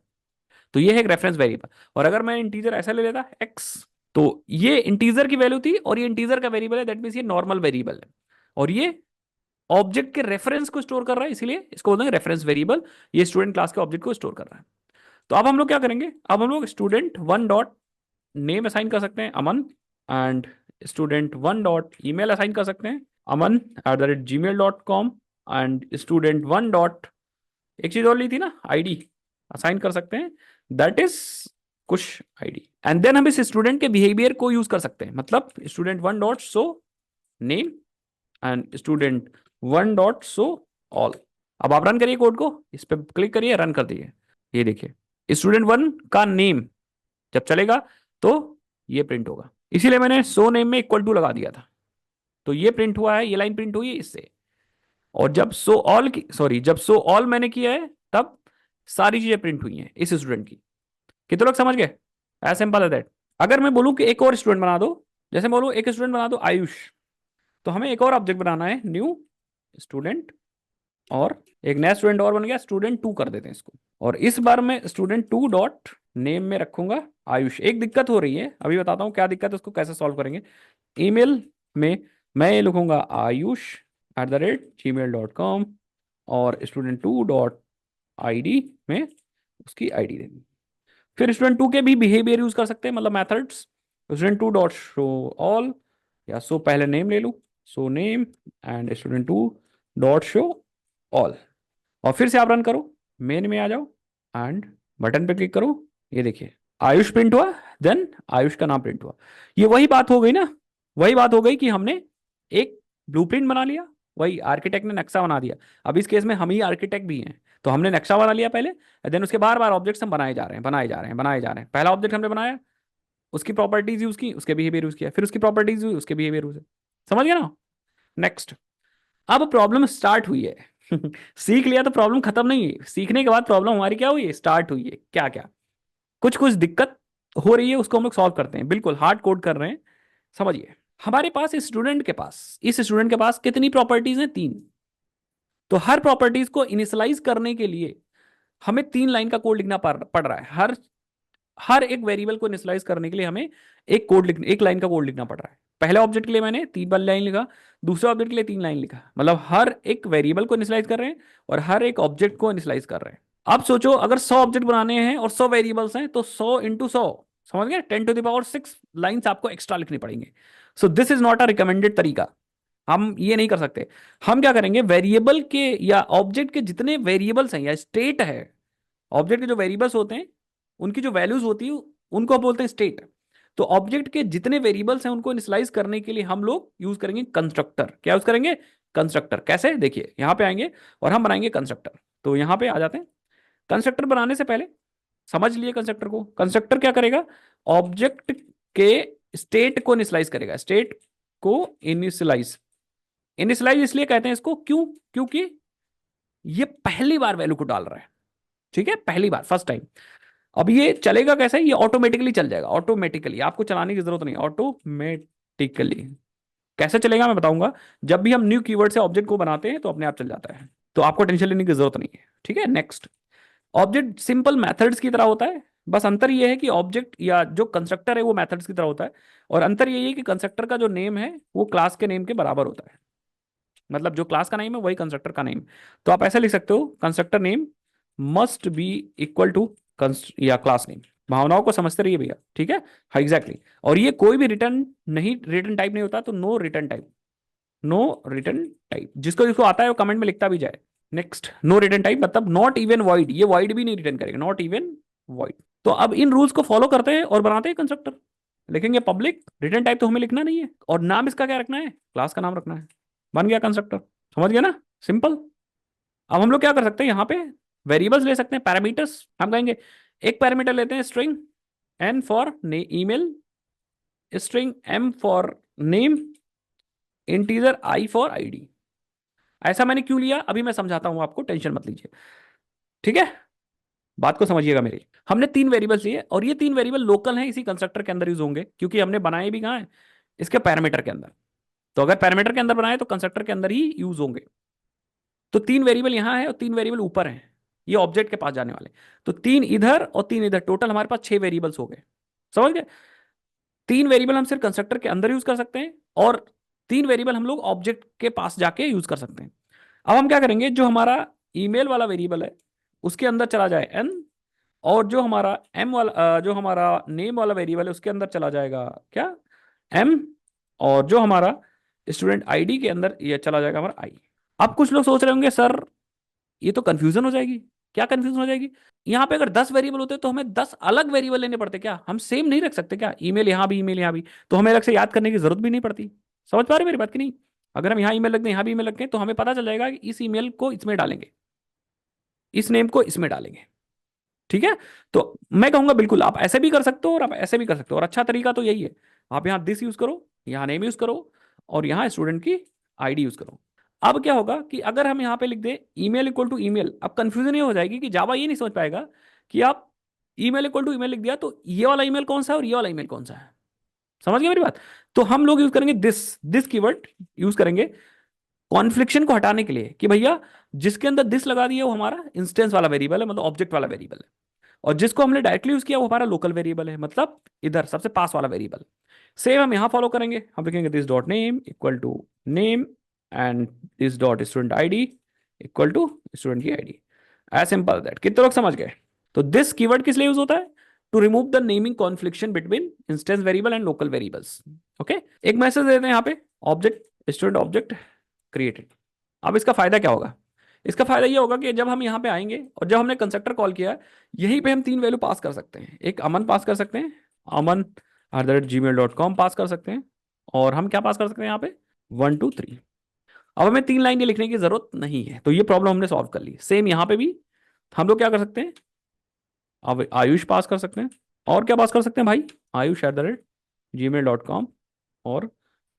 Speaker 3: तो ये है एक रेफरेंस वेरिएबल। और अगर मैं इंटीजर ऐसा ले लेता एक्स, तो ये इंटीजर की वैल्यू थी और ये इंटीजर का वेरिएबल है, दैट मींस ये नॉर्मल वेरिएबल है, और ये ऑब्जेक्ट के रेफरेंस को स्टोर कर रहा है, इसीलिए इसको बोलते हैं रेफरेंस वेरिएबल। ये स्टूडेंट क्लास के ऑब्जेक्ट को स्टोर कर रहा है। तो अब हम लोग क्या करेंगे, अब हम लोग स्टूडेंट 1 डॉट नेम असाइन कर सकते हैं Aman, and student 1 dot email assign कर सकते हैं aman@gmail.com, एंड स्टूडेंट 1 डॉट एक चीज और ली थी ना आईडी असाइन कर सकते हैं, दैट इज कुछ आईडी। एंड देन हम इस स्टूडेंट के बिहेवियर को यूज कर सकते हैं, मतलब student 1 dot show name and student 1 dot show all. अब आप रन करिए कोड को, इस पर क्लिक करिए, रन कर दीजिए। ये देखिए स्टूडेंट 1 का नेम जब चलेगा तो ये प्रिंट होगा, इसीलिए मैंने सो नेम में इक्वल टू लगा दिया था, तो ये प्रिंट हुआ है, ये लाइन प्रिंट हुई है इससे। और जब सो ऑल की जब सो ऑल मैंने किया है तब सारी चीजें प्रिंट हुई हैं इस स्टूडेंट की। कितने लोग समझ गए, एज सिंपल एज दैट। अगर मैं बोलूं कि एक और स्टूडेंट बना दो, जैसे बोलूं एक स्टूडेंट बना दो आयुष, तो हमें एक और ऑब्जेक्ट बनाना है न्यू स्टूडेंट, और एक नया स्टूडेंट और बन गया स्टूडेंट 2 कर देते हैं इसको, और इस बार मैं स्टूडेंट 2 डॉट नेम में रखूंगा आयुष। एक दिक्कत हो रही है, अभी बताता हूं क्या दिक्कत है, उसको कैसे सॉल्व करेंगे। ईमेल में मैं ये लिखूंगा ayush@gmail.com, और स्टूडेंट 2 डॉट आईडी में उसकी आईडी देंगे। फिर स्टूडेंट 2 के भी बिहेवियर यूज कर सकते हैं, मतलब methods, student 2 dot show all, या सो पहले नेम ले लूं so name, and student 2 dot show all, और फिर से आप रन करो, मेन में आ जाओ एंड बटन पे क्लिक करो, ये देखिए आयुष प्रिंट हुआ, देन आयुष का नाम प्रिंट हुआ। ये वही बात हो गई ना, वही बात हो गई कि हमने एक ब्लूप्रिंट बना लिया, वही आर्किटेक्ट ने नक्शा बना दिया। अब इस केस में हम ही आर्किटेक्ट भी हैं, तो हमने नक्शा बना लिया पहले, देन उसके बार बार ऑब्जेक्ट्स हम बनाए जा रहे हैं, बनाए जा रहे हैं, बनाए जा रहे हैं। पहला ऑब्जेक्ट हमने बनाया, उसकी प्रॉपर्टीज यूज की, उसके बिहेवियर यूज किया, फिर उसकी प्रॉपर्टीज हुई, उसके बिहेवियर यूज, समझ गया ना। नेक्स्ट, अब प्रॉब्लम स्टार्ट हुई है सीख लिया तो प्रॉब्लम खत्म नहीं है, सीखने के बाद प्रॉब्लम हमारी क्या हुई है, स्टार्ट हुई है। क्या क्या कुछ कुछ दिक्कत हो रही है, उसको हम लोग सॉल्व करते हैं, बिल्कुल हार्ड कोड कर रहे हैं। समझिए, हमारे पास इस स्टूडेंट के पास कितनी प्रॉपर्टीज हैं, 3। तो हर प्रॉपर्टीज को इनिशियलाइज करने के लिए हमें 3 लाइन का कोड लिखना पड़ रहा है। हर एक वेरिएबल को इनिशियलाइज करने के लिए हमें एक लाइन का कोड लिखना पड़ रहा है। पहले ऑब्जेक्ट के लिए मैंने 3 वाली लाइन लिखा, दूसरे ऑब्जेक्ट के लिए 3 लाइन लिखा, मतलब हर एक वेरिएबल को इनिशियलाइज कर रहे हैं और हर एक ऑब्जेक्ट को इनिशियलाइज कर रहे हैं। अब सोचो, अगर 100 ऑब्जेक्ट बनाने हैं और 100 वेरिएबल्स हैं, तो 100 × 100 समझ गए, 10⁻6 लाइन्स आपको एक्स्ट्रा लिखनी पड़ेंगे। सो this is not a recommended तरीका, हम ये नहीं कर सकते। हम क्या करेंगे, वेरिएबल के या ऑब्जेक्ट के जितने वेरिएबल्स हैं या स्टेट है, ऑब्जेक्ट के जो वेरिएबल्स होते हैं उनकी जो वैल्यूज होती है उनको बोलते हैं स्टेट। तो ऑब्जेक्ट के जितने वेरिएबल्स हैं उनको इनिशियलाइज करने के लिए हम लोग यूज करेंगे कंस्ट्रक्टर। क्या यूज करेंगे, कंस्ट्रक्टर। कैसे, देखिए यहां पे आएंगे और हम बनाएंगे कंस्ट्रक्टर। तो यहां पे आ जाते हैं। कंस्ट्रक्टर बनाने से पहले समझ लिए कंस्ट्रक्टर को। कंस्ट्रक्टर क्या करेगा, ऑब्जेक्ट के स्टेट को इनिशियलाइज करेगा, स्टेट को इनिशियलाइज। इनिशियलाइज इसलिए कहते हैं इसको, क्यों, क्योंकि ये पहली बार वैल्यू को डाल रहा है, ठीक है, पहली बार, फर्स्ट टाइम। अब ये चलेगा कैसे, ये ऑटोमेटिकली चल जाएगा, ऑटोमेटिकली, आपको चलाने की जरूरत नहीं, ऑटोमेटिकली। कैसे चलेगा मैं बताऊंगा। जब भी हम न्यू कीवर्ड से ऑब्जेक्ट को बनाते हैं तो अपने आप चल जाता है, तो आपको टेंशन लेने की जरूरत नहीं है, ठीक है। नेक्स्ट, ऑब्जेक्ट सिंपल मेथड्स की तरह होता है, बस अंतर ये है कि ऑब्जेक्ट या जो कंस्ट्रक्टर है वो मेथड्स की तरह होता है, और अंतर ये है कि कंस्ट्रक्टर का जो नेम है वो क्लास के नेम के बराबर होता है। मतलब जो क्लास का नेम है वही कंस्ट्रक्टर का नेम। तो आप ऐसे लिख सकते हो, constructor name must be equal to या क्लास नेम। भावनाओं को समझते रहिए भैया, ठीक है। हाँ एग्जैक्टली। और ये कोई भी रिटर्न नहीं, रिटर्न टाइप नहीं होता, तो no return type, no return type. जिसको जिसको आता है वो कमेंट में लिखता भी जाए। नेक्स्ट, नो रिटर्न टाइप मतलब नॉट इवन वॉइड, ये वॉइड भी नहीं रिटर्न करेगा, नॉट इवन वॉइड। तो अब इन रूल्स को फॉलो करते हैं और बनाते हैं कंस्ट्रक्टर। लिखेंगे पब्लिक, रिटर्न टाइप तो हमें लिखना नहीं है, और नाम इसका क्या रखना है, क्लास का नाम रखना है। बन गया कंस्ट्रक्टर, समझ गया ना, सिंपल। अब हम लोग क्या कर सकते हैं, यहाँ पे वेरिएबल्स ले सकते हैं, पैरामीटर्स। हम कहेंगे एक पैरामीटर लेते हैं string n for email, string m for name, integer i for ID. ऐसा मैंने क्यों लिया अभी मैं समझाता हूं आपको, टेंशन मत लीजिए, ठीक है। बात को समझिएगा मेरी। हमने 3 वेरिएबल्स लिए और ये 3 वेरिएबल लोकल हैं, इसी कंस्ट्रक्टर के अंदर यूज होंगे, क्योंकि हमने बनाए भी कहाँ है, इसके पैरामीटर के अंदर। तो अगर पैरामीटर के अंदर बनाए तो कंस्ट्रक्टर के अंदर ही यूज होंगे। तो 3 वेरिएबल यहां है और 3 वेरिएबल ऊपर हैं, ये ऑब्जेक्ट के पास जाने वाले। तो 3 इधर और 3 इधर, टोटल हमारे पास 6 वेरिएबल्स हो गए, समझ गए। 3 वेरिएबल हम सिर्फ कंस्ट्रक्टर के अंदर यूज कर सकते हैं, और 3 वेरिएबल हम लोग ऑब्जेक्ट के पास जाके यूज कर सकते हैं। अब हम क्या करेंगे, जो हमारा ईमेल वाला वेरिएबल है उसके अंदर चला जाए n, और जो हमारा m वाला जो हमारा नेम वाला वेरिएबल है उसके अंदर चला जाएगा क्या, m, और जो हमारा स्टूडेंट आईडी के अंदर ये चला जाएगा हमारा i। अब कुछ लोग सोच रहे होंगे सर ये तो कंफ्यूजन हो जाएगी। क्या कंफ्यूजन हो जाएगी, यहाँ पे अगर 10 वेरिएबल होते तो हमें 10 अलग वेरिएबल लेने पड़ते क्या, हम सेम नहीं रख सकते क्या, ईमेल यहाँ भी ईमेल यहाँ भी, तो हमें अलग से याद करने की जरूरत भी नहीं पड़ती। समझ पा रहे मेरी बात की नहीं। अगर हम यहाँ ईमेल रख दें यहाँ भी ईमेल रखें तो हमें पता चल जाएगा कि इस ईमेल को इसमें डालेंगे, इस नेम को इसमें डालेंगे, ठीक है। तो मैं कहूंगा बिल्कुल आप ऐसे भी कर सकते हो और आप ऐसे भी कर सकते हो, और अच्छा तरीका तो यही है, आप यहाँ दिस यूज करो, यहाँ नेम यूज करो, और यहाँ स्टूडेंट की आईडी यूज करो। अब क्या होगा कि अगर हम यहाँ पे लिख दें ईमेल इक्वल टू ईमेल, अब कंफ्यूजन ये हो जाएगी कि जावा ये नहीं समझ पाएगा कि आप ईमेल इक्वल टू ईमेल लिख दिया तो ये वाला ईमेल कौन सा है और ये वाला ईमेल कौन सा है। समझ गए मेरी बात। तो हम लोग यूज करेंगे दिस कीवर्ड यूज करेंगे कॉन्फ्लिक्शन को हटाने के लिए, कि भैया जिसके अंदर दिस लगा दिया वो हमारा इंस्टेंस वाला वेरिएबल है, मतलब ऑब्जेक्ट वाला वेरिएबल है, और जिसको हमने डायरेक्टली यूज किया वो हमारा लोकल वेरिएबल है, मतलब इधर सबसे पास वाला वेरिएबल। सेम हम यहां फॉलो करेंगे, हम लिखेंगे this dot name equal to name, and this dot student ID equal to student की आईडी। As simple that. कितने लोग समझ गए। तो दिस कीवर्ड किस लिए यूज होता है, to remove the naming confliction between instance variable and local variables. Okay, एक मैसेज देते हैं यहाँ पे, ऑब्जेक्ट स्टूडेंट ऑब्जेक्ट क्रिएटेड। अब इसका फायदा क्या होगा, इसका फायदा ये होगा कि जब हम यहाँ पे आएंगे और जब हमने कंस्ट्रक्टर कॉल किया यहीं पे हम 3 वैल्यू पास कर सकते हैं। एक अमन पास कर सकते हैं, aman@gmail.com पास कर सकते हैं, और हम क्या पास कर सकते हैं यहाँ पे 1 2 3। अब हमें 3 लाइनें लिखने की जरूरत नहीं है, तो ये प्रॉब्लम हमने सॉल्व कर ली। सेम यहाँ पे भी हम लोग क्या कर सकते हैं, अब आयुष पास कर सकते हैं, और क्या पास कर सकते हैं भाई, ayush@gmail.com, और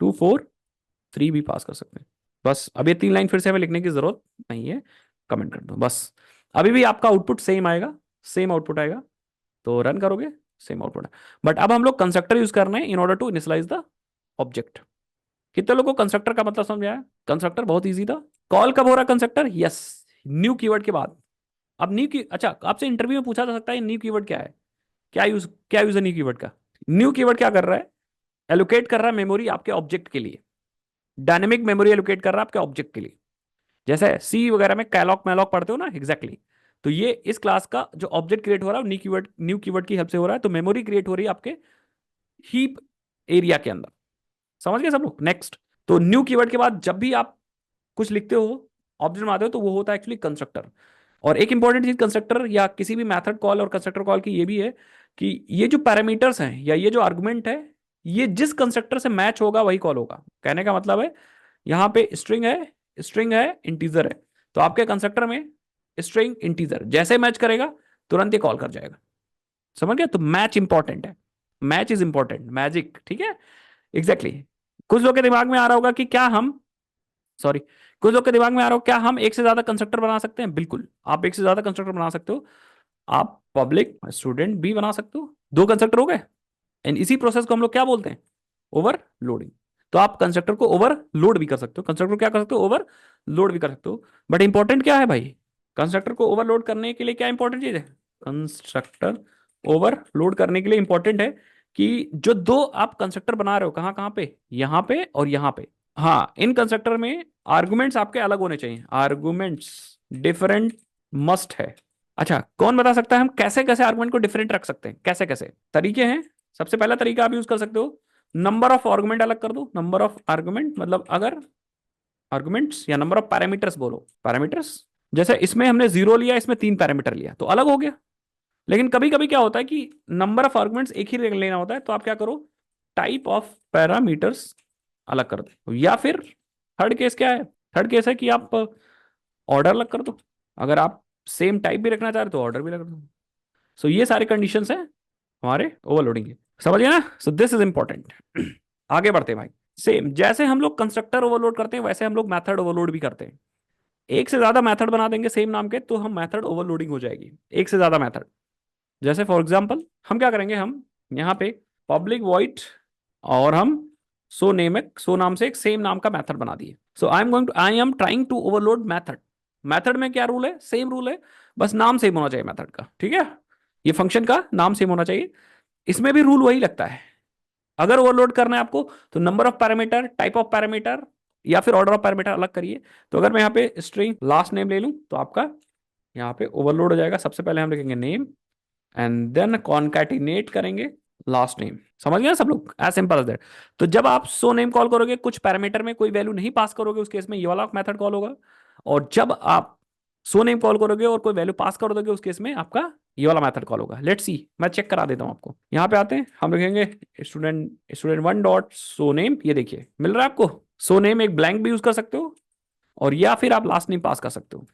Speaker 3: 2 4 3 भी पास कर सकते हैं। बस अब ये 3 लाइन फिर से हमें लिखने की जरूरत नहीं है, कमेंट कर दो बस। अभी भी आपका आउटपुट सेम आएगा, सेम आउटपुट आएगा, तो रन करोगे सेम आउटपुट है। बट अब हम लोग कंस्ट्रक्टर यूज कर रहे हैं in order to initialise the object. कितने लोगों को कंस्ट्रक्टर का मतलब समझ आया। कंस्ट्रक्टर बहुत इजी था। कॉल कब हो रहा है कंस्ट्रक्टर, यस, न्यू कीवर्ड के बाद। अब न्यू की, अच्छा आपसे इंटरव्यू में पूछा जा सकता है न्यू कीवर्ड क्या है, क्या यूज है न्यू कीवर्ड का। न्यू कीवर्ड क्या कर रहा है, एलोकेट कर रहा है मेमोरी आपके ऑब्जेक्ट के लिए, डायनेमिक मेमोरी एलोकेट कर रहा है आपके ऑब्जेक्ट के लिए। जैसे सी वगैरह में कैलॉक मैलॉक पढ़ते हो ना, एग्जैक्टली तो ये इस क्लास का जो ऑब्जेक्ट क्रिएट हो रहा है न्यू कीवर्ड की हेल्प से हो रहा है। तो मेमोरी क्रिएट हो रही है आपके हीप एरिया के अंदर। समझ गए सब लोग? नेक्स्ट, तो न्यू कीवर्ड के बाद जब भी आप कुछ लिखते हो, ऑब्जेक्ट बनाते हो, तो वो होता है एक्चुअली कंस्ट्रक्टर। और एक इंपॉर्टेंट चीज कंस्ट्रक्टर या किसी भी मेथड कॉल और कंस्ट्रक्टर कॉल की ये भी है कि ये जो पैरामीटर्स हैं या ये जो आर्गुमेंट है, ये जिस कंस्ट्रक्टर से मैच होगा वही कॉल होगा। कहने का मतलब है यहाँ पे स्ट्रिंग है, इंटीजर है, तो आपके कंस्ट्रक्टर में स्ट्रिंग इंटीजर जैसे मैच करेगा तुरंत ये कॉल कर जाएगा। समझ गया? तो मैच इंपॉर्टेंट है, मैच इज इंपॉर्टेंट, मैजिक। ठीक है, एग्जैक्टली exactly. कुछ लोग के दिमाग में आ रहा होगा कि क्या हम सॉरी कुछ लोग के दिमाग में आ रहा हो क्या हम एक से ज्यादा कंस्ट्रक्टर बना सकते हैं? बिल्कुल, आप एक से ज्यादा कंस्ट्रक्टर बना सकते हो। आप पब्लिक स्टूडेंट भी बना सकते हो, दो कंस्ट्रक्टर हो गए। एंड इसी प्रोसेस को हम लोग क्या बोलते हैं? ओवरलोडिंग। तो आप कंस्ट्रक्टर को ओवरलोड भी कर सकते हो, कंस्ट्रक्टर क्या कर सकते हो? ओवरलोड भी कर सकते हो। बट इंपॉर्टेंट क्या है भाई? कंस्ट्रक्टर को ओवरलोड करने के लिए क्या इंपॉर्टेंट चीज है? कंस्ट्रक्टर ओवरलोड करने के लिए इंपॉर्टेंट है कि जो दो आप कंस्ट्रक्टर बना रहे हो, कहां कहां पे? यहां पे और यहां पे। हाँ, इन कंस्ट्रक्टर में आर्गुमेंट्स आपके अलग होने चाहिए, आर्गुमेंट्स डिफरेंट मस्ट है। अच्छा, कौन बता सकता है हम कैसे कैसे आर्गुमेंट को डिफरेंट रख सकते हैं? कैसे कैसे तरीके हैं? सबसे पहला तरीका आप यूज कर सकते हो, नंबर ऑफ आर्गुमेंट अलग कर दो। नंबर ऑफ आर्गुमेंट मतलब अगर आर्गुमेंट्स या नंबर ऑफ पैरामीटर्स बोलो, पैरामीटर्स। जैसे इसमें हमने 0 लिया, इसमें 3 पैरामीटर लिया, तो अलग हो गया। लेकिन कभी कभी क्या होता है कि नंबर ऑफ आर्गुमेंट्स एक ही लेना होता है, तो आप क्या करो, टाइप ऑफ पैरामीटर्स अलग कर दो। या फिर थर्ड केस क्या है? थर्ड केस है कि आप ऑर्डर अलग कर दो। अगर आप सेम टाइप भी रखना चाह रहे हो तो ऑर्डर भी लगा दो। सो ये सारे कंडीशंस हैं हमारे ओवरलोडिंग के। समझ गया ना? सो दिस इज इंपॉर्टेंट। आगे बढ़ते हैं भाई। सेम जैसे हम लोग कंस्ट्रक्टर ओवरलोड करते हैं, वैसे हम लोग मेथड ओवरलोड भी करते हैं। एक से ज्यादा मेथड बना देंगे सेम नाम के, तो हम मेथड ओवरलोडिंग हो जाएगी। एक से ज्यादा मेथड, जैसे फॉर एग्जांपल हम क्या करेंगे, हम यहाँ पे पब्लिक वॉइड और हम सो नाम से एक सेम नाम का मेथड बना दिए। So I am trying to overload method. Method में क्या रूल है? सेम रूल है, बस नाम सेम होना चाहिए मेथड का। ठीक है, ये फंक्शन का नाम सेम होना चाहिए। इसमें भी रूल वही लगता है। अगर ओवरलोड करना है आपको तो number of parameter, type of parameter या फिर ऑर्डर ऑफ पैरामीटर अलग करिए। तो अगर मैं यहाँ पे स्ट्रिंग लास्ट नेम ले लूं तो आपका यहाँ पे ओवरलोड हो जाएगा। सबसे पहले हम लिखेंगे नेम एंड देन कॉन्कैटिनेट करेंगे लास्ट नेम। समझ गए सब लोग? As simple as that. तो जब आप सो नेम कॉल करोगे, कुछ पैरामीटर में कोई वैल्यू नहीं पास करोगे, उस केस में ये वाला मेथड कॉल होगा। और जब आप सो नेम कॉल करोगे और कोई वैल्यू पास कर दोगे, उस केस में आपका ये वाला मेथड कॉल होगा। लेट्स सी, मैं चेक करा देता हूं आपको। यहाँ पे आते हैं, हम लिखेंगे student one dot so name. ये देखिए मिल रहा है आपको। सो नेम एक ब्लैंक भी यूज कर सकते हो, और या फिर आप लास्ट नेम पास कर सकते हो।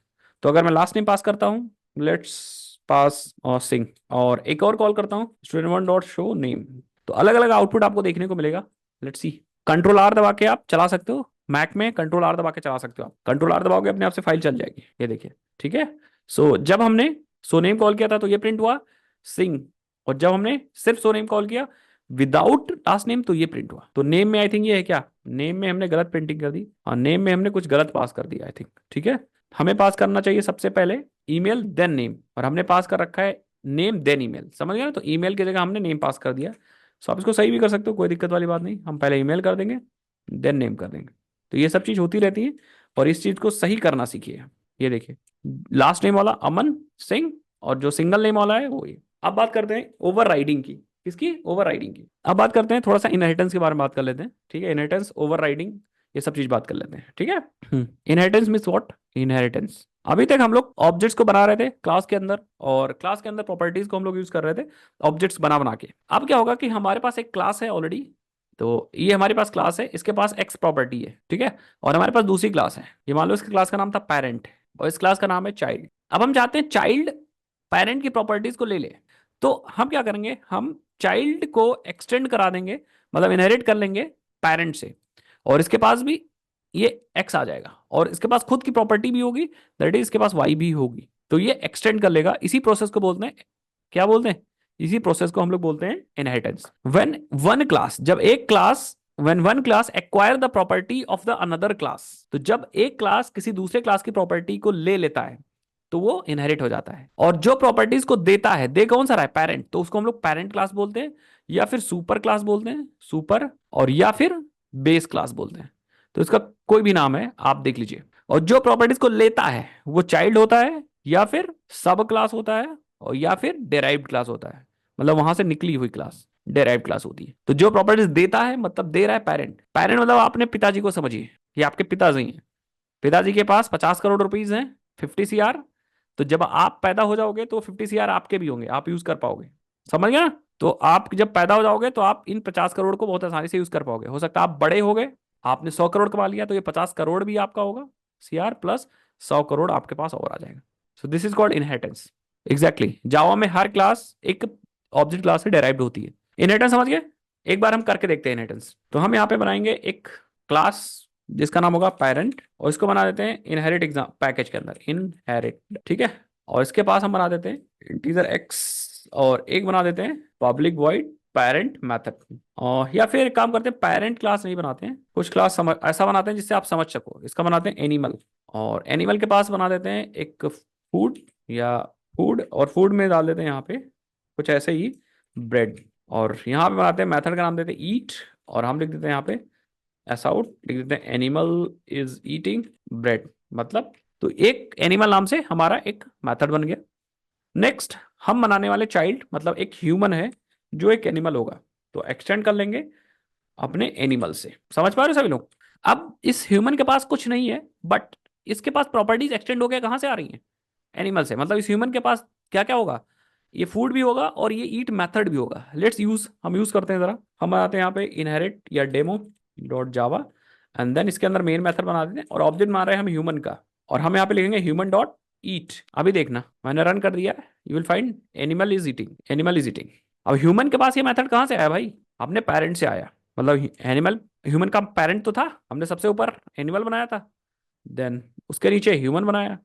Speaker 3: तो अगर मैं लास्ट नेम पास करता हूं, लेट्स पास और सिंग, और एक और कॉल करता हूं student one dot show name, तो अलग अलग आउटपुट आपको देखने को मिलेगा। लेट्स सी, कंट्रोल आर दबा के आप चला सकते हो। मैक में कंट्रोल आर दबा के चला सकते हो। आप कंट्रोल आर दबाओगे अपने आप से फाइल चल जाएगी। ये देखिए, ठीक है। सो जब हमने सो नेम कॉल किया था तो ये प्रिंट हुआ सिंग, और जब हमने सिर्फ सो नेम कॉल किया विदाउट लास्ट नेम तो ये प्रिंट हुआ। तो नेम में आई थिंक ये है क्या, नेम में हमने गलत प्रिंटिंग कर दी, और नेम में हमने कुछ गलत पास कर दिया आई थिंक। ठीक है, हमें पास करना चाहिए सबसे पहले ईमेल देन नेम, और हमने पास कर रखा है नेम देन ईमेल। समझ गया? तो ईमेल की जगह हमने नेम पास कर दिया। सो आप इसको सही भी कर सकते हो, कोई दिक्कत वाली बात नहीं। हम पहले ईमेल कर देंगे देन नेम कर देंगे। तो ये सब चीज होती रहती है, और इस चीज को सही करना सीखिए। ये देखिए, लास्ट नेम वाला अमन सिंह, और जो सिंगल नेम वाला है वो ये। अब बात करते हैं ओवर राइडिंग की। किसकी? ओवर राइडिंग की। अब बात करते हैं थोड़ा सा इनहेरिटेंस के बारे में बात कर लेते हैं। ठीक है, इनहेरिटेंस, ओवर राइडिंग, ये सब चीज बात कर लेते हैं। ठीक है, इनहेरिटेंस मीन्स व्हाट? इनहेरिटेंस, अभी तक हम लोग ऑब्जेक्ट्स को बना रहे थे क्लास के अंदर, और क्लास के अंदर प्रॉपर्टीज को हम लोग यूज कर रहे थे ऑब्जेक्ट्स बना बना के। अब क्या होगा कि हमारे पास एक क्लास है ऑलरेडी, तो ये हमारे पास क्लास है, इसके पास एक्स प्रॉपर्टी है। ठीक है, और हमारे पास दूसरी क्लास है, ये मान लो इसकी क्लास का नाम था पेरेंट, और इस क्लास का नाम है चाइल्ड। अब हम चाहते हैं चाइल्ड पेरेंट की प्रॉपर्टीज को ले ले, तो हम क्या करेंगे, हम चाइल्ड को एक्सटेंड करा देंगे, मतलब इनहेरिट कर लेंगे पेरेंट से, और इसके पास भी ये एक्स आ जाएगा, और इसके पास खुद की प्रॉपर्टी भी होगी, दैट इज इसके पास वाई भी होगी। तो ये एक्सटेंड कर लेगा। इसी प्रोसेस को बोलते हैं, क्या बोलते हैं? इसी प्रोसेस को हम लोग बोलते हैं इनहेरिटेंस। व्हेन वन क्लास, जब एक class, when one class acquire the property of the another class, तो जब एक क्लास किसी दूसरे क्लास की प्रॉपर्टी को ले लेता है तो वो इनहेरिट हो जाता है। और जो प्रॉपर्टीज को देता है, दे कौन सा रहा है? पेरेंट, तो उसको हम लोग पेरेंट क्लास बोलते हैं, या फिर सुपर क्लास बोलते हैं, सुपर, और या फिर बेस क्लास बोलते हैं। तो इसका कोई भी नाम है, आप देख लीजिए। और जो प्रॉपर्टीज को लेता है वो चाइल्ड होता है, या फिर सब क्लास होता है, और या फिर डेराइव्ड क्लास होता है, मतलब वहां से निकली हुई क्लास डेराइव्ड क्लास होती है। तो जो प्रॉपर्टीज देता है मतलब दे रहा है पेरेंट। पेरेंट मतलब आपने पिताजी को समझिए, ये आपके पिताजी हैं, पिताजी के पास 50 करोड़ रुपीज हैं, 50 CR। तो जब आप पैदा हो जाओगे तो 50 CR आपके भी होंगे, आप यूज कर पाओगे। समझ गया ना? तो आप जब पैदा हो जाओगे तो आप इन 50 करोड़ को बहुत आसानी से यूज कर पाओगे। हो सकता है आप बड़े हो गए, आपने 100 करोड़ कमा लिया, तो ये 50 करोड़ भी आपका होगा, CR प्लस 100 करोड़ आपके पास और आ जाएगा। So this is called inheritance. Exactly, Java में हर क्लास एक ऑब्जेक्ट क्लास से डेराइव्ड होती है। इनहेरिटेंस समझ गए? एक बार हम करके देखते हैं इनहेरिटेंस। तो हम यहाँ पे बनाएंगे एक क्लास जिसका नाम होगा पेरेंट, और इसको बना देते हैं इनहेरिट एग्जाम पैकेज के अंदर, इनहेरिट, ठीक है। और इसके पास हम बना देते हैं इंटीजर x, और एक बना देते हैं पब्लिक वॉइड पेरेंट मेथड। और या फिर एक काम करते हैं, पेरेंट क्लास नहीं बनाते हैं, कुछ क्लास ऐसा बनाते हैं जिससे आप समझ सको। इसका बनाते हैं एनिमल, और एनिमल के पास बना देते हैं एक फूड, या फूड, और फूड में डाल देते हैं यहाँ पे कुछ ऐसे ही ब्रेड। और यहाँ पे बनाते हैं मेथड का नाम देते हैं ईट, और हम लिख देते हैं यहाँ पे ऐसा आउट, लिख देते हैं एनिमल इज ईटिंग ब्रेड, मतलब तो एक एनिमल नाम से हमारा एक मेथड बन गया। नेक्स्ट हम बनाने वाले चाइल्ड मतलब एक ह्यूमन है जो एक एनिमल होगा, तो एक्सटेंड कर लेंगे अपने एनिमल से। समझ पा रहे हो सभी लोग? अब इस ह्यूमन के पास कुछ नहीं है, बट इसके पास प्रॉपर्टीज एक्सटेंड हो गया, कहां से आ रही हैं? एनिमल से। मतलब इस ह्यूमन के पास क्या क्या होगा? ये फूड भी होगा और ये ईट मेथड भी होगा। लेट्स यूज, हम यूज करते हैं जरा, हम आते हैं यहाँ पे इनहेरिट या demo dot Java, and then इसके अंदर मेन मेथड बना देते हैं, और ऑब्जेक्ट बना रहे हैं हम ह्यूमन का, और हम यहाँ पे लिखेंगे ह्यूमन डॉट ईट। अभी देखना मैंने रन कर दिया, you will find animal is eating, animal is eating. अब ह्यूमन के पास ये मेथड कहाँ से आया भाई? अपने पेरेंट से आया, मतलब एनिमल ह्यूमन का पेरेंट तो था, हमने सबसे ऊपर एनिमल बनाया था, देन उसके नीचे ह्यूमन बनाया,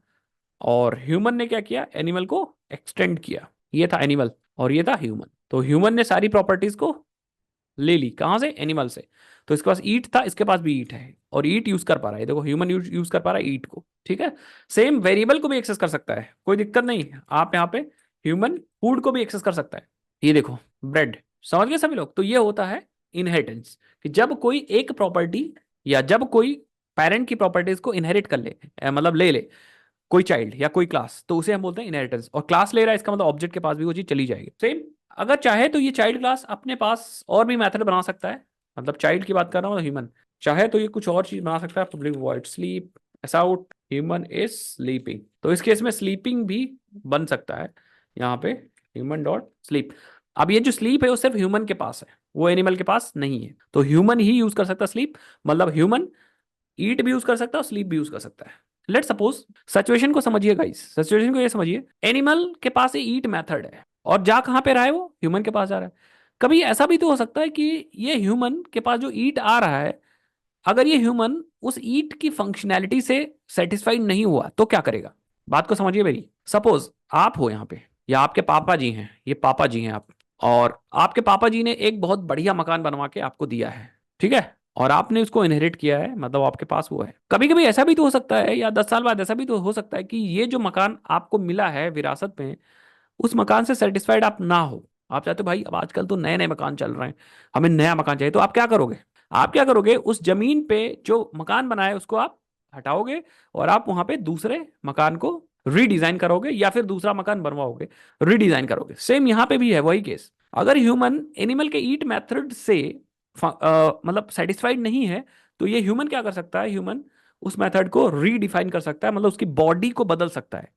Speaker 3: और ह्यूमन ने क्या किया? एनिमल को एक्सटेंड किया। ये था एनिमल और ये था ह्यूमन, तो ह्यूमन ने सारी प्रॉपर्टीज को ले ली, कहां से? एनिमल से। तो इसके पास ईट था, इसके पास भी ईट है, और ईट यूज कर पा रहा है, देखो ह्यूमन यूज कर पा रहा है ईट को, ठीक है। सेम वेरिएबल को भी एक्सेस कर सकता है, कोई दिक्कत नहीं। आप यहाँ पे ह्यूमन फूड को भी एक्सेस कर सकता है, ये देखो ब्रेड। समझ गए सभी लोग? तो ये होता है इनहेरिटेंस, कि जब कोई एक प्रॉपर्टी या जब कोई पेरेंट की प्रॉपर्टीज को इनहेरिट कर ले, मतलब ले ले कोई चाइल्ड या कोई क्लास, तो उसे हम बोलते हैं इनहेरिटेंस। और क्लास ले रहा है इसका मतलब ऑब्जेक्ट के पास भी वो चीज चली जाएगी। सेम अगर चाहे तो ये चाइल्ड क्लास अपने पास और भी मेथड बना सकता है, मतलब चाइल्ड की बात कर रहा हूँ, ह्यूमन चाहे तो ये कुछ और चीज बना सकता है, पब्लिक वॉइड स्लीप ऐसा आउट, ह्यूमन इज स्लीपिंग। तो इस केस में स्लीपिंग भी बन सकता है यहाँ पे, ह्यूमन डॉट स्लीप। अब ये जो स्लीप है वो सिर्फ ह्यूमन के पास है, वो एनिमल के पास नहीं है, तो ह्यूमन ही यूज कर सकता है स्लीप, मतलब ह्यूमन ईट भी यूज कर सकता है और स्लीप भी यूज कर सकता है। लेट सपोज, सिचुएशन को समझिए गाइस, सिचुएशन को ये समझिए, एनिमल के पास ये ईट मेथड है, और जा कहां पे रहा है? वो ह्यूमन के पास जा रहा है। कभी ऐसा भी तो हो सकता है कि ये ह्यूमन के पास जो ईट आ रहा है, अगर ये ह्यूमन उस ईट की फंक्शनैलिटी से सेटिस्फाइड नहीं हुआ तो क्या करेगा? बात को समझिए मेरी। सपोज आप हो यहाँ पे, या आपके पापा जी हैं, ये पापा जी हैं आप, और आपके पापा जी ने एक बहुत बढ़िया मकान बनवा के आपको दिया है, ठीक है, और आपने उसको इनहेरिट किया है, मतलब आपके पास वो है। कभी कभी ऐसा भी तो हो सकता है, या 10 साल बाद ऐसा भी तो हो सकता है कि ये जो मकान आपको मिला है विरासत में, उस मकान से सेटिस्फाइड आप ना हो। आप चाहते हो भाई अब आजकल तो नए नए मकान चल रहे हैं, हमें नया मकान चाहिए, तो आप क्या करोगे? आप क्या करोगे? उस जमीन पे जो मकान बना है उसको आप हटाओगे, और आप वहां पे दूसरे मकान को रीडिजाइन करोगे, या फिर दूसरा मकान बनवाओगे, रीडिजाइन करोगे। सेम यहाँ पे भी है वही केस। अगर ह्यूमन एनिमल के ईट मेथड से मतलब सेटिस्फाइड नहीं है, तो ये ह्यूमन क्या कर सकता है? ह्यूमन उस मेथड को रीडिफाइन कर सकता है, मतलब उसकी बॉडी को बदल सकता है,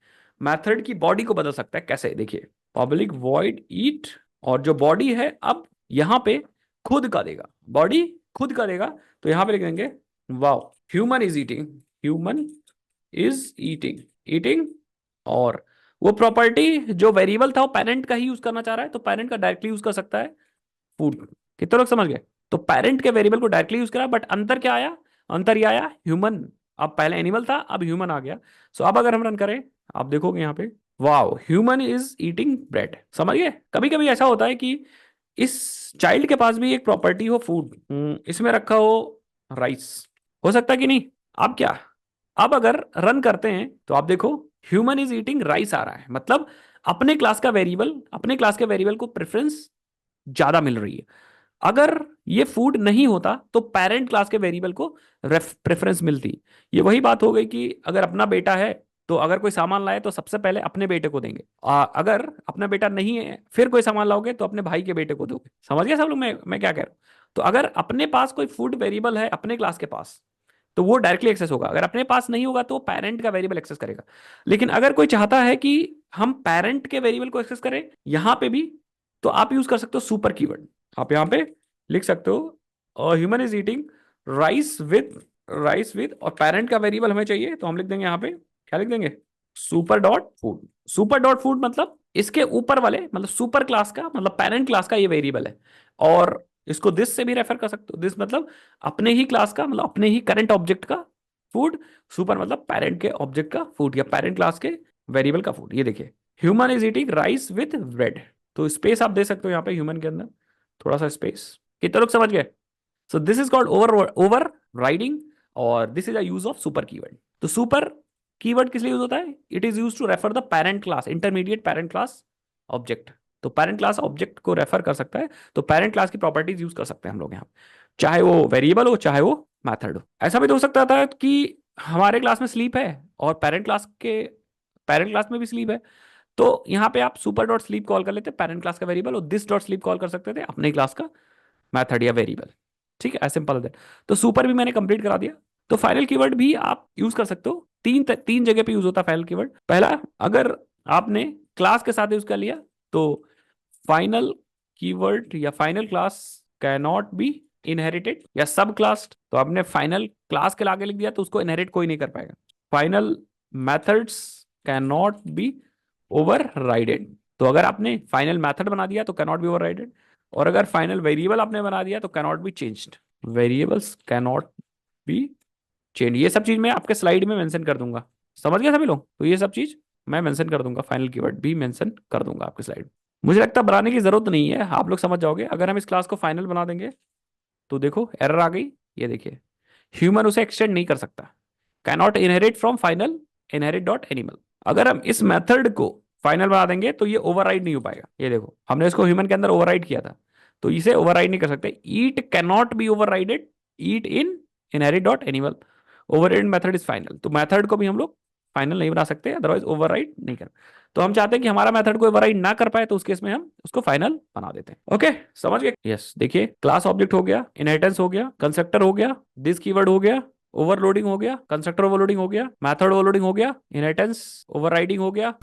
Speaker 3: मेथड की बॉडी को बदल सकता है। कैसे? देखिए, पब्लिक वॉइड ईट, और जो बॉडी है अब यहां पे खुद का देगा, बॉडी खुद का देगा, तो यहां पे लिख देंगे wow human is eating, human is eating, eating. और वो प्रॉपर्टी जो वेरिएबल था वो पेरेंट का ही यूज करना चाह रहा है, तो पेरेंट का डायरेक्टली यूज कर सकता है फूड। कितने लोग समझ गए? तो पेरेंट के वेरिएबल को डायरेक्टली यूज करा, बट अंतर क्या आया? अंतर ये आया ह्यूमन, अब पहले एनिमल था अब ह्यूमन आ गया। सो अब अगर हम रन करें, आप देखोगे यहाँ पे wow human is eating bread. समझ गए? कभी कभी ऐसा होता है कि इस चाइल्ड के पास भी एक प्रॉपर्टी हो फूड, इसमें रखा हो राइस, हो सकता है कि नहीं? अब क्या, अब अगर रन करते हैं तो आप देखो ह्यूमन इज ईटिंग राइस आ रहा है, मतलब अपने क्लास का वेरिएबल, अपने क्लास के वेरिएबल को प्रेफरेंस ज्यादा मिल रही है। अगर ये फूड नहीं होता तो पेरेंट क्लास के वेरिएबल को प्रेफरेंस मिलती। ये वही बात हो गई कि अगर अपना बेटा है तो अगर कोई सामान लाए तो सबसे पहले अपने बेटे को देंगे, अगर अपना बेटा नहीं है फिर कोई सामान लाओगे तो अपने भाई के बेटे को दोगे। समझ गए सब लोग मैं क्या कह रहा हूँ? तो अगर अपने पास कोई फूड वेरिएबल है अपने क्लास के पास तो वो डायरेक्टली एक्सेस होगा, अगर अपने पास नहीं होगा तो पेरेंट का वेरिएबल एक्सेस करेगा। लेकिन अगर कोई चाहता है कि हम पेरेंट के वेरिएबल को एक्सेस करें यहां पे भी, तो आप यूज कर सकते हो सुपर कीवर्ड। आप यहां पे लिख सकते हो human is eating rice with और पेरेंट का वेरिएबल हमें चाहिए तो हम लिख देंगे यहां पे, क्या लिख देंगे, super dot food. Super dot food मतलब इसके ऊपर वाले, मतलब सुपर क्लास का, मतलब पेरेंट क्लास का ये वेरिएबल है। और इसको दिस से भी रेफर कर सकते हो, दिस मतलब अपने ही क्लास का, मतलब अपने ही करंट ऑब्जेक्ट का फूड, सुपर मतलब पेरेंट के ऑब्जेक्ट का फूड या पेरेंट क्लास के वेरिएबल का फूड। ये देखिए human is eating rice with bread, तो स्पेस आप दे सकते हो यहाँ पे ह्यूमन के अंदर, थोड़ा सा स्पेस। कितने लोग समझ गए? So this is called overriding और this is a use of super keyword. तो सुपर कीवर्ड किस लिए यूज होता है? It is use to refer the parent class, intermediate parent class object. तो पेरेंट क्लास ऑब्जेक्ट को refer कर सकता है, तो पेरेंट क्लास की प्रॉपर्टीज यूज कर सकते हैं हम लोग यहाँ, चाहे वो वेरिएबल हो चाहे वो मैथड हो। ऐसा भी तो हो सकता था कि हमारे क्लास में स्लीप है और पेरेंट क्लास में भी स्लीप है, तो यहाँ पे आप सुपर डॉट स्लीप कॉल कर लेते पेरेंट क्लास का वेरिएबल, और दिस डॉट स्लीप कॉल कर सकते थे अपने क्लास का मैथड या वेरिएबल। ठीक है, एज सिंपल दैट। तो सुपर भी मैंने कंप्लीट करा दिया। तो फाइनल कीवर्ड भी आप यूज कर सकते हो, तीन जगह पे यूज होता है फाइनल कीवर्ड। पहला, अगर आपने क्लास के साथ यूज कर लिया तो फाइनल कीवर्ड या final class can not B inherited, या सब क्लास, तो आपने फाइनल क्लास के आगे लिख दिया तो उसको इनहेरिट कोई नहीं कर पाएगा। Final methods can not be overrided, तो अगर आपने फाइनल मेथड बना दिया तो can not be overrided, और अगर फाइनल वेरिएबल आपने बना दिया तो can not be changed, variables can not be change. ये सब चीज मैं आपके स्लाइड में मेंशन कर दूंगा। समझ गए सभी लोग? तो ये सब चीज मैं मेंशन कर दूंगा, फाइनल कीवर्ड भी मेंशन कर दूंगा आपके स्लाइड। मुझे लगता है बनाने की जरूरत नहीं है, आप लोग समझ जाओगे। अगर हम इस क्लास को फाइनल बना देंगे तो देखो एरर आ गई, ये देखिए ह्यूमन उसे एक्सटेंड नहीं कर सकता, can not inherit from final inherit dot animal. अगर हम इस मेथड को फाइनल बना देंगे तो ये ओवरराइड नहीं हो पाएगा। ये देखो हमने इसको ह्यूमन के अंदर ओवरराइड किया था, तो इसे ओवरराइड नहीं कर सकते। It can not be overrided, it in inherit dot animal, override method is final. तो मेथड को भी हम लोग फाइनल नहीं बना सकते, अदरवाइज ओवरराइड नहीं कर। तो हम चाहते हैं कि हमारा मेथड को ओवरराइड ना कर पाए, तो उस केस में हम उसको फाइनल बना देते हैं। ओके, समझ गए? यस, देखिए क्लास ऑब्जेक्ट हो गया, इनहेरिटेंस हो गया, कंस्ट्रक्टर हो गया, दिस कीवर्ड हो गया, ओवरलोडिंग हो गया, कंस्ट्रक्टर ओवरलोडिंग हो गया, मेथड ओवरलोडिंग हो गया, इनहेरिटेंस ओवरराइडिंग हो गया,